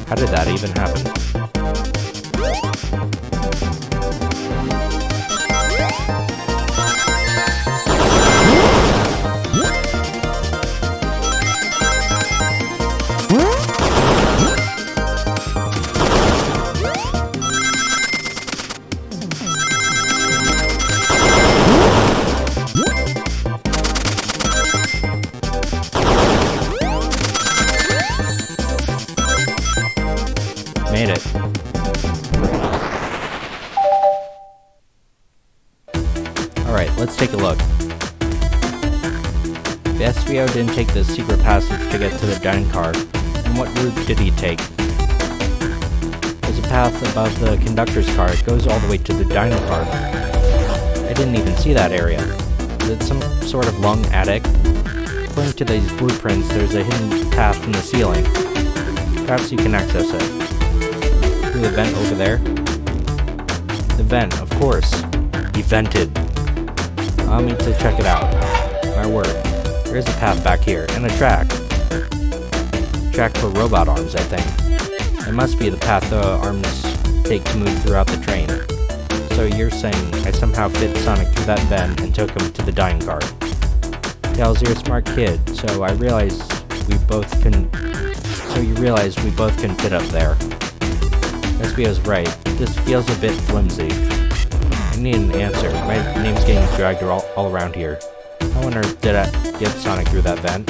How did that even happen? Let's take a look. The SVO didn't take the secret passage to get to the dining car, and what route did he take? There's a path above the conductor's car. It goes all the way to the dining car. I didn't even see that area. Is it some sort of lung attic? According to these blueprints, there's a hidden path from the ceiling. Perhaps you can access it. Through the vent over there? The vent, of course. He vented. Allow me to check it out. My word. There's a path back here, and a track. Track for robot arms, I think. It must be the path the arms take to move throughout the train. So you're saying I somehow fit Sonic through that vent and took him to the dining car. Tails, you're a smart kid, so you realize we both can fit up there. SBO's right. This feels a bit flimsy. I need an answer. My name's getting dragged all around here. How on earth did I get Sonic through that vent?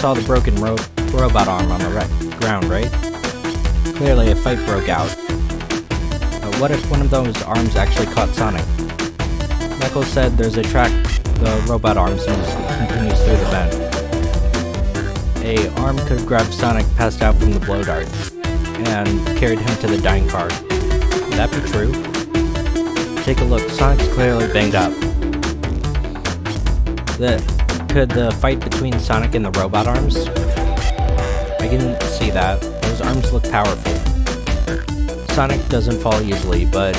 saw the broken robot arm on the ground, right? Clearly a fight broke out. But what if one of those arms actually caught Sonic? Knuckles said there's a track the robot arms use that continues through the vent. A arm could have grabbed Sonic passed out from the blow dart and carried him to the dying car. Would that be true? Take a look, Sonic's clearly banged up. Could the fight between Sonic and the robot arms? I can see that. Those arms look powerful. Sonic doesn't fall easily, but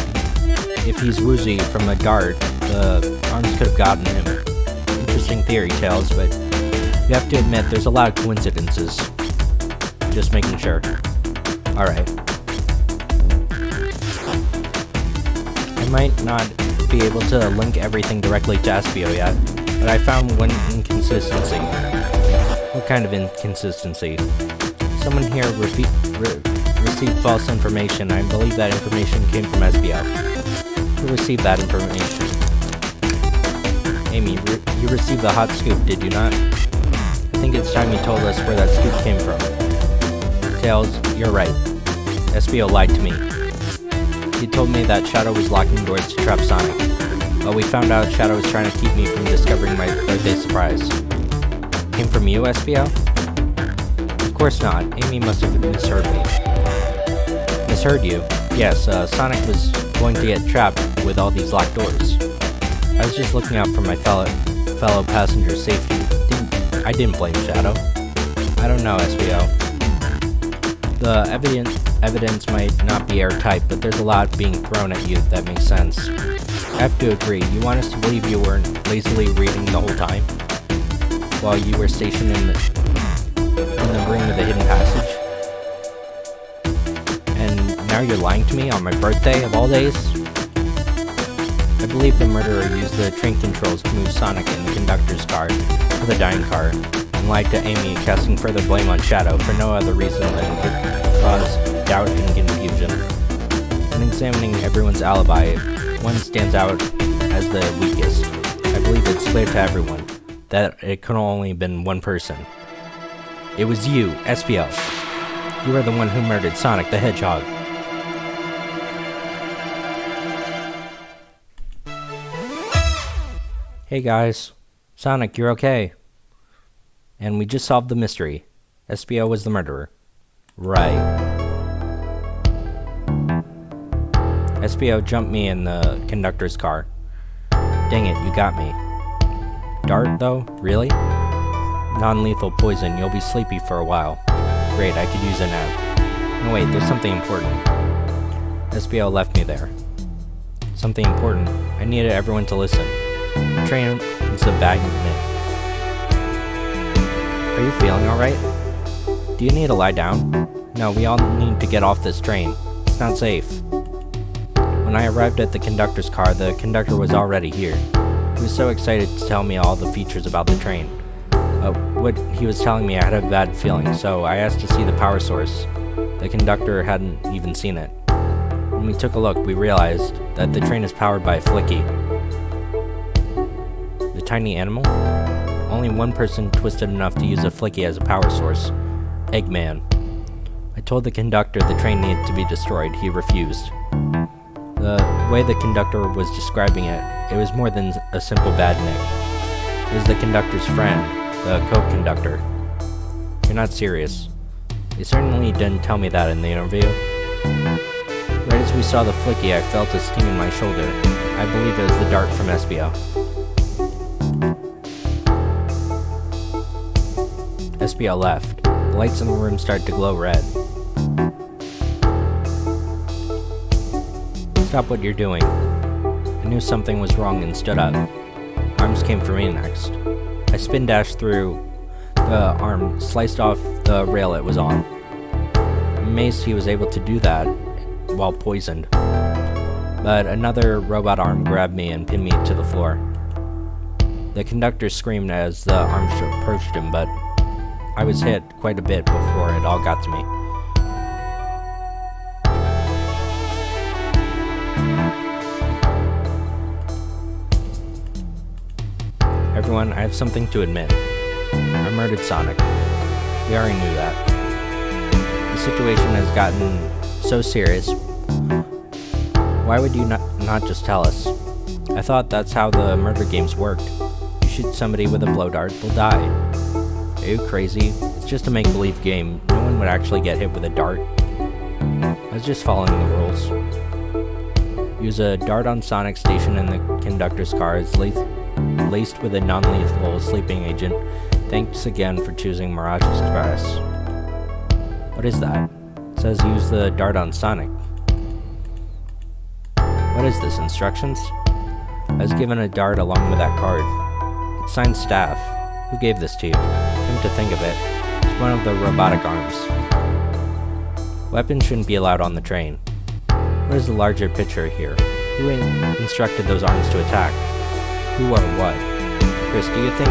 if he's woozy from a dart, the arms could have gotten him. Interesting theory, Tails, but you have to admit there's a lot of coincidences. Just making sure. Alright. I might not be able to link everything directly to Espio yet, but I found one inconsistency. What kind of inconsistency? Someone here received false information. I believe that information came from Espio. Who received that information? Amy, you received the hot scoop, did you not? I think it's time you told us where that scoop came from. Tails, you're right. Espio lied to me. He told me that Shadow was locking doors to trap Sonic. But we found out Shadow was trying to keep me from discovering my birthday surprise. Came from you, Espio? Of course not. Amy must have misheard me. Misheard you? Yes, Sonic was going to get trapped with all these locked doors. I was just looking out for my fellow passenger's safety. I didn't blame Shadow. I don't know, Espio. The evidence might not be airtight, but there's a lot being thrown at you that makes sense. I have to agree, you want us to believe you weren't lazily reading the whole time? While you were stationed in the ring of the hidden passage? And now you're lying to me on my birthday of all days? I believe the murderer used the train controls to move Sonic in the conductor's car to the dying car, and lied to Amy, casting further blame on Shadow for no other reason than to cause doubt and confusion. When examining everyone's alibi, one stands out as the weakest. I believe it's clear to everyone that it could only have been one person. It was you, Espio. You are the one who murdered Sonic the Hedgehog. Hey guys, Sonic, you're okay. And we just solved the mystery. Espio was the murderer. Right. Espio jumped me in the conductor's car. Dang it, you got me. Dart, though? Really? Non-lethal poison, you'll be sleepy for a while. Great, I could use a nap. No wait, there's something important. Espio left me there. Something important. I needed everyone to listen. The train is a bad unit. Are you feeling alright? Do you need to lie down? No, we all need to get off this train. It's not safe. When I arrived at the conductor's car, the conductor was already here. He was so excited to tell me all the features about the train. What he was telling me, I had a bad feeling, so I asked to see the power source. The conductor hadn't even seen it. When we took a look, we realized that the train is powered by a Flicky. The tiny animal? Only one person twisted enough to use a Flicky as a power source. Eggman. I told the conductor the train needed to be destroyed. He refused. The way the conductor was describing it, it was more than a simple bad nick. It was the conductor's friend, the co-conductor. You're not serious. They certainly didn't tell me that in the interview. Right as we saw the Flicky, I felt a sting in my shoulder. I believe it was the dart from Espio. Espio left. The lights in the room started to glow red. Stop what you're doing. I knew something was wrong and stood up. Arms came for me next. I spin dashed through the arm, sliced off the rail it was on. I'm amazed he was able to do that while poisoned. But another robot arm grabbed me and pinned me to the floor. The conductor screamed as the arms approached him, but I was hit quite a bit before it all got to me. Everyone, I have something to admit. I murdered Sonic. We already knew that. The situation has gotten so serious. Why would you not just tell us? I thought that's how the murder games worked. You shoot somebody with a blow dart, they'll die. Are you crazy? It's just a make-believe game. No one would actually get hit with a dart. I was just following the rules. Use a dart on Sonic station in the conductor's car. It's laced with a non-lethal sleeping agent. Thanks again for choosing Mirage Express. What is that? It says use the dart on Sonic. What is this, instructions? I was given a dart along with that card. It's signed Staff. Who gave this to you? Come to think of it, it's one of the robotic arms. Weapons shouldn't be allowed on the train. What is the larger picture here? Who instructed those arms to attack? Who or what? Chris, do you think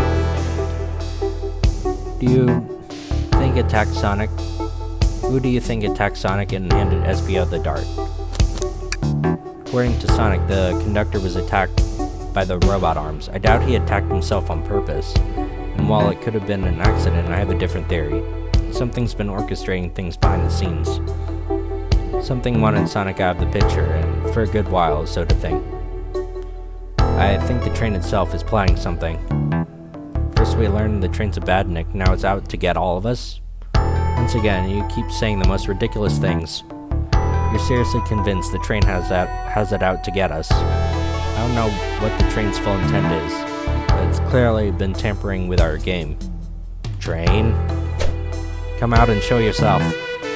attacked Sonic? Who do you think attacked Sonic and handed SBO the dart? According to Sonic, the conductor was attacked by the robot arms. I doubt he attacked himself on purpose. And while it could have been an accident, I have a different theory. Something's been orchestrating things behind the scenes. Something wanted Sonic out of the picture, and for a good while, so to think. I think the train itself is plotting something. First we learned the train's a badnik, now it's out to get all of us? Once again, you keep saying the most ridiculous things. You're seriously convinced the train has it out to get us. I don't know what the train's full intent is, but it's clearly been tampering with our game. Train? Come out and show yourself.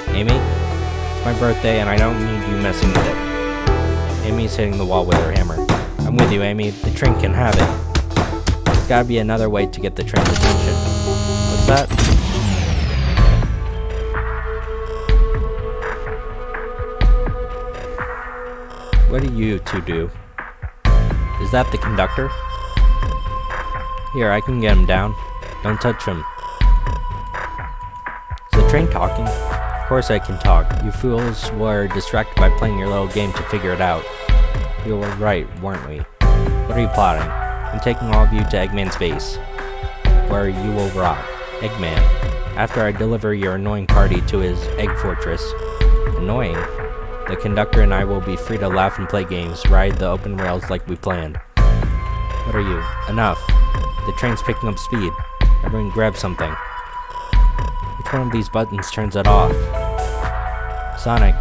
Amy? It's my birthday and I don't need you messing with it. Amy's hitting the wall with her hammer. I'm with you, Amy. The train can have it. There's gotta be another way to get the train's attention. What's that? What do you two do? Is that the conductor? Here, I can get him down. Don't touch him. Is the train talking? Of course I can talk. You fools were distracted by playing your little game to figure it out. We were right, weren't we? What are you plotting? I'm taking all of you to Eggman's base, where you will rot. Eggman. After I deliver your annoying party to his egg fortress. Annoying? The conductor and I will be free to laugh and play games, ride the open rails like we planned. What are you? Enough. The train's picking up speed. Everyone grab something. Which one of these buttons turns it off? Sonic.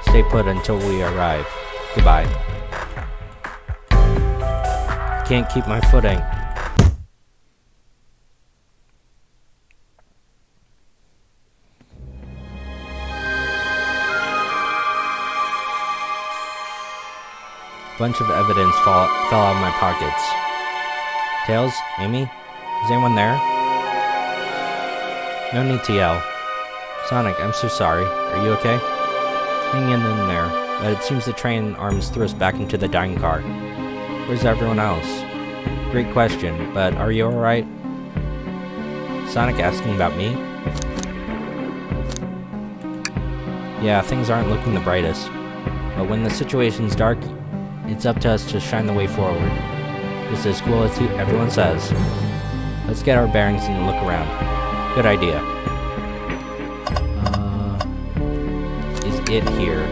Stay put until we arrive. Goodbye. Can't keep my footing. Bunch of evidence fell out of my pockets. Tails? Amy? Is anyone there? No need to yell. Sonic, I'm so sorry. Are you okay? Hang in there, but it seems the train arms threw us back into the dying car. Where's everyone else? Great question, but are you alright? Sonic asking about me? Yeah, things aren't looking the brightest. But when the situation's dark, it's up to us to shine the way forward. Just as cool as everyone says. Let's get our bearings and look around. Good idea. Is it here?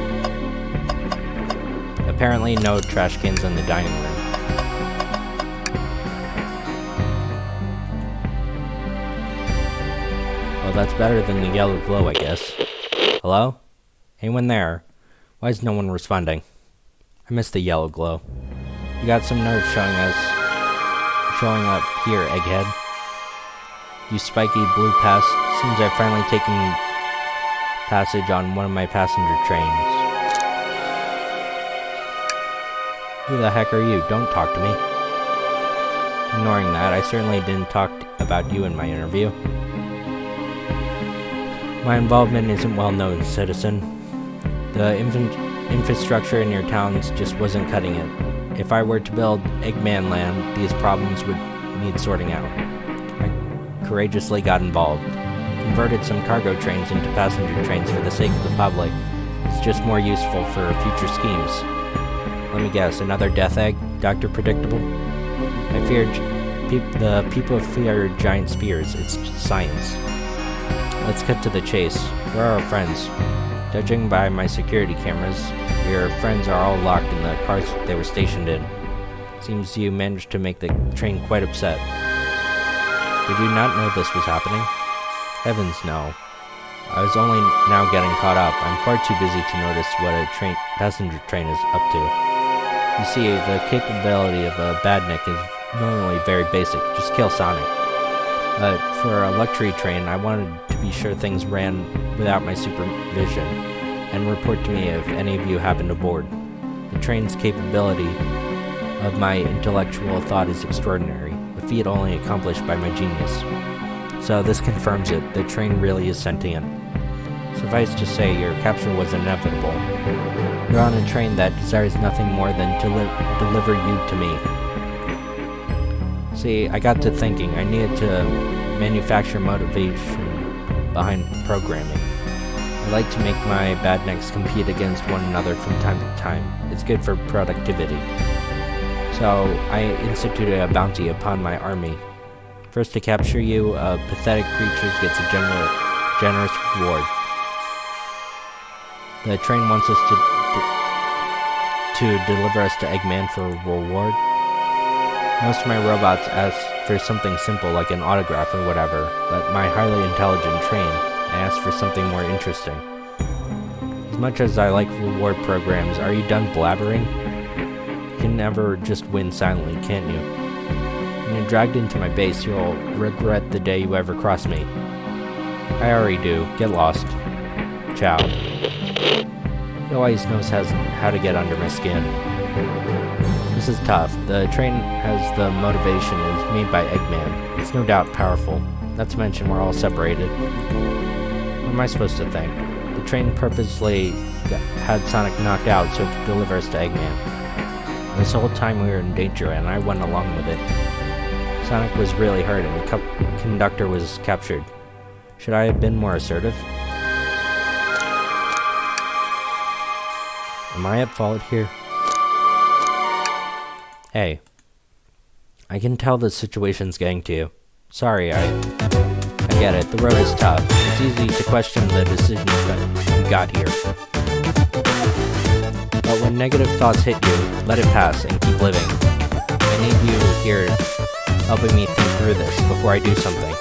Apparently no trash cans in the dining room. Well, that's better than the yellow glow, I guess. Hello? Anyone there? Why is no one responding? I missed the yellow glow. You got some nerve showing up here, egghead. You spiky blue pest. Seems I've finally taken passage on one of my passenger trains. Who the heck are you? Don't talk to me. Ignoring that, I certainly didn't talk about you in my interview. My involvement isn't well known, citizen. The infrastructure in your towns just wasn't cutting it. If I were to build Eggman Land, these problems would need sorting out. I courageously got involved. Converted some cargo trains into passenger trains for the sake of the public. It's just more useful for future schemes. Let me guess, another death egg, Dr. Predictable? I feared The people fear giant spears. It's science. Let's cut to the chase. Where are our friends? Judging by my security cameras, your friends are all locked in the cars they were stationed in. Seems you managed to make the train quite upset. Did you not know this was happening? Heavens, no. I was only now getting caught up. I'm far too busy to notice what a passenger train is up to. You see, the capability of a badnik is normally very basic. Just kill Sonic. But for a luxury train, I wanted to be sure things ran without my supervision, and report to me if any of you happened aboard. The train's capability of my intellectual thought is extraordinary, a feat only accomplished by my genius. So this confirms it. The train really is sentient. Suffice to say, your capture was inevitable. You're on a train that desires nothing more than to deliver you to me. See, I got to thinking I needed to manufacture motivation behind programming. I like to make my badniks compete against one another from time to time. It's good for productivity. So I instituted a bounty upon my army. First to capture you, pathetic creatures gets a generous reward. The train wants us to deliver us to Eggman for a reward. Most of my robots ask for something simple like an autograph or whatever, but my highly intelligent train asks for something more interesting. As much as I like reward programs, are you done blabbering? You can never just win silently, can't you? When you're dragged into my base, you'll regret the day you ever cross me. I already do. Get lost. Ciao. He always knows how to get under my skin. This is tough. The train has the motivation is made by Eggman. It's no doubt powerful. Not to mention we're all separated. What am I supposed to think? The train purposely had Sonic knocked out so it could deliver us to Eggman. This whole time we were in danger and I went along with it. Sonic was really hurt and the conductor was captured. Should I have been more assertive? Am I at fault here? Hey. I can tell the situation's getting to you. Sorry, I get it. The road is tough. It's easy to question the decisions that you got here. But when negative thoughts hit you, let it pass and keep living. I need you here helping me think through this before I do something.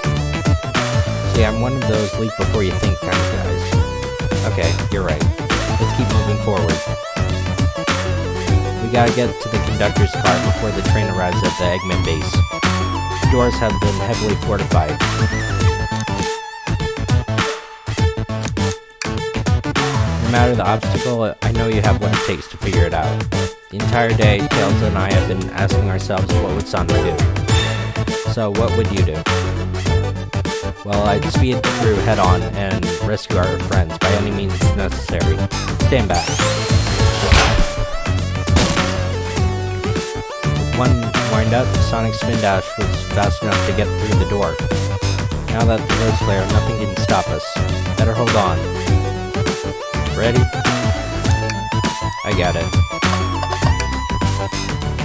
See, I'm one of those leap before you think kind of guys. Okay, you're right. Let's keep moving forward. We gotta get to the conductor's car before the train arrives at the Eggman base. The doors have been heavily fortified. No matter the obstacle, I know you have what it takes to figure it out. The entire day, Tails and I have been asking ourselves what would Sonic do. So what would you do? Well, I'd speed through head-on and rescue our friends by any means necessary. Stand back. With one wind-up, Sonic's spin dash was fast enough to get through the door. Now that the road's clear, nothing can stop us. Better hold on. Ready? I got it.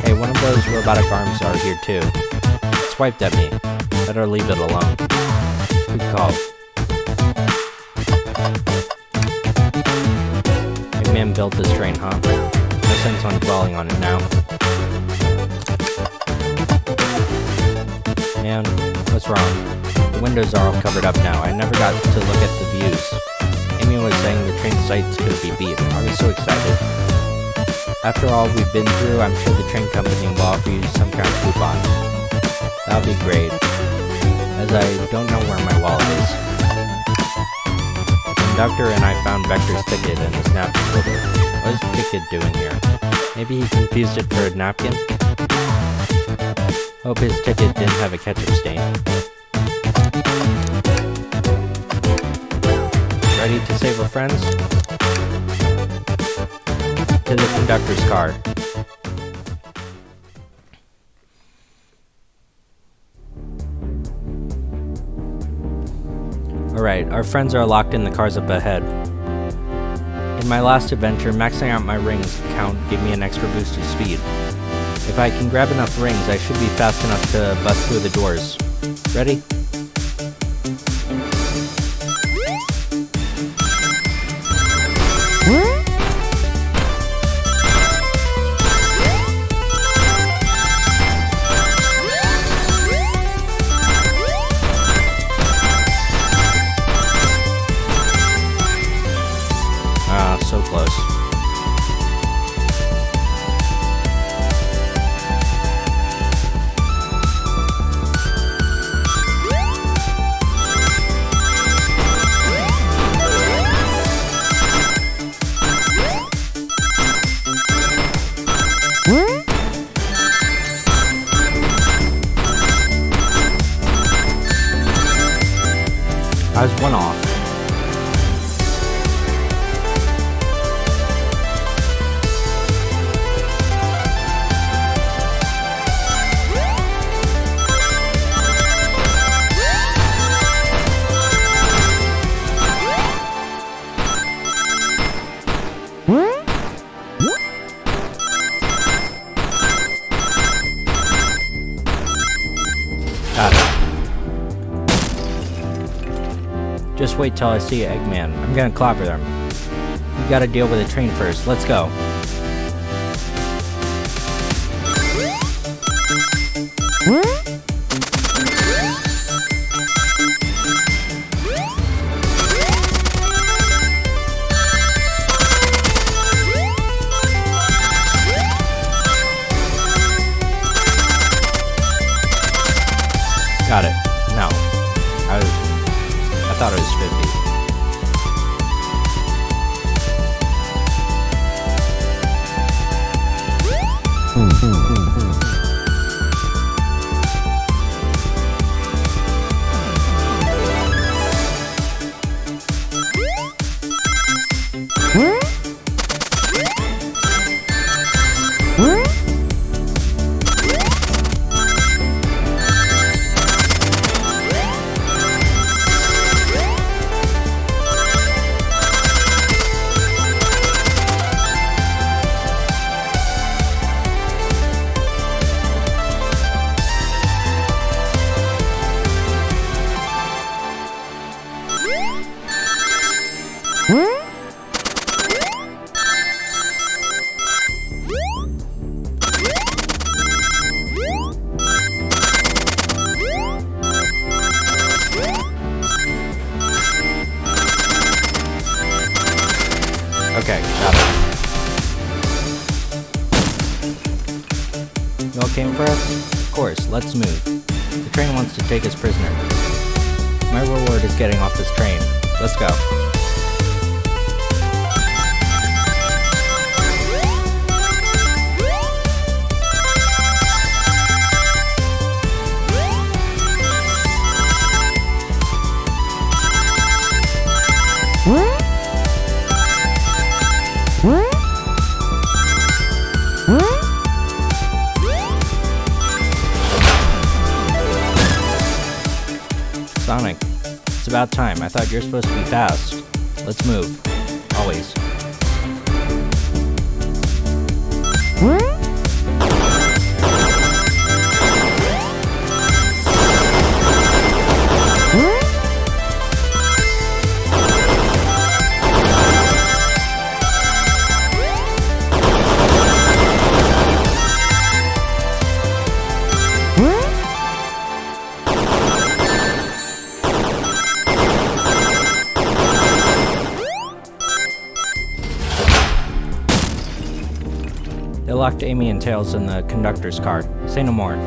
Hey, one of those robotic arms are here too. It swiped at me. Better leave it alone. Good call. Eggman built this train, huh? No sense on dwelling on it now. Man, what's wrong? The windows are all covered up now. I never got to look at the views. Amy was saying the train sights could be beat. I was so excited. After all we've been through, I'm sure the train company will offer you some kind of coupon. That'll be great, as I don't know where my wallet is. The conductor and I found Vector's ticket and his napkin holder. What is the ticket doing here? Maybe he confused it for a napkin? Hope his ticket didn't have a ketchup stain. Ready to save our friends? To the conductor's car. Alright, our friends are locked in the cars up ahead. In my last adventure, maxing out my rings count gave me an extra boost of speed. If I can grab enough rings, I should be fast enough to bust through the doors. Ready? So close. I was one off. Got it. Just wait till I see Eggman. I'm gonna clobber them. We gotta deal with the train first. Let's go. Got it. No. I thought it was 50. Okay, got it. You all came for us? Of course, let's move. The train wants to take us prisoner. My reward is getting off this train. Let's go. Sonic, it's about time. I thought you were supposed to be fast. Let's move. Always. They locked Amy and Tails in the conductor's car. Say no more.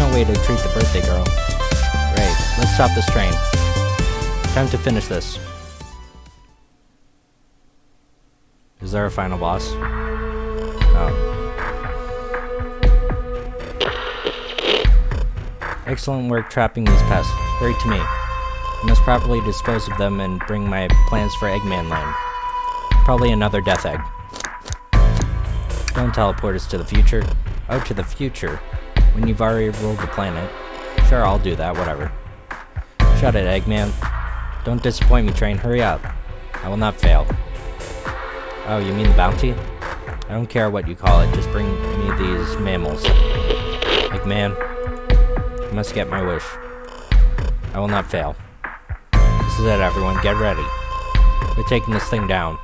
no way to treat the birthday girl. Right, let's stop this train. Time to finish this. Is there a final boss? Oh. Excellent work trapping these pests. Hurry to me. I must properly dispose of them and bring my plans for Eggman Land. Probably another death egg. Don't teleport us to the future. Oh, to the future? When you've already ruled the planet. Sure, I'll do that, whatever. Shut it, Eggman. Don't disappoint me, train. Hurry up. I will not fail. Oh, you mean the bounty? I don't care what you call it, just bring me these mammals. Eggman, I must get my wish. I will not fail. This is it, everyone. Get ready. We're taking this thing down.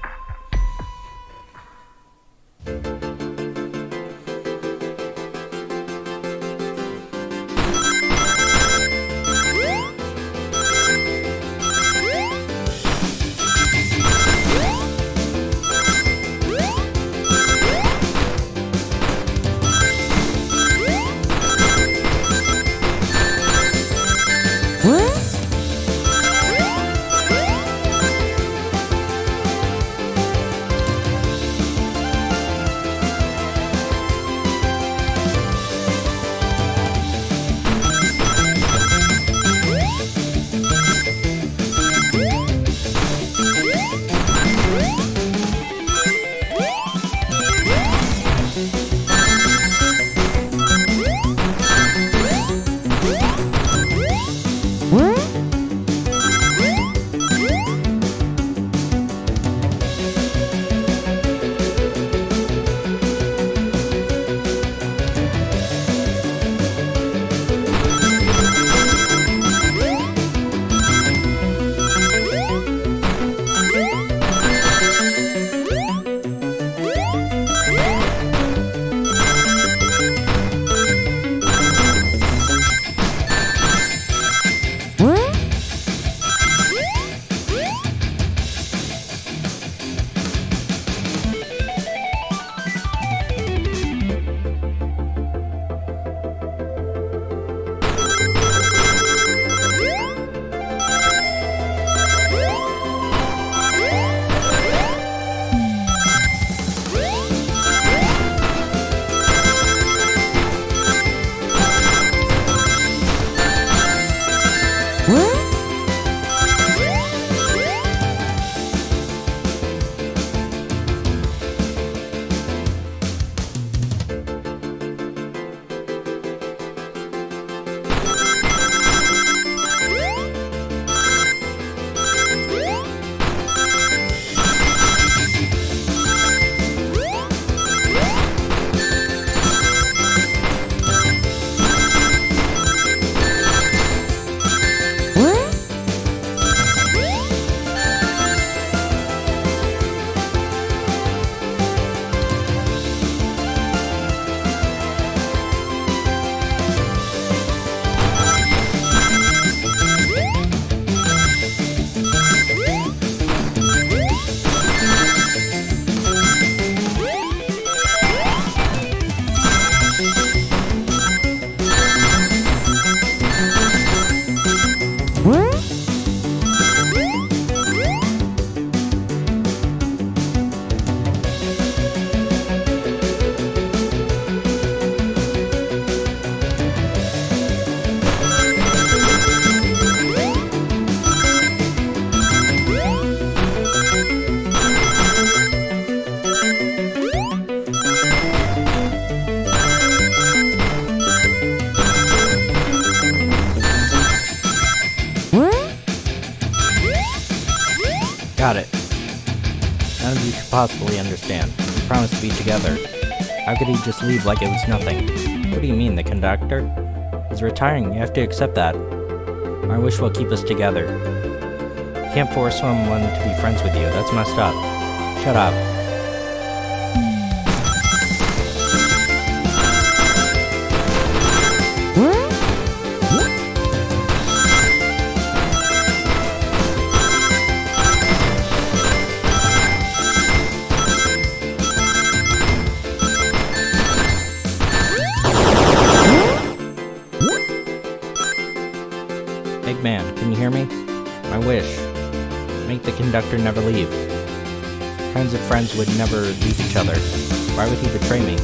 Got it. None of you could possibly understand. We promised to be together. How could he just leave like it was nothing? What do you mean, the conductor? He's retiring, you have to accept that. My wish will keep us together. You can't force someone to be friends with you, that's messed up. Shut up. Eggman, can you hear me? My wish. Make the conductor never leave. Kinds of friends would never leave each other. Why would he betray me?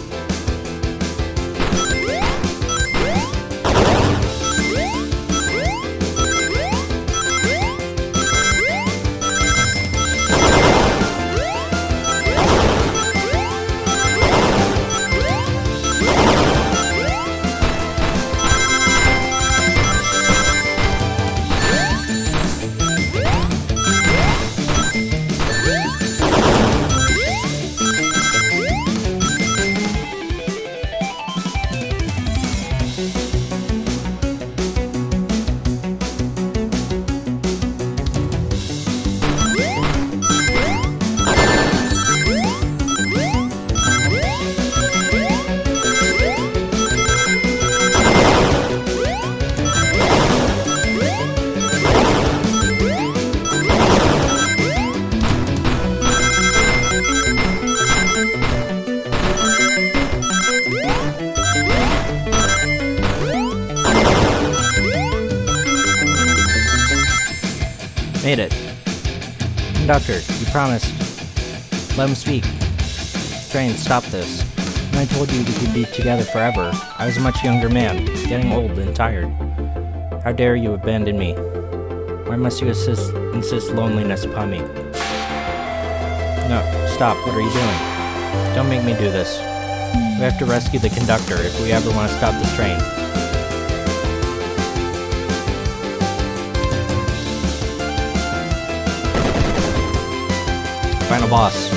Made it. Conductor, you promised. Let him speak. Train, stop this. When I told you we could be together forever, I was a much younger man, getting old and tired. How dare you abandon me? Why must you insist loneliness upon me? No, stop, what are you doing? Don't make me do this. We have to rescue the conductor if we ever want to stop this train. Final boss.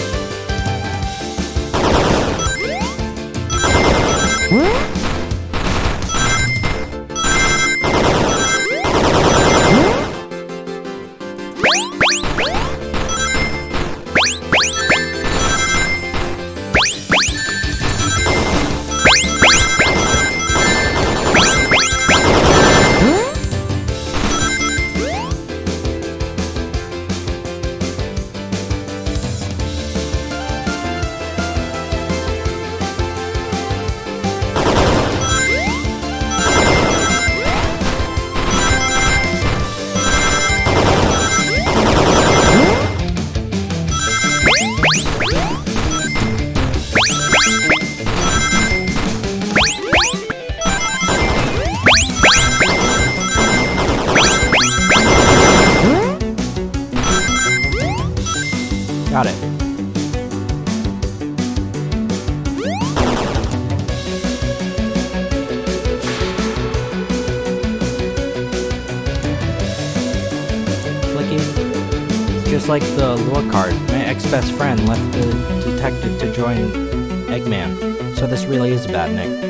Got it. Flicky. It's just like the lore card. My ex-best friend left the detective to join Eggman. So this really is about Nick.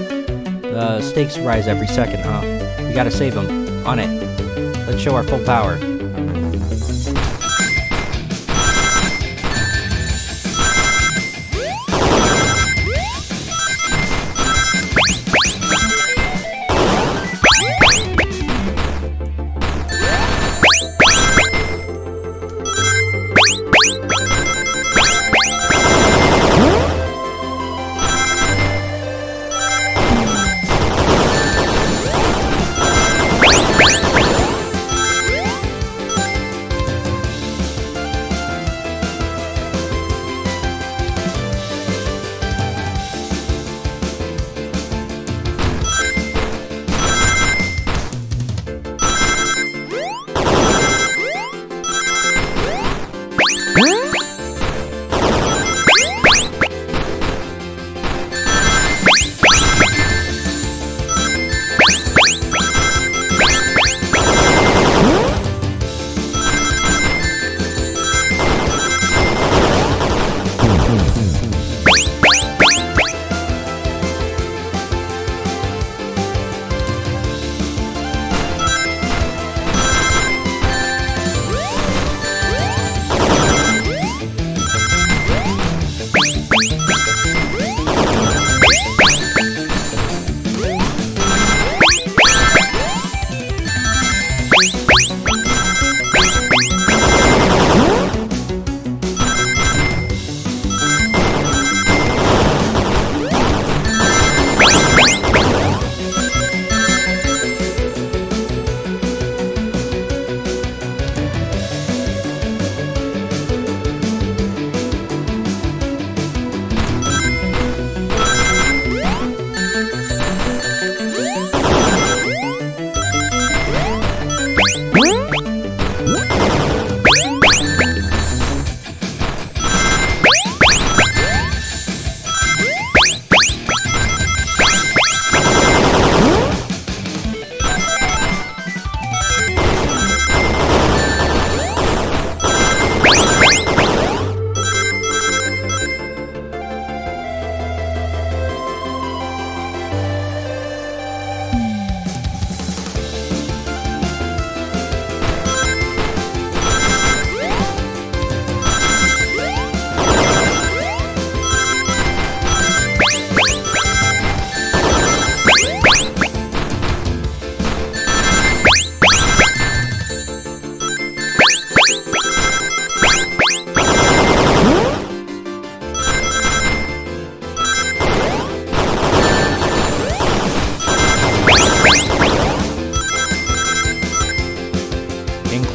The stakes rise every second, huh? We gotta save him. On it. Let's show our full power.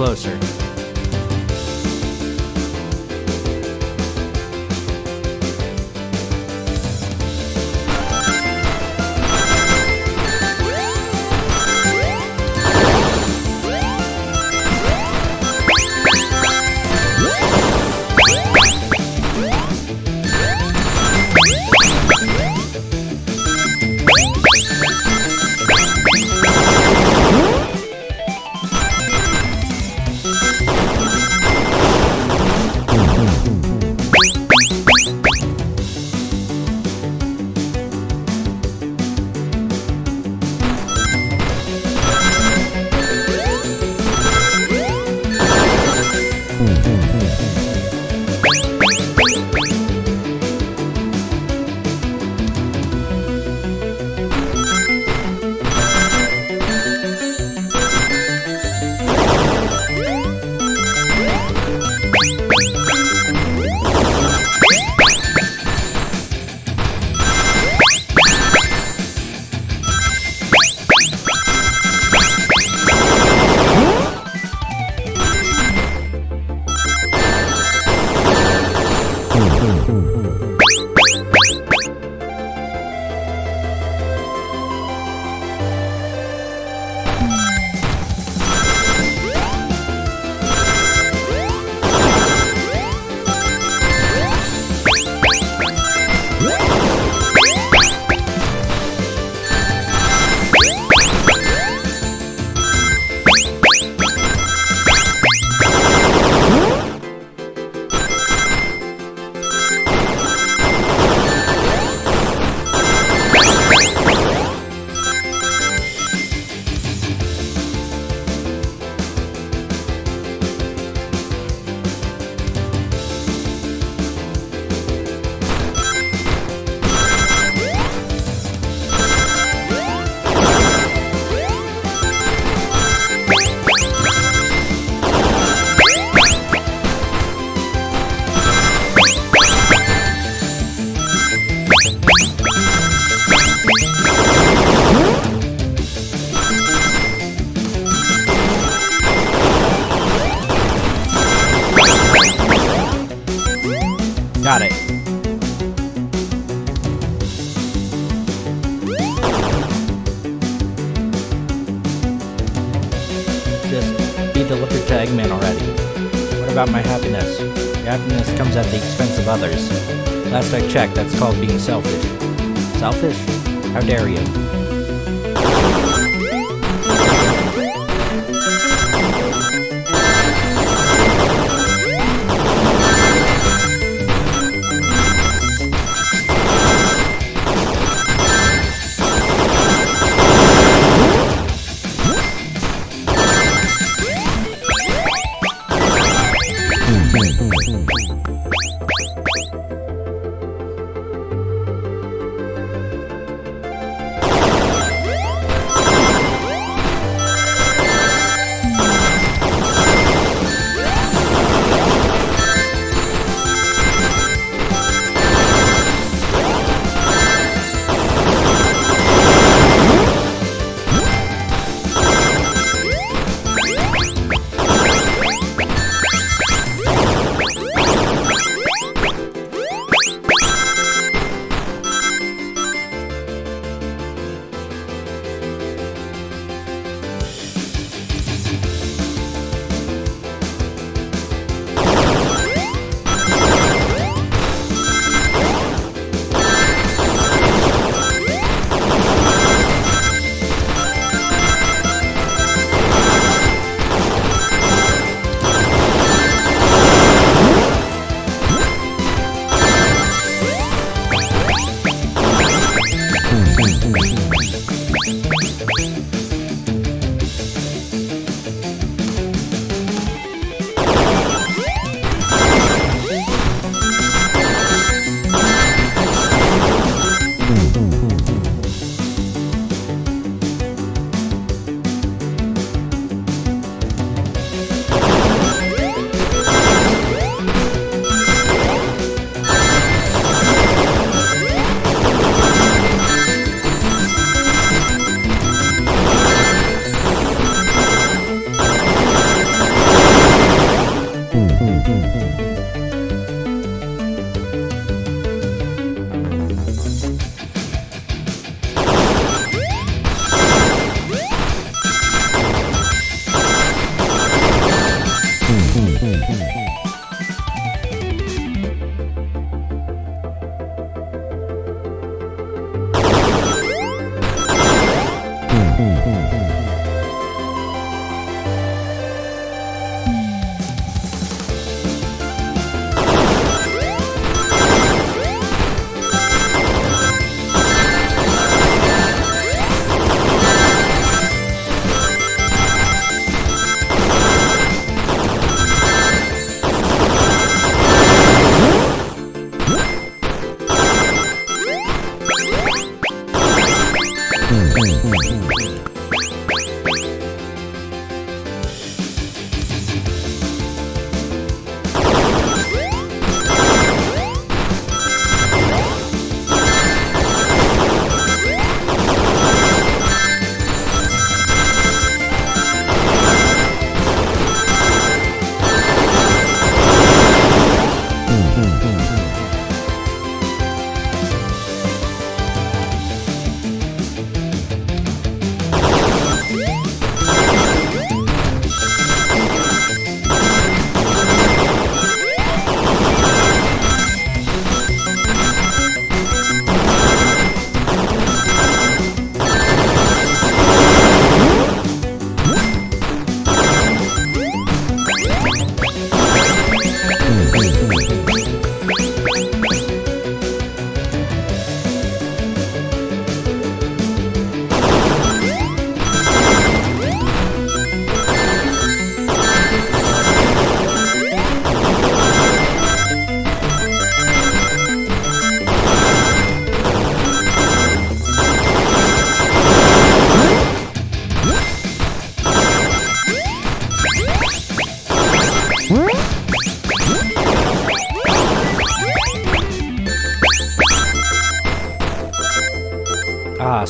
closer. Got it. Just be delivered to Eggman already. What about my happiness? Your happiness comes at the expense of others. Last I checked, that's called being selfish. Selfish? How dare you?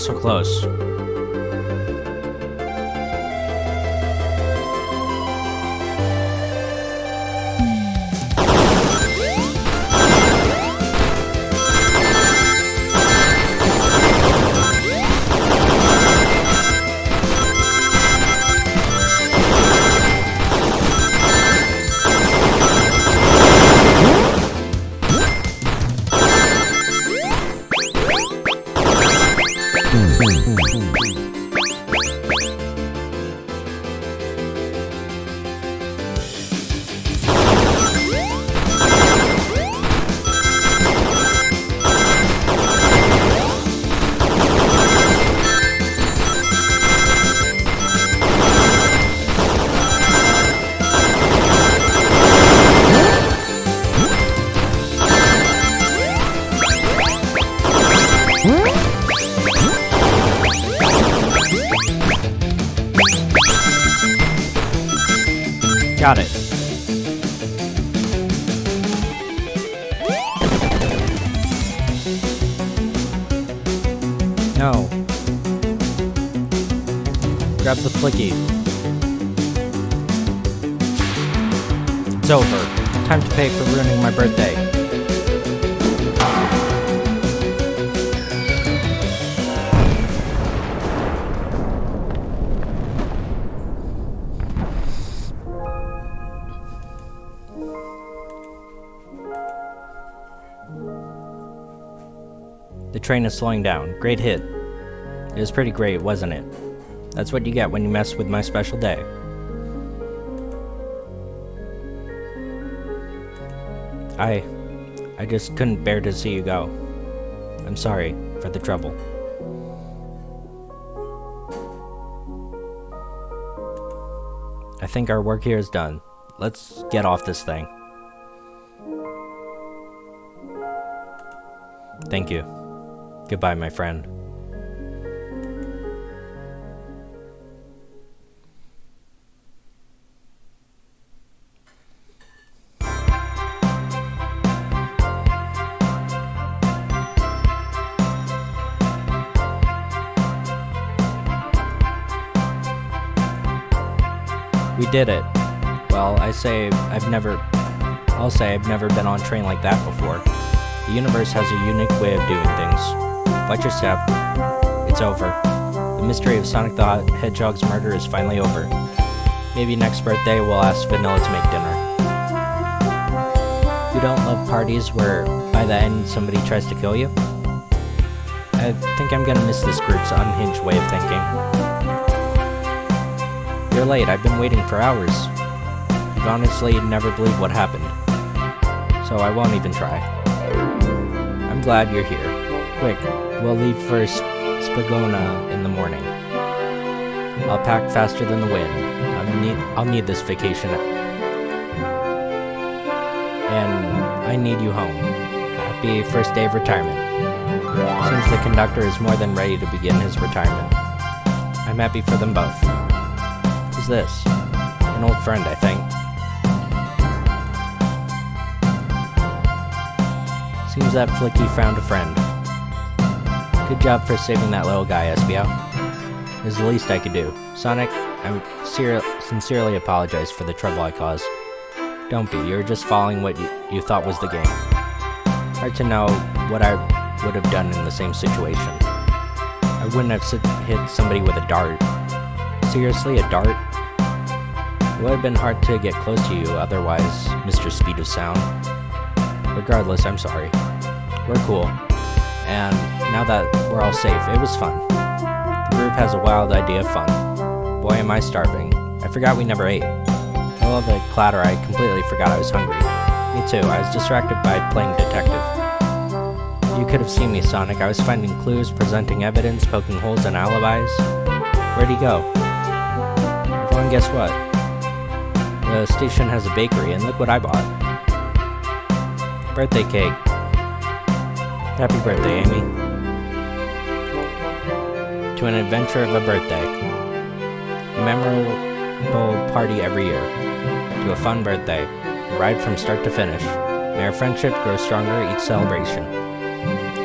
so close. Got it. No. Grab the flicky. It's over. Time to pay for ruining my birthday. The train is slowing down. Great hit. It was pretty great, wasn't it? That's what you get when you mess with my special day. I just couldn't bear to see you go. I'm sorry for the trouble. I think our work here is done. Let's get off this thing. Thank you. Goodbye, my friend. We did it. Well, I'll say I've never been on a train like that before. The universe has a unique way of doing things. Watch your step. It's over. The mystery of Sonic the Hedgehog's murder is finally over. Maybe next birthday we'll ask Vanilla to make dinner. You don't love parties where by the end somebody tries to kill you? I think I'm gonna miss this group's unhinged way of thinking. You're late. I've been waiting for hours. You've honestly never believed what happened. So I won't even try. I'm glad you're here. Quick, we'll leave for Spagona in the morning. I'll pack faster than the wind. I'll need this vacation. And I need you home. Happy first day of retirement. Seems the conductor is more than ready to begin his retirement. I'm happy for them both. Who's this? An old friend, I think. Seems that Flicky found a friend. Good job for saving that little guy, Espio. It's the least I could do. Sonic, I sincerely apologize for the trouble I caused. Don't be, you're just following what you thought was the game. Hard to know what I would have done in the same situation. I wouldn't have hit somebody with a dart. Seriously, a dart? It would have been hard to get close to you otherwise, Mr. Speed of Sound. Regardless, I'm sorry. We're cool. And now that we're all safe, it was fun. The group has a wild idea of fun. Boy, am I starving. I forgot we never ate. With all the clatter, I completely forgot I was hungry. Me too, I was distracted by playing detective. You could have seen me, Sonic. I was finding clues, presenting evidence, poking holes in alibis. Where'd he go? Everyone, guess what? The station has a bakery, and look what I bought. Birthday cake. Happy birthday, Amy. To an adventure of a birthday. A memorable party every year. To a fun birthday. A ride from start to finish. May our friendship grow stronger each celebration.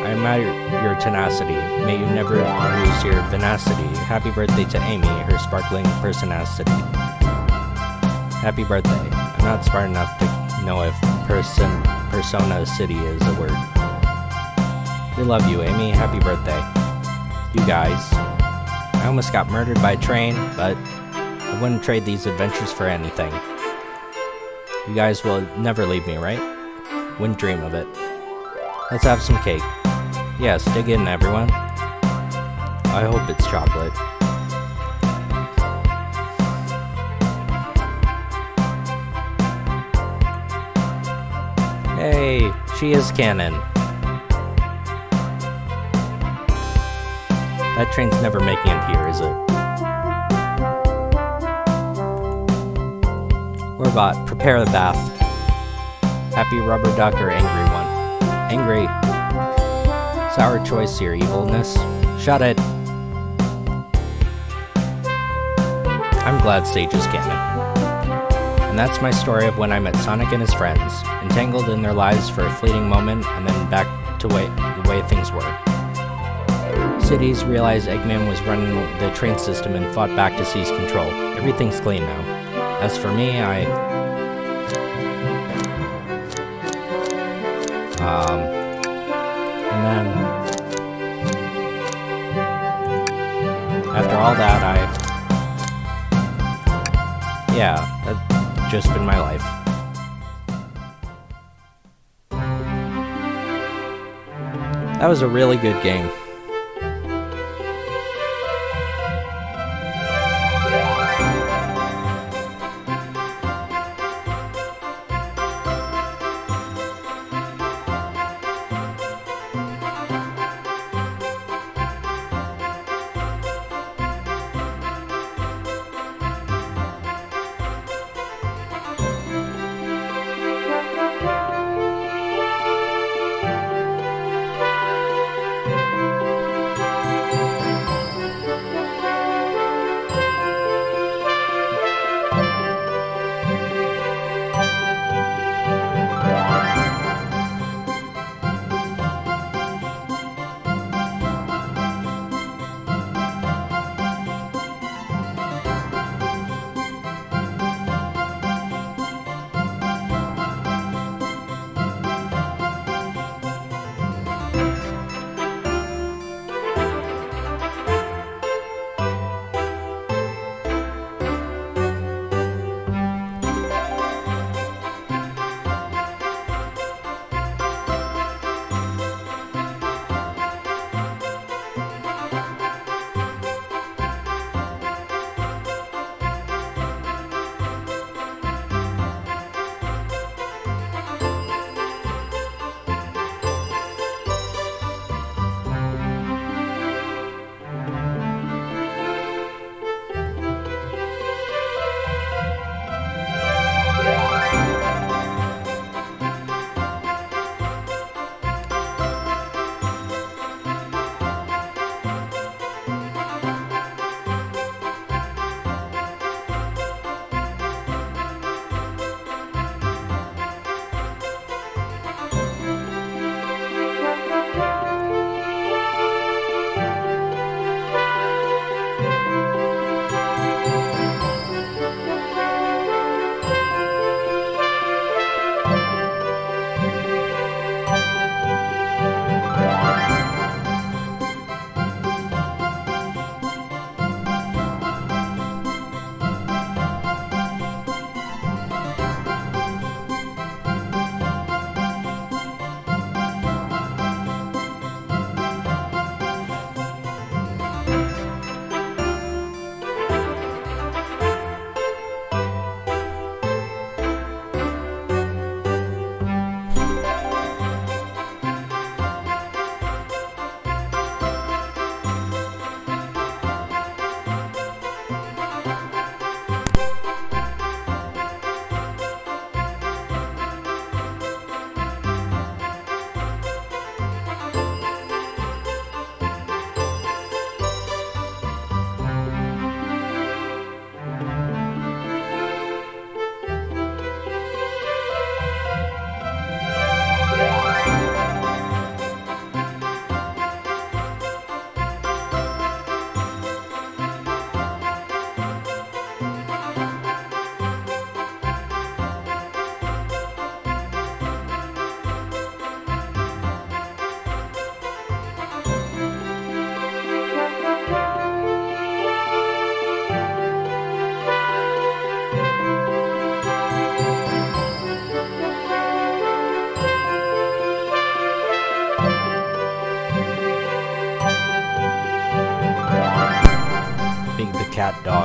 I admire your tenacity. May you never lose your vivacity. Happy birthday to Amy, her sparkling personacity. Happy birthday. I'm not smart enough to know if persona city is a word. We love you, Amy. Happy birthday. You guys. I almost got murdered by a train, but I wouldn't trade these adventures for anything. You guys will never leave me, right? Wouldn't dream of it. Let's have some cake. Yes, dig in, everyone. I hope it's chocolate. Hey, she is canon. That train's never making it here, is it? Orbot, prepare the bath. Happy rubber duck or angry one? Angry. Sour choice here, evilness. Shut it. I'm glad Sage is canon. And that's my story of when I met Sonic and his friends, entangled in their lives for a fleeting moment, and then back to the way things were. Cities realized Eggman was running the train system and fought back to seize control. Everything's clean now. As for me, and then after all that, yeah, that's just been my life. That was a really good game.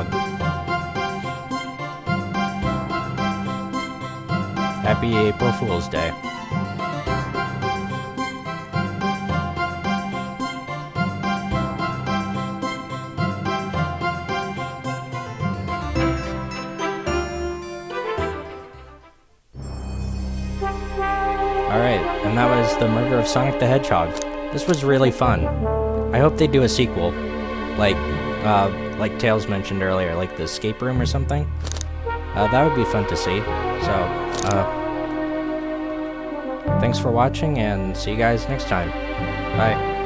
Hedgehog. Happy April Fool's Day. Alright, and that was the murder of Sonic the Hedgehog. This was really fun. I hope they do a sequel. Like Tails mentioned earlier, like the escape room or something. That would be fun to see. So, thanks for watching, and see you guys next time. Bye.